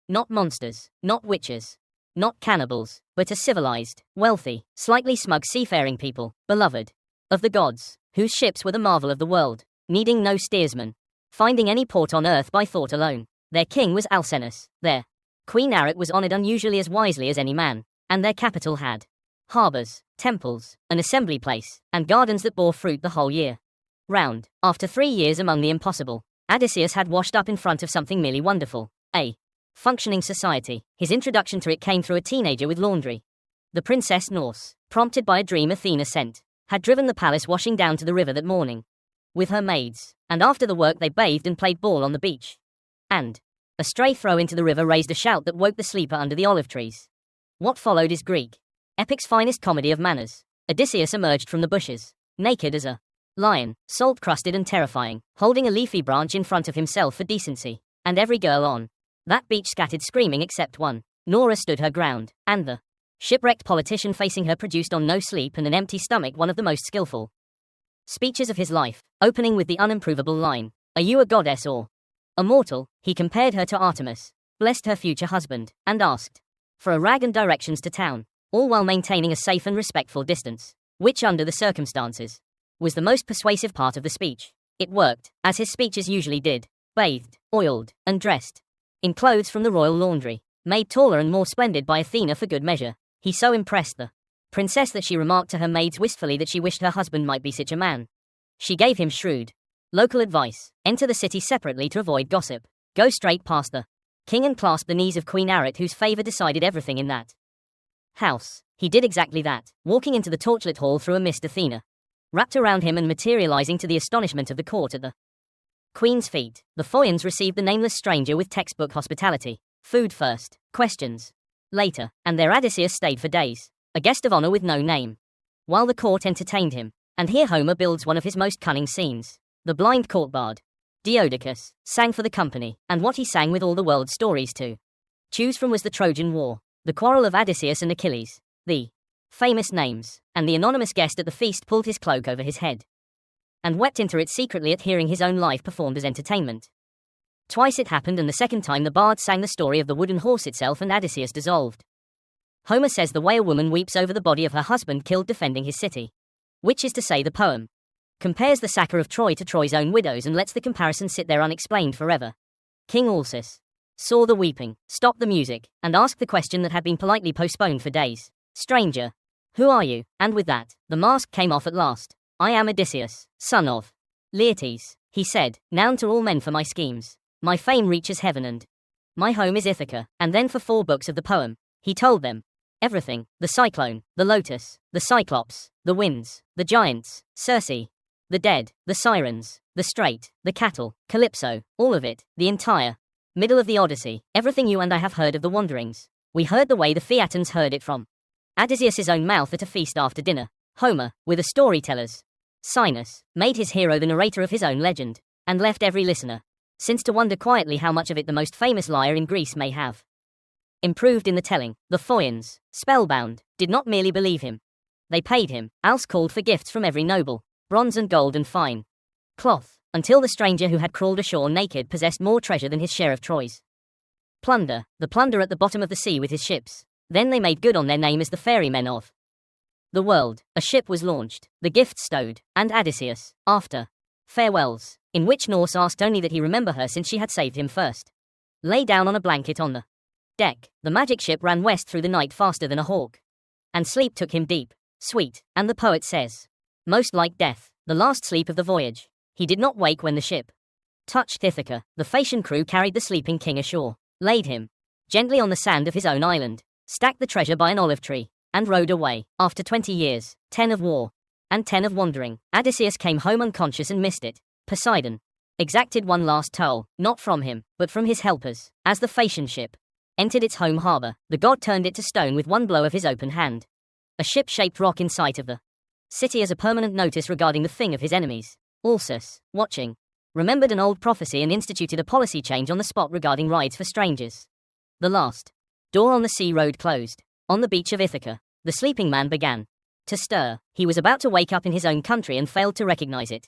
Not monsters, not witches, not cannibals, but a civilized, wealthy, slightly smug seafaring people, beloved of the gods, whose ships were the marvel of the world, needing no steersman, finding any port on earth by thought alone. Their king was Alcinous, their queen Arete was honored unusually as wisely as any man, and their capital had harbors, temples, an assembly place, and gardens that bore fruit the whole year round. After 3 years among the impossible, Odysseus had washed up in front of something merely wonderful, a functioning society. His introduction to it came through a teenager with laundry. The princess Norse, prompted by a dream Athena sent, had driven the palace washing down to the river that morning with her maids, and after the work they bathed and played ball on the beach. And a stray throw into the river raised a shout that woke the sleeper under the olive trees. What followed is Greek epic's finest comedy of manners. Odysseus emerged from the bushes, naked as a lion, salt-crusted and terrifying, holding a leafy branch in front of himself for decency, and every girl on that beach scattered screaming except one. Nora stood her ground, and the shipwrecked politician facing her produced on no sleep and an empty stomach one of the most skillful speeches of his life, opening with the unimprovable line, "Are you a goddess or a mortal?" He compared her to Artemis, blessed her future husband, and asked for a rag and directions to town, all while maintaining a safe and respectful distance, which under the circumstances was the most persuasive part of the speech. It worked, as his speeches usually did, bathed, oiled, and dressed in clothes from the royal laundry, made taller and more splendid by Athena for good measure. He so impressed the princess that she remarked to her maids wistfully that she wished her husband might be such a man. She gave him shrewd local advice: enter the city separately to avoid gossip, go straight past the king and clasp the knees of Queen Arete, whose favor decided everything in that house. He did exactly that, walking into the torchlit hall through a mist Athena wrapped around him and materializing to the astonishment of the court at the queen's feet. The Phoians received the nameless stranger with textbook hospitality, food first, questions later, and their Odysseus stayed for days, a guest of honor with no name, while the court entertained him. And here Homer builds one of his most cunning scenes. The blind court bard, Diodocus, sang for the company, and what he sang with all the world's stories to choose from was the Trojan War, the quarrel of Odysseus and Achilles, the famous names, and the anonymous guest at the feast pulled his cloak over his head and wept into it secretly at hearing his own life performed as entertainment. Twice it happened, and the second time the bard sang the story of the wooden horse itself and Odysseus dissolved. Homer says the way a woman weeps over the body of her husband killed defending his city, which is to say the poem compares the sacker of Troy to Troy's own widows and lets the comparison sit there unexplained forever. King Aeolus saw the weeping, stopped the music, and asked the question that had been politely postponed for days. "Stranger, who are you?" And with that, the mask came off at last. "I am Odysseus, son of Laertes," he said, "known to all men for my schemes. My fame reaches heaven and my home is Ithaca." And then for 4 books of the poem, he told them everything: the cyclone, the lotus, the cyclops, the winds, the giants, Circe, the dead, the Sirens, the strait, the cattle, Calypso, all of it, the entire middle of the Odyssey, everything you and I have heard of the wanderings. We heard the way the Phaetons heard it from Odysseus' own mouth at a feast after dinner. Homer, with a storyteller's sinus, made his hero the narrator of his own legend, and left every listener, since to wonder quietly how much of it the most famous liar in Greece may have improved in the telling. The Phoians, spellbound, did not merely believe him. They paid him, else called for gifts from every noble, bronze and gold and fine cloth, until the stranger who had crawled ashore naked possessed more treasure than his share of Troy's plunder, the plunder at the bottom of the sea with his ships. Then they made good on their name as the ferrymen of the world. A ship was launched, the gifts stowed, and Odysseus, after farewells, in which Norse asked only that he remember her since she had saved him first, lay down on a blanket on the deck. The magic ship ran west through the night faster than a hawk, and sleep took him deep, sweet, and the poet says, most like death, the last sleep of the voyage. He did not wake when the ship touched Ithaca. The Phaeacian crew carried the sleeping king ashore, laid him gently on the sand of his own island, stacked the treasure by an olive tree, and rowed away. After 20 years, 10 of war, and 10 of wandering, Odysseus came home unconscious and missed it. Poseidon exacted one last toll, not from him, but from his helpers. As the Phaeacian ship entered its home harbor, the god turned it to stone with one blow of his open hand. A ship-shaped rock in sight of the city as a permanent notice regarding the thing of his enemies. Aeolus, watching, remembered an old prophecy and instituted a policy change on the spot regarding rides for strangers. The last door on the sea road closed. On the beach of Ithaca, the sleeping man began to stir. He was about to wake up in his own country and failed to recognize it.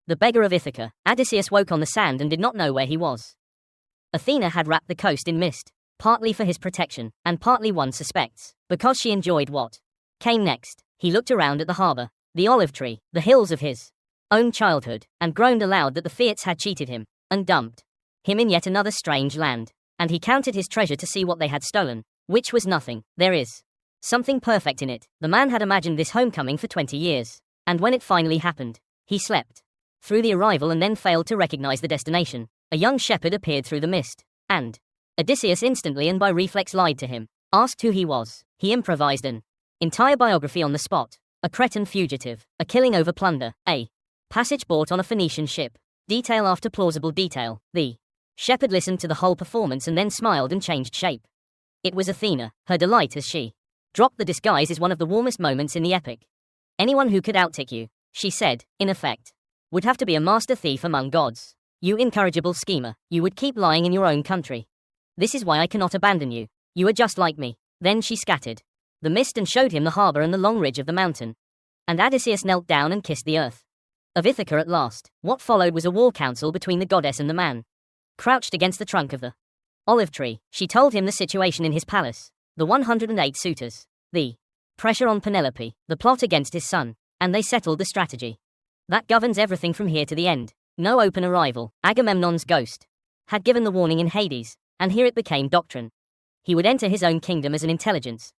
The beggar of Ithaca, Odysseus, woke on the sand and did not know where he was. Athena had wrapped the coast in mist, partly for his protection, and partly, one suspects, because she enjoyed what came next. He looked around at the harbor, the olive tree, the hills of his own childhood, and groaned aloud that the Phaeacians had cheated him, and dumped him in yet another strange land. And he counted his treasure to see what they had stolen, which was nothing. There is something perfect in it. The man had imagined this homecoming for 20 years, and when it finally happened, he slept through the arrival and then failed to recognize the destination. A young shepherd appeared through the mist, and Odysseus instantly and by reflex lied to him, asked who he was. He improvised an entire biography on the spot. A Cretan fugitive, a killing over plunder, a passage bought on a Phoenician ship. Detail after plausible detail. The shepherd listened to the whole performance and then smiled and changed shape. It was Athena. Her delight as she dropped the disguise is one of the warmest moments in the epic. Anyone who could outtick you, she said, in effect, would have to be a master thief among gods. You incorrigible schemer, you would keep lying in your own country. This is why I cannot abandon you. You are just like me. Then she scattered the mist and showed him the harbor and the long ridge of the mountain. And Odysseus knelt down and kissed the earth of Ithaca at last. What followed was a war council between the goddess and the man. Crouched against the trunk of the olive tree, she told him the situation in his palace, the 108 suitors, the pressure on Penelope, the plot against his son, and they settled the strategy that governs everything from here to the end. No open arrival. Agamemnon's ghost had given the warning in Hades, and here it became doctrine. He would enter his own kingdom as an intelligence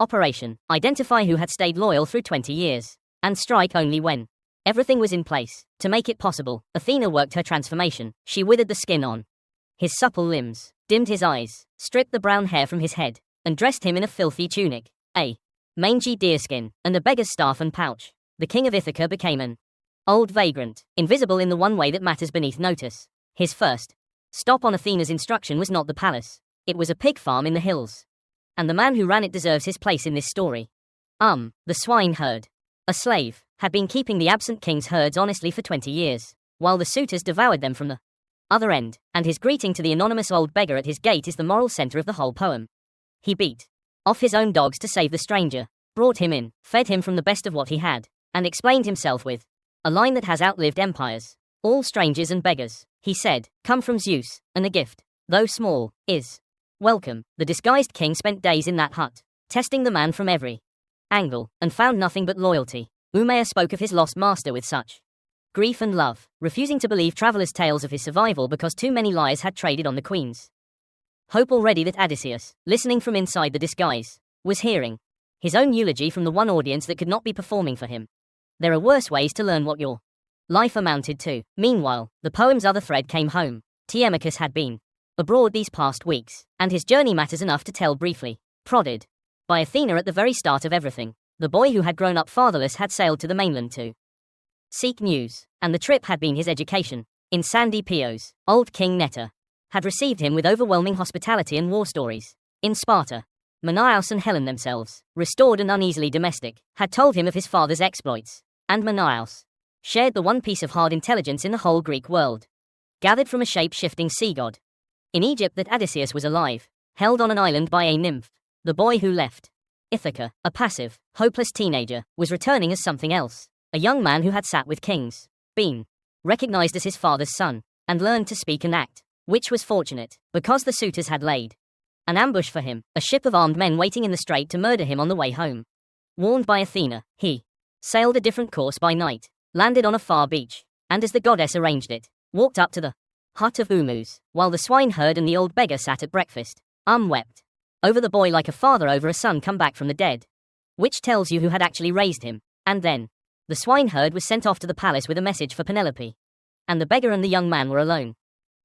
operation, identify who had stayed loyal through 20 years, and strike only when everything was in place. To make it possible, Athena worked her transformation. She withered the skin on his supple limbs, dimmed his eyes, stripped the brown hair from his head, and dressed him in a filthy tunic, a mangy deerskin, and a beggar's staff and pouch. The king of Ithaca became an old vagrant, invisible in the one way that matters beneath notice. His first stop on Athena's instruction was not the palace. It was a pig farm in the hills. And the man who ran it deserves his place in this story. The swineherd, a slave, had been keeping the absent king's herds honestly for 20 years, while the suitors devoured them from the other end, and his greeting to the anonymous old beggar at his gate is the moral center of the whole poem. He beat off his own dogs to save the stranger, brought him in, fed him from the best of what he had, and explained himself with a line that has outlived empires. All strangers and beggars, he said, come from Zeus, and a gift, though small, is welcome. The disguised king spent days in that hut, testing the man from every angle, and found nothing but loyalty. Umair spoke of his lost master with such grief and love, refusing to believe travelers' tales of his survival because too many lies had traded on the queen's hope already that Odysseus, listening from inside the disguise, was hearing his own eulogy from the one audience that could not be performing for him. There are worse ways to learn what your life amounted to. Meanwhile, the poem's other thread came home. Telemachus had been abroad these past weeks, and his journey matters enough to tell briefly. Prodded by Athena at the very start of everything, The boy who had grown up fatherless had sailed to the mainland to seek news, and the trip had been his education. In sandy Pios, old King Netta had received him with overwhelming hospitality and war stories. In Sparta, Menelaus and Helen themselves, restored and uneasily domestic, had told him of his father's exploits, and Menelaus shared the one piece of hard intelligence in the whole Greek world, gathered from a shape-shifting sea god. In Egypt that Odysseus was alive, held on an island by a nymph. The boy who left Ithaca, a passive, hopeless teenager, was returning as something else, a young man who had sat with kings, been recognized as his father's son, and learned to speak and act, which was fortunate, because the suitors had laid an ambush for him, a ship of armed men waiting in the strait to murder him on the way home. Warned by Athena, he sailed a different course by night, landed on a far beach, and as the goddess arranged it, walked up to the hut of Umus, while the swineherd and the old beggar sat at breakfast. Wept over the boy like a father over a son come back from the dead, which tells you who had actually raised him. And then the swineherd was sent off to the palace with a message for Penelope, and the beggar and the young man were alone.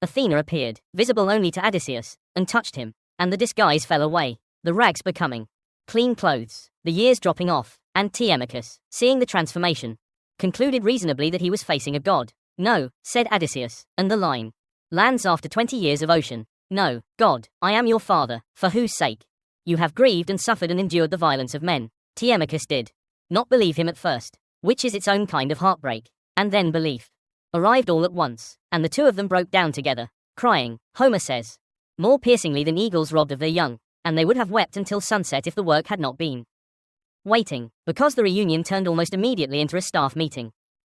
Athena appeared, visible only to Odysseus, and touched him, and the disguise fell away, the rags becoming clean clothes, the years dropping off, and Telemachus, seeing the transformation, concluded reasonably that he was facing a god. No, said Odysseus, and the line lands after 20 years of ocean. No, God, I am your father, for whose sake you have grieved and suffered and endured the violence of men. Telemachus did not believe him at first, which is its own kind of heartbreak, and then belief arrived all at once, and the two of them broke down together, crying, Homer says, more piercingly than eagles robbed of their young, and they would have wept until sunset if the work had not been waiting, because the reunion turned almost immediately into a staff meeting.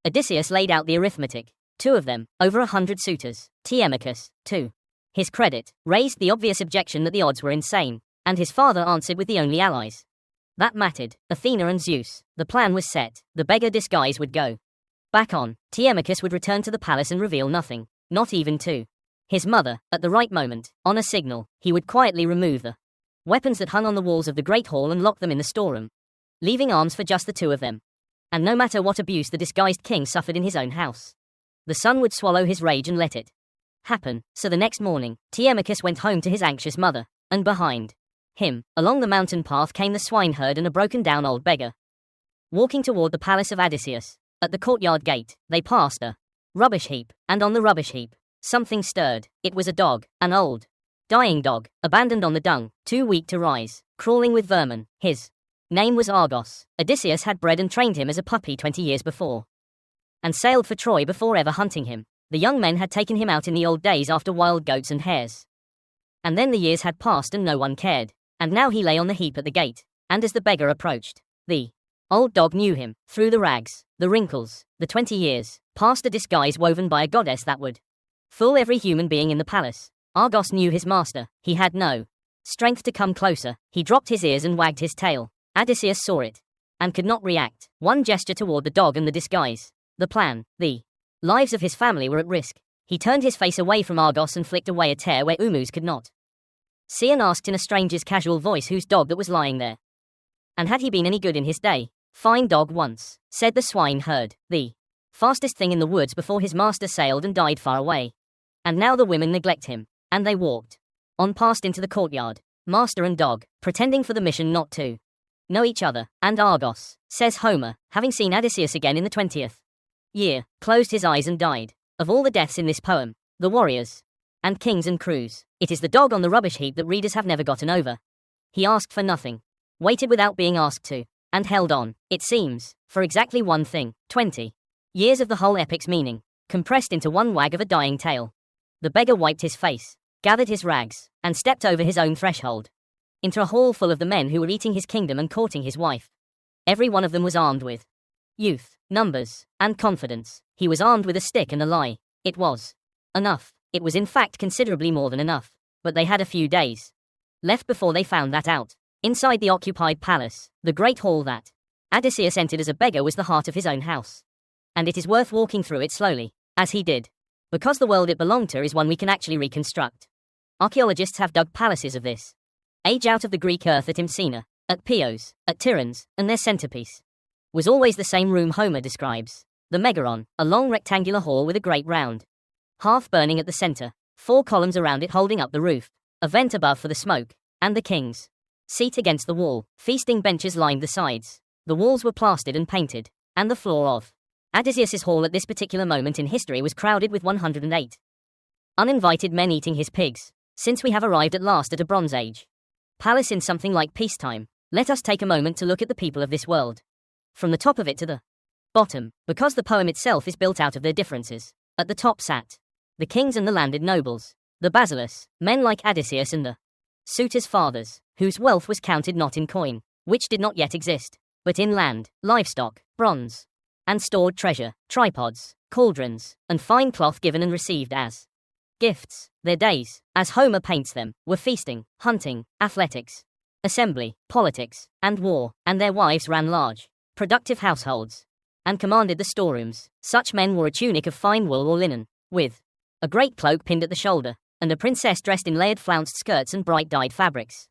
Odysseus laid out the arithmetic, 2 of them, over 100 suitors. Telemachus, to his credit, raised the obvious objection that the odds were insane, and his father answered with the only allies that mattered, Athena and Zeus. The plan was set, the beggar disguise would go back on, Telemachus would return to the palace and reveal nothing, not even to his mother. At the right moment, on a signal, he would quietly remove the weapons that hung on the walls of the great hall and lock them in the storeroom, leaving arms for just the 2 of them. And no matter what abuse the disguised king suffered in his own house, the sun would swallow his rage and let it happen. So the next morning, Telemachus went home to his anxious mother, and behind him, along the mountain path, came the swineherd and a broken-down old beggar, walking toward the palace of Odysseus. At the courtyard gate, they passed a rubbish heap, and on the rubbish heap, something stirred. It was a dog, an old, dying dog, abandoned on the dung, too weak to rise, crawling with vermin. His name was Argos. Odysseus had bred and trained him as a puppy 20 years before, and sailed for Troy before ever hunting him. The young men had taken him out in the old days after wild goats and hares. And then the years had passed and no one cared. And now he lay on the heap at the gate, and as the beggar approached, the old dog knew him, through the rags, the wrinkles, the 20 years, past a disguise woven by a goddess that would fool every human being in the palace. Argos knew his master. He had no strength to come closer. He dropped his ears and wagged his tail. Odysseus saw it, and could not react. One gesture toward the dog and the disguise. The plan, the lives of his family were at risk. He turned his face away from Argos and flicked away a tear where Umus could not see, and asked in a stranger's casual voice whose dog that was lying there, and had he been any good in his day. Fine dog once, said the swineherd, the fastest thing in the woods before his master sailed and died far away. And now the women neglect him, and they walked on past into the courtyard, master and dog, pretending for the mission not to know each other. And Argos, says Homer, having seen Odysseus again in the 20th year, closed his eyes and died. Of all the deaths in this poem, the warriors, and kings and crews, it is the dog on the rubbish heap that readers have never gotten over. He asked for nothing, waited without being asked to, and held on, it seems, for exactly one thing. 20 years of the whole epic's meaning, compressed into one wag of a dying tail. The beggar wiped his face, gathered his rags, and stepped over his own threshold, into a hall full of the men who were eating his kingdom and courting his wife. Every one of them was armed with youth, numbers, and confidence. He was armed with a stick and a lie. It was enough. It was in fact considerably more than enough. But they had a few days left before they found that out. Inside the occupied palace, the great hall that Odysseus entered as a beggar was the heart of his own house. And it is worth walking through it slowly, as he did, because the world it belonged to is one we can actually reconstruct. Archaeologists have dug palaces of this age out of the Greek earth at Messina, at Pios, at Sirens, and their centerpiece was always the same room Homer describes, the Megaron, a long rectangular hall with a great round hearth burning at the center, 4 columns around it holding up the roof, a vent above for the smoke, and the king's seat against the wall. Feasting benches lined the sides. The walls were plastered and painted, and the floor of Odysseus's hall at this particular moment in history was crowded with 108 uninvited men eating his pigs. Since we have arrived at last at a Bronze Age palace in something like peacetime, let us take a moment to look at the people of this world. From the top of it to the bottom, because the poem itself is built out of their differences. At the top sat the kings and the landed nobles, the basileus, men like Odysseus and the suitors' fathers, whose wealth was counted not in coin, which did not yet exist, but in land, livestock, bronze, and stored treasure, tripods, cauldrons, and fine cloth given and received as gifts. Their days, as Homer paints them, were feasting, hunting, athletics, assembly, politics, and war, and their wives ran large, productive households, and commanded the storerooms. Such men wore a tunic of fine wool or linen, with a great cloak pinned at the shoulder, and a princess dressed in layered flounced skirts and bright dyed fabrics.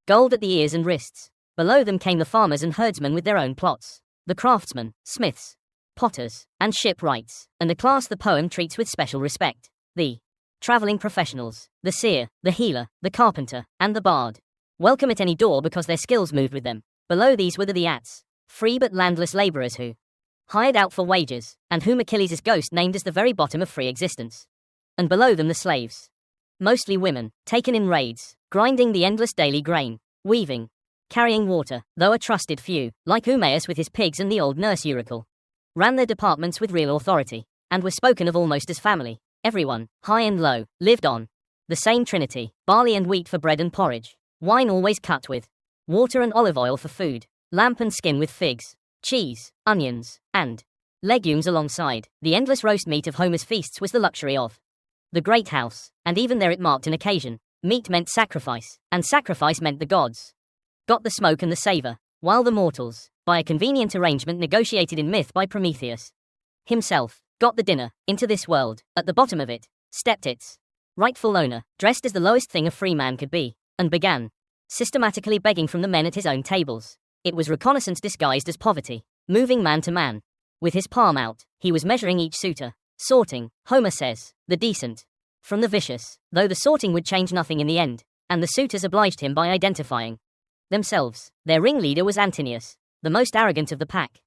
Gold at the ears and wrists. Below them came the farmers and herdsmen with their own plots, the craftsmen, smiths, potters, and shipwrights, and the class the poem treats with special respect, the traveling professionals, the seer, the healer, the carpenter, and the bard. Welcome at any door because their skills moved with them. Below these were the Aats, free but landless laborers who hired out for wages, and whom Achilles' ghost named as the very bottom of free existence. And below them the slaves, mostly women, taken in raids, grinding the endless daily grain, weaving, carrying water, though a trusted few, like Eumaeus with his pigs and the old nurse Eurycle, ran their departments with real authority, and were spoken of almost as family. Everyone, high and low, lived on the same trinity, barley and wheat for bread and porridge, wine always cut with water and olive oil for food, lamb and skin with figs, cheese, onions, and legumes alongside. The endless roast meat of Homer's feasts was the luxury of the great house, and even there it marked an occasion. Meat meant sacrifice, and sacrifice meant the gods got the smoke and the savor, while the mortals, by a convenient arrangement negotiated in myth by Prometheus himself, got the dinner. Into this world, at the bottom of it, stepped its rightful owner, dressed as the lowest thing a free man could be, and began systematically begging from the men at his own tables. It was reconnaissance disguised as poverty, moving man to man. With his palm out, he was measuring each suitor, sorting, Homer says, the decent from the vicious, though the sorting would change nothing in the end, and the suitors obliged him by identifying themselves. Their ringleader was Antinous, the most arrogant of the pack.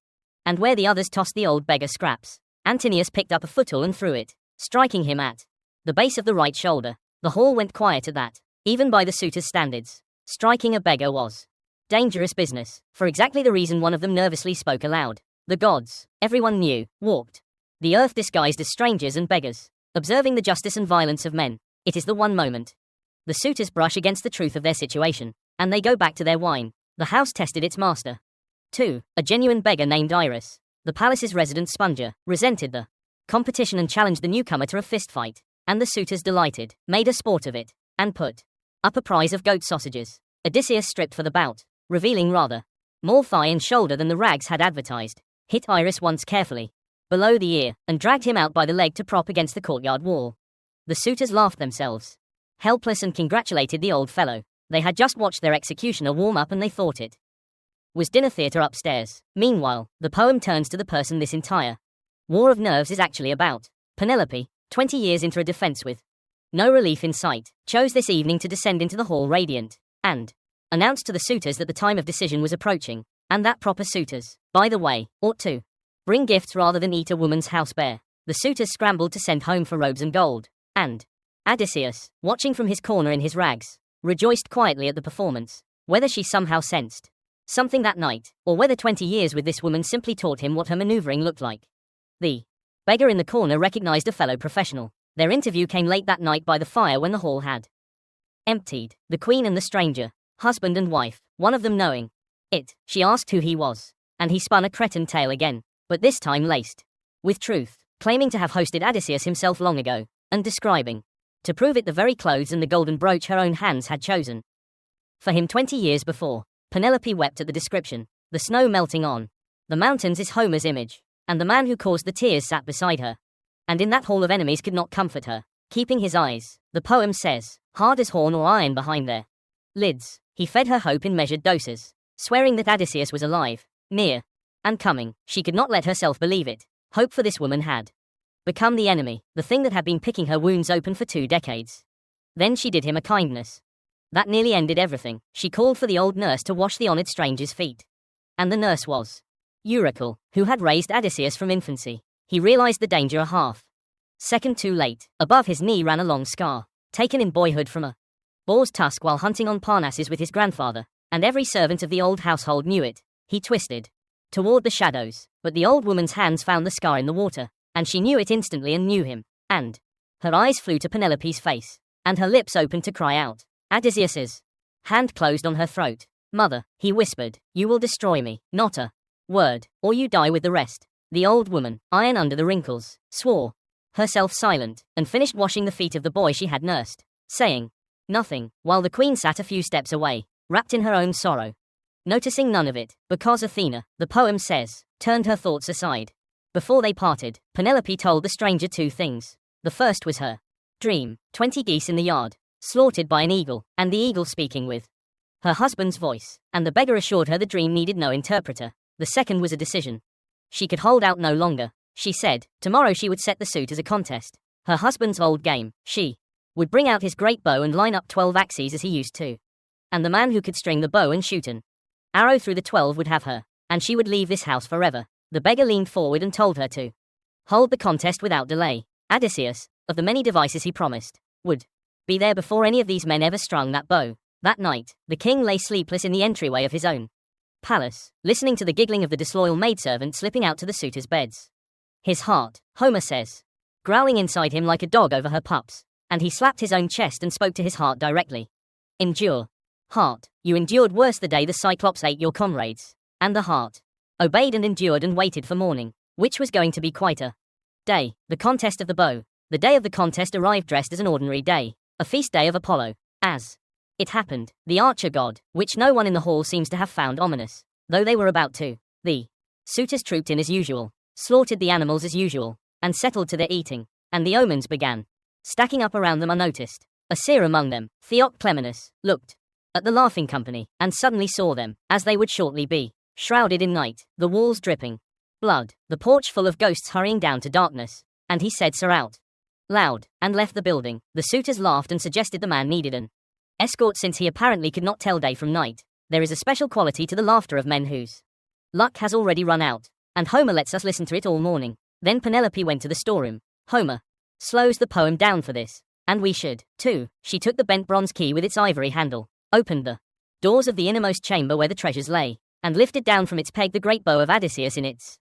And where the others tossed the old beggar scraps, Antinous picked up a footstool and threw it, striking him at the base of the right shoulder. The hall went quiet at that. Even by the suitors' standards, striking a beggar was dangerous business, for exactly the reason one of them nervously spoke aloud. The gods, everyone knew, walked the earth disguised as strangers and beggars, observing the justice and violence of men. It is the one moment the suitors brush against the truth of their situation, and they go back to their wine. The house tested its master. 2. A genuine beggar named Iris, the palace's resident sponger, resented the competition and challenged the newcomer to a fistfight, and the suitors, delighted, made a sport of it, and put up a prize of goat sausages. Odysseus stripped for the bout, revealing rather more thigh and shoulder than the rags had advertised, hit Iris once carefully below the ear, and dragged him out by the leg to prop against the courtyard wall. The suitors laughed themselves helpless and congratulated the old fellow. They had just watched their executioner warm up and they thought it was dinner theatre upstairs. Meanwhile, the poem turns to the person this entire war of nerves is actually about. Penelope, 20 years into a defense with no relief in sight, chose this evening to descend into the hall radiant, and announced to the suitors that the time of decision was approaching, and that proper suitors, by the way, ought to bring gifts rather than eat a woman's house bare. The suitors scrambled to send home for robes and gold, and Odysseus, watching from his corner in his rags, rejoiced quietly at the performance. Whether she somehow sensed something that night, or whether 20 years with this woman simply taught him what her maneuvering looked like, the beggar in the corner recognized a fellow professional. Their interview came late that night by the fire when the hall had emptied. The queen and the stranger, husband and wife, one of them knowing it, she asked who he was, and he spun a cretin tale again, but this time laced with truth, claiming to have hosted Odysseus himself long ago, and describing, to prove it, the very clothes and the golden brooch her own hands had chosen for him 20 years before. Penelope wept at the description. The snow melting on the mountains is Homer's image, and the man who caused the tears sat beside her, and in that hall of enemies could not comfort her, keeping his eyes, the poem says, hard as horn or iron behind their lids. He fed her hope in measured doses, swearing that Odysseus was alive, near, and coming. She could not let herself believe it. Hope for this woman had become the enemy, the thing that had been picking her wounds open for 2 decades. Then she did him a kindness that nearly ended everything. She called for the old nurse to wash the honored stranger's feet, and the nurse was Eurycle, who had raised Odysseus from infancy. He realized the danger a half second too late. Above his knee ran a long scar, taken in boyhood from a boar's tusk while hunting on Parnassus with his grandfather, and every servant of the old household knew it. He twisted toward the shadows, but the old woman's hands found the scar in the water, and she knew it instantly and knew him, and her eyes flew to Penelope's face, and her lips opened to cry out. Odysseus's hand closed on her throat. Mother, he whispered, you will destroy me, not a word, or you die with the rest. The old woman, iron under the wrinkles, swore herself silent, and finished washing the feet of the boy she had nursed, saying nothing, while the queen sat a few steps away, wrapped in her own sorrow, noticing none of it, because Athena, the poem says, turned her thoughts aside. Before they parted, Penelope told the stranger two things. The first was her dream, 20 geese in the yard, slaughtered by an eagle, and the eagle speaking with her husband's voice, and the beggar assured her the dream needed no interpreter. The second was a decision. She could hold out no longer. She said, tomorrow she would set the suit as a contest. Her husband's old game. She would bring out his great bow and line up 12 axes as he used to. And the man who could string the bow and shoot an arrow through the 12 would have her, and she would leave this house forever. The beggar leaned forward and told her to hold the contest without delay. Odysseus, of the many devices he promised, would be there before any of these men ever strung that bow. That night, the king lay sleepless in the entryway of his own palace, listening to the giggling of the disloyal maidservant slipping out to the suitors' beds. His heart, Homer says, growling inside him like a dog over her pups, and he slapped his own chest and spoke to his heart directly. Endure. Heart, you endured worse the day the Cyclops ate your comrades. And the heart obeyed and endured and waited for morning, which was going to be quite a day. The contest of the bow. The day of the contest arrived dressed as an ordinary day, a feast day of Apollo. As it happened, the archer god, which no one in the hall seems to have found ominous, though they were about to. The suitors trooped in as usual, slaughtered the animals as usual, and settled to their eating, and the omens began stacking up around them unnoticed. A seer among them, Theoclemenus, looked at the laughing company, and suddenly saw them, as they would shortly be, shrouded in night, the walls dripping blood, the porch full of ghosts hurrying down to darkness, and he said "Sir" out loud, and left the building. The suitors laughed and suggested the man needed an escort since he apparently could not tell day from night. There is a special quality to the laughter of men whose luck has already run out, and Homer lets us listen to it all morning. Then Penelope went to the storeroom. Homer slows the poem down for this, and we should, too. She took the bent bronze key with its ivory handle, opened the doors of the innermost chamber where the treasures lay, and lifted down from its peg the great bow of Odysseus in its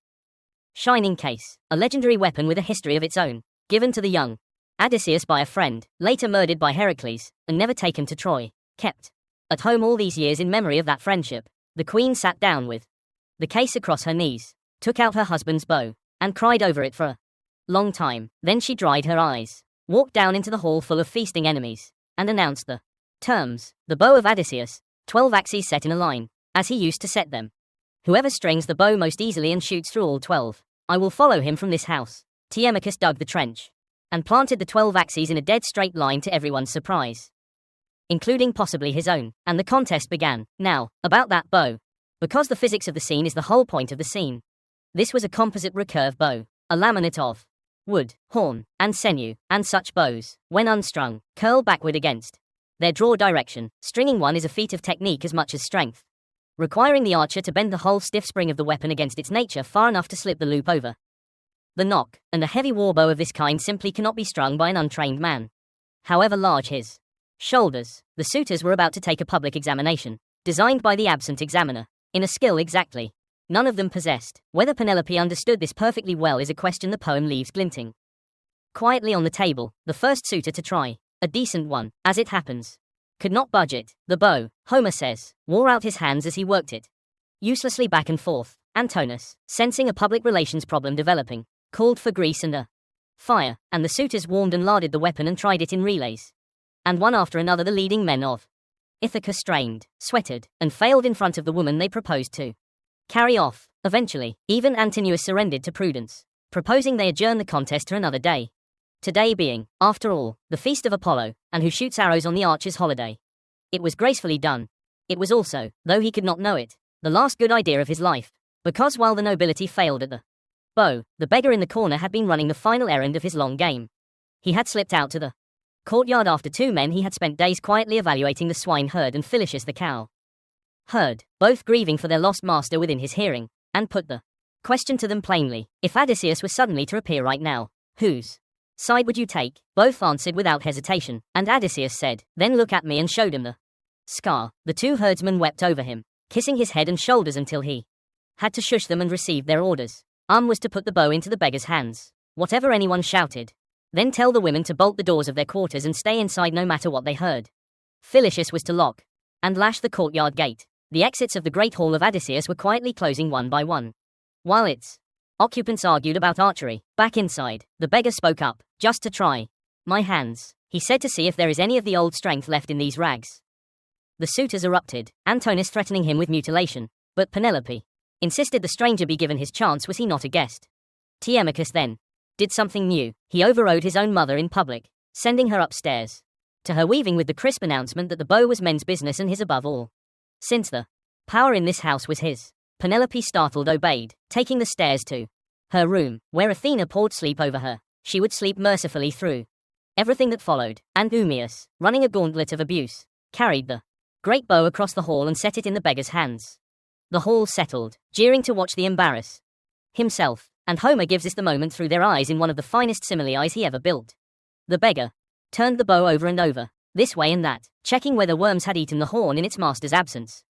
shining case, a legendary weapon with a history of its own, given to the young Odysseus by a friend, later murdered by Heracles, and never taken to Troy, kept at home all these years in memory of that friendship. The queen sat down with the case across her knees, took out her husband's bow, and cried over it for a long time. Then she dried her eyes, walked down into the hall full of feasting enemies, and announced the terms. The bow of Odysseus, 12 axes set in a line, as he used to set them. Whoever strings the bow most easily and shoots through all 12, I will follow him from this house. Telemachus dug the trench, and planted the 12 axes in a dead straight line to everyone's surprise, including possibly his own, and the contest began. Now, about that bow. Because the physics of the scene is the whole point of the scene. This was a composite recurve bow, a laminate of wood, horn, and sinew, and such bows, when unstrung, curl backward against their draw direction. Stringing one is a feat of technique as much as strength, requiring the archer to bend the whole stiff spring of the weapon against its nature far enough to slip the loop over the nock, and a heavy warbow of this kind simply cannot be strung by an untrained man, however large his shoulders. The suitors were about to take a public examination, designed by the absent examiner, in a skill exactly none of them possessed. Whether Penelope understood this perfectly well is a question the poem leaves glinting quietly on the table. The first suitor to try, a decent one, as it happens, could not budge it. The bow, Homer says, wore out his hands as he worked it uselessly back and forth. Antinous, sensing a public relations problem developing, called for grease and a fire, and the suitors warmed and larded the weapon and tried it in relays. And one after another the leading men of Ithaca strained, sweated, and failed in front of the woman they proposed to carry off. Eventually, even Antinous surrendered to prudence, proposing they adjourn the contest to another day. Today being, after all, the feast of Apollo, and who shoots arrows on the archer's holiday. It was gracefully done. It was also, though he could not know it, the last good idea of his life, because while the nobility failed at the bow, the beggar in the corner had been running the final errand of his long game. He had slipped out to the courtyard after 2 men he had spent days quietly evaluating the swine herd and Phylicius the cow. heard, both grieving for their lost master within his hearing, and put the question to them plainly. If Odysseus was suddenly to appear right now, whose side would you take? Both answered without hesitation, and Odysseus said, then look at me, and showed him the scar. The two herdsmen wept over him, kissing his head and shoulders until he had to shush them and received their orders. Was to put the bow into the beggar's hands, whatever anyone shouted. Then tell the women to bolt the doors of their quarters and stay inside no matter what they heard. Helios was to lock and lash the courtyard gate. The exits of the great hall of Odysseus were quietly closing one by one, while its occupants argued about archery. Back inside, the beggar spoke up, just to try my hands, he said, to see if there is any of the old strength left in these rags. The suitors erupted, Antinous threatening him with mutilation, but Penelope insisted the stranger be given his chance. Was he not a guest? Telemachus then did something new. He overrode his own mother in public, sending her upstairs to her, weaving with the crisp announcement that the bow was men's business and his above all, since the power in this house was his. Penelope, startled, obeyed, taking the stairs to her room, where Athena poured sleep over her. She would sleep mercifully through everything that followed, and Eumaeus, running a gauntlet of abuse, carried the great bow across the hall and set it in the beggar's hands. The hall settled, jeering to watch the embarrass himself, and Homer gives us the moment through their eyes in one of the finest similes he ever built. The beggar turned the bow over and over, this way and that, checking whether worms had eaten the horn in its master's absence,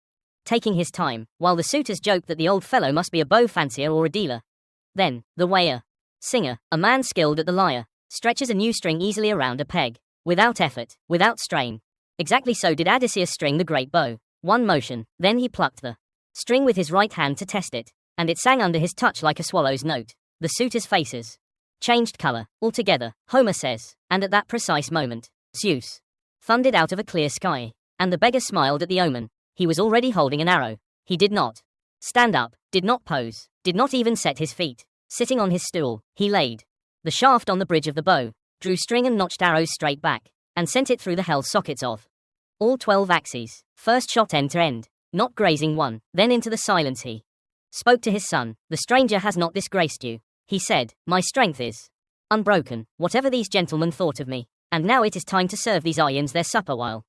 taking his time, while the suitors joked that the old fellow must be a bow fancier or a dealer. Then, the way a singer, a man skilled at the lyre, stretches a new string easily around a peg, without effort, without strain. Exactly so did Odysseus string the great bow. One motion, then he plucked the string with his right hand to test it, and it sang under his touch like a swallow's note. The suitors' faces changed color altogether, Homer says, and at that precise moment, Zeus thundered out of a clear sky, and the beggar smiled at the omen. He was already holding an arrow. He did not stand up, did not pose, did not even set his feet. Sitting on his stool, he laid the shaft on the bridge of the bow, drew string and notched arrows straight back, and sent it through the hell sockets of all 12 axes, first shot end to end, not grazing one. Then into the silence he spoke to his son. The stranger has not disgraced you, he said. My strength is unbroken, whatever these gentlemen thought of me, and now it is time to serve these Ions their supper while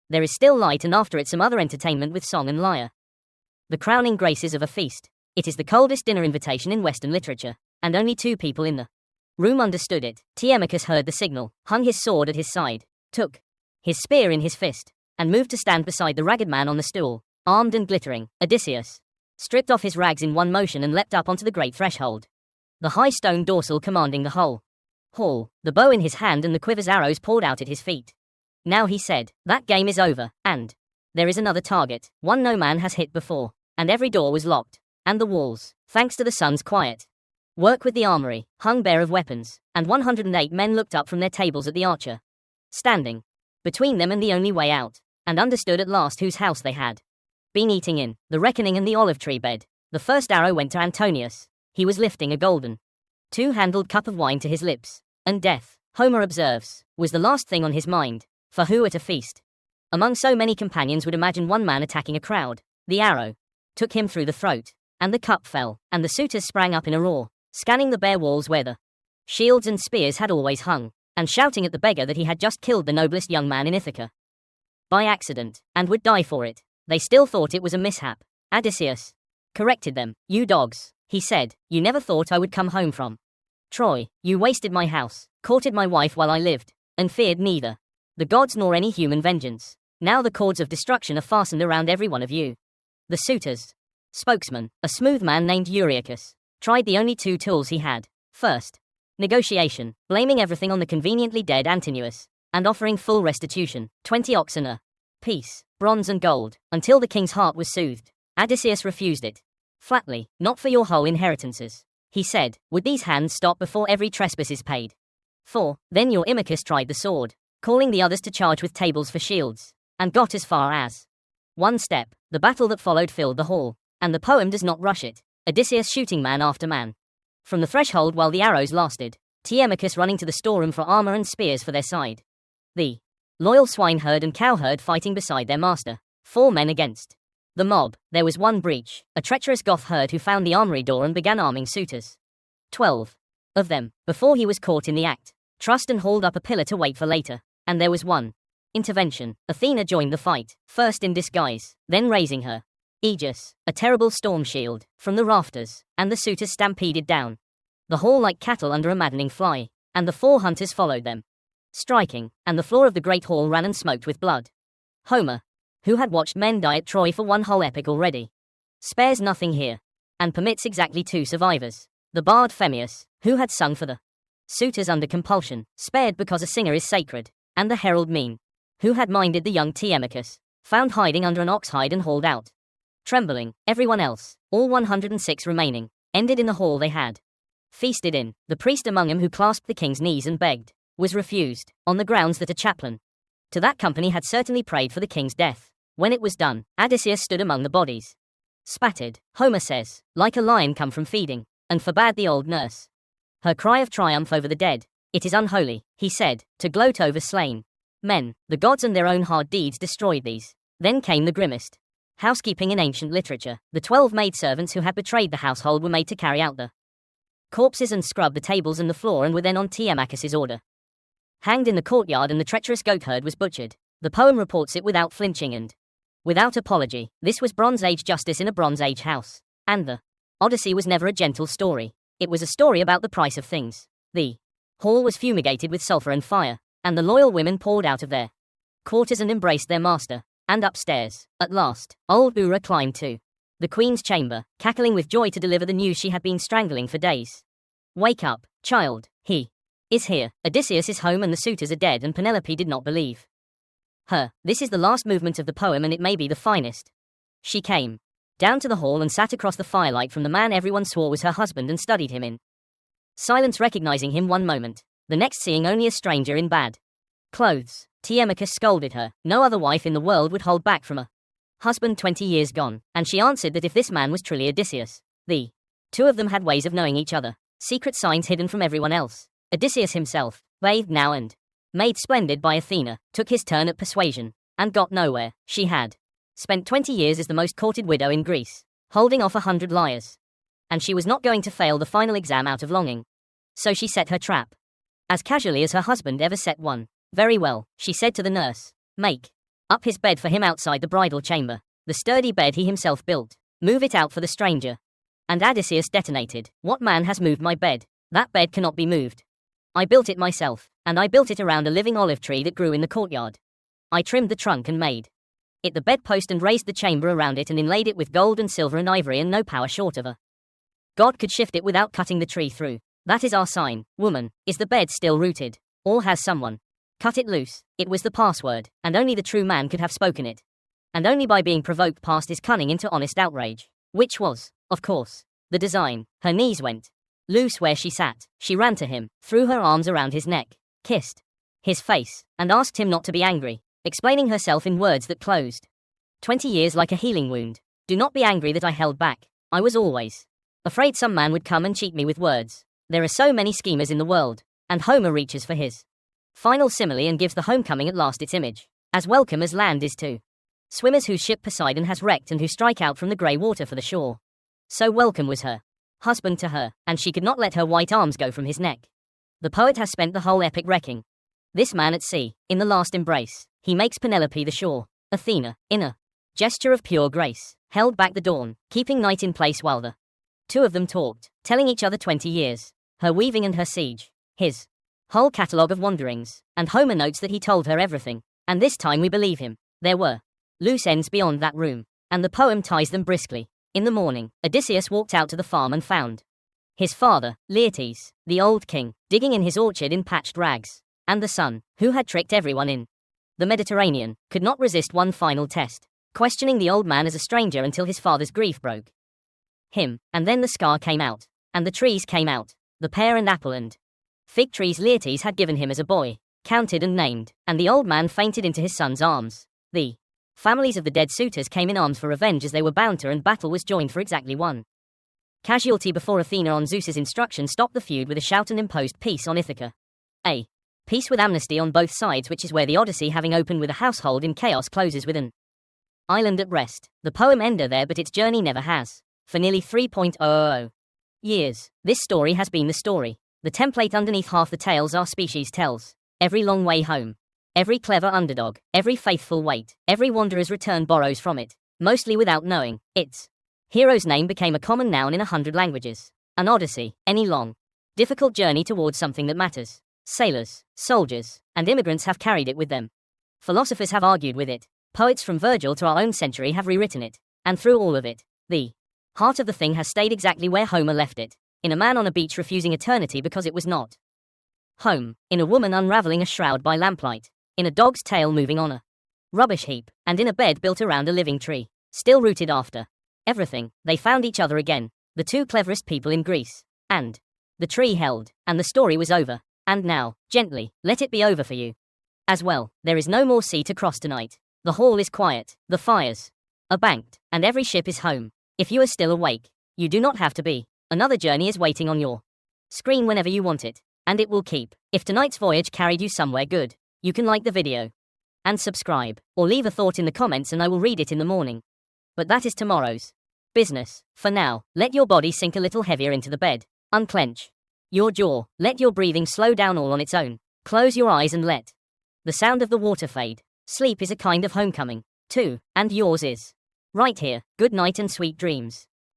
there is still light, and after it some other entertainment with song and lyre. The crowning graces of a feast. It is the coldest dinner invitation in Western literature, and only 2 people in the room understood it. Telemachus heard the signal, hung his sword at his side, took his spear in his fist, and moved to stand beside the ragged man on the stool, armed and glittering. Odysseus stripped off his rags in one motion and leapt up onto the great threshold, the high stone dorsal commanding the whole hall, the bow in his hand and the quiver's arrows poured out at his feet. Now, he said, that game is over, and there is another target, one no man has hit before, and every door was locked, and the walls, thanks to the sun's quiet work with the armory, hung bare of weapons, and 108 men looked up from their tables at the archer standing between them and the only way out, and understood at last whose house they had been eating in, the reckoning and the olive tree bed. The first arrow went to Antonius. He was lifting a golden 2-handled cup of wine to his lips, and death, Homer observes, was the last thing on his mind, for who at a feast among so many companions would imagine one man attacking a crowd? The arrow took him through the throat, and the cup fell, and the suitors sprang up in a roar, scanning the bare walls where the shields and spears had always hung, and shouting at the beggar that he had just killed the noblest young man in Ithaca by accident, and would die for it. They still thought it was a mishap. Odysseus corrected them. You dogs, he said, you never thought I would come home from Troy. You wasted my house, courted my wife while I lived, and feared neither the gods nor any human vengeance. Now the cords of destruction are fastened around every one of you. The suitors' spokesman, a smooth man named Euryacus, tried the only 2 tools he had. First, negotiation, blaming everything on the conveniently dead Antinous, and offering full restitution, 20 oxen a piece, bronze and gold, until the king's heart was soothed. Odysseus refused it flatly. Not for your whole inheritances, he said. Would these hands stop before every trespass is paid? 4. Then Eurymachus tried the sword, calling the others to charge with tables for shields, and got as far as 1 step. The battle that followed filled the hall, and the poem does not rush it. Odysseus shooting man after man from the threshold while the arrows lasted, Telemachus running to the storeroom for armor and spears for their side, the loyal swineherd and cowherd fighting beside their master, 4 men against the mob. There was one breach, a treacherous Goth herd who found the armory door and began arming suitors. 12 of them, before he was caught in the act, trussed and hauled up a pillar to wait for later. And there was one Intervention. Athena joined the fight, first in disguise, then raising her Aegis, a terrible storm shield, from the rafters, and the suitors stampeded down the hall like cattle under a maddening fly, and the 4 hunters followed them, striking, and the floor of the great hall ran and smoked with blood. Homer, who had watched men die at Troy for one whole epic already, spares nothing here, and permits exactly 2 survivors. The bard Phemius, who had sung for the suitors under compulsion, spared because a singer is sacred, and the herald Mene, who had minded the young Telemachus, found hiding under an ox hide and hauled out. Trembling, everyone else, all 106 remaining, ended in the hall they had feasted in. The priest among them who clasped the king's knees and begged, was refused, on the grounds that a chaplain to that company had certainly prayed for the king's death. When it was done, Odysseus stood among the bodies. Spattered, Homer says, like a lion come from feeding, and forbade the old nurse her cry of triumph over the dead. It is unholy, he said, to gloat over slain men. The gods and their own hard deeds destroyed these. Then came the grimmest housekeeping in ancient literature. The 12 maidservants who had betrayed the household were made to carry out the corpses and scrub the tables and the floor, and were then on Telemachus's order hanged in the courtyard, and the treacherous goatherd was butchered. The poem reports it without flinching and without apology. This was Bronze Age justice in a Bronze Age house. And the Odyssey was never a gentle story. It was a story about the price of things. The hall was fumigated with sulfur and fire, and the loyal women poured out of their quarters and embraced their master. And upstairs, at last, old Ura climbed to the queen's chamber, cackling with joy to deliver the news she had been strangling for days. Wake up, child, he is here. Odysseus is home and the suitors are dead, and Penelope did not believe her. This is the last movement of the poem, and it may be the finest. She came down to the hall and sat across the firelight from the man everyone swore was her husband, and studied him in silence, recognizing him one moment, the next seeing only a stranger in bad clothes. Telemachus scolded her. No other wife in the world would hold back from a husband 20 years gone, and she answered that if this man was truly Odysseus, the 2 of them had ways of knowing each other, secret signs hidden from everyone else. Odysseus himself, bathed now and made splendid by Athena, took his turn at persuasion, and got nowhere. She had spent 20 years as the most courted widow in Greece, holding off 100 liars, and she was not going to fail the final exam out of longing. So she set her trap, as casually as her husband ever set one. Very well, she said to the nurse. Make up his bed for him outside the bridal chamber, the sturdy bed he himself built. Move it out for the stranger. And Odysseus detonated. What man has moved my bed? That bed cannot be moved. I built it myself, and I built it around a living olive tree that grew in the courtyard. I trimmed the trunk and made it the bedpost, and raised the chamber around it, and inlaid it with gold and silver and ivory, and no power short of a god could shift it without cutting the tree through. That is our sign, woman. Is the bed still rooted? Or has someone cut it loose? It was the password, and only the true man could have spoken it. And only by being provoked past his cunning into honest outrage. Which was, of course, the design. Her knees went loose where she sat. She ran to him, threw her arms around his neck, kissed his face, and asked him not to be angry, explaining herself in words that closed 20 years like a healing wound. Do not be angry that I held back. I was always afraid some man would come and cheat me with words. There are so many schemers in the world. And Homer reaches for his final simile and gives the homecoming at last its image, as welcome as land is to swimmers whose ship Poseidon has wrecked and who strike out from the grey water for the shore. So welcome was her husband to her, and she could not let her white arms go from his neck. The poet has spent the whole epic wrecking this man at sea. In the last embrace, he makes Penelope the shore. Athena, in a gesture of pure grace, held back the dawn, keeping night in place while the 2 of them talked, telling each other 20 years, her weaving and her siege, his whole catalogue of wanderings, and Homer notes that he told her everything, and this time we believe him. There were loose ends beyond that room, and the poem ties them briskly. In the morning, Odysseus walked out to the farm and found his father, Laertes, the old king, digging in his orchard in patched rags, and the son, who had tricked everyone in the Mediterranean, could not resist one final test, questioning the old man as a stranger until his father's grief broke him, and then the scar came out, and the trees came out, the pear and apple and fig trees Laertes had given him as a boy, counted and named, and the old man fainted into his son's arms. The families of the dead suitors came in arms for revenge as they were bound to, and battle was joined for exactly one casualty before Athena on Zeus's instruction stopped the feud with a shout and imposed peace on Ithaca. A peace with amnesty on both sides, which is where the Odyssey, having opened with a household in chaos, closes with an island at rest. The poem ended there, but its journey never has. For nearly 3,000 years, this story has been the story. The template underneath half the tales our species tells. Every long way home. Every clever underdog, every faithful wait, every wanderer's return borrows from it, mostly without knowing. Its hero's name became a common noun in 100 languages. An Odyssey, any long, difficult journey towards something that matters. Sailors, soldiers, and immigrants have carried it with them. Philosophers have argued with it. Poets from Virgil to our own century have rewritten it. And through all of it, the heart of the thing has stayed exactly where Homer left it. In a man on a beach refusing eternity because it was not home. In a woman unraveling a shroud by lamplight. In a dog's tail moving on a rubbish heap. And in a bed built around a living tree. Still rooted after everything, they found each other again. The two cleverest people in Greece. And the tree held. And the story was over. And now, gently, let it be over for you. As well, there is no more sea to cross tonight. The hall is quiet. The fires are banked. And every ship is home. If you are still awake, you do not have to be. Another journey is waiting on your screen whenever you want it. And it will keep. If tonight's voyage carried you somewhere good, you can like the video and subscribe, or leave a thought in the comments and I will read it in the morning. But that is tomorrow's business. For now, let your body sink a little heavier into the bed. Unclench your jaw. Let your breathing slow down all on its own. Close your eyes and let the sound of the water fade. Sleep is a kind of homecoming, too, and yours is right here. Good night and sweet dreams.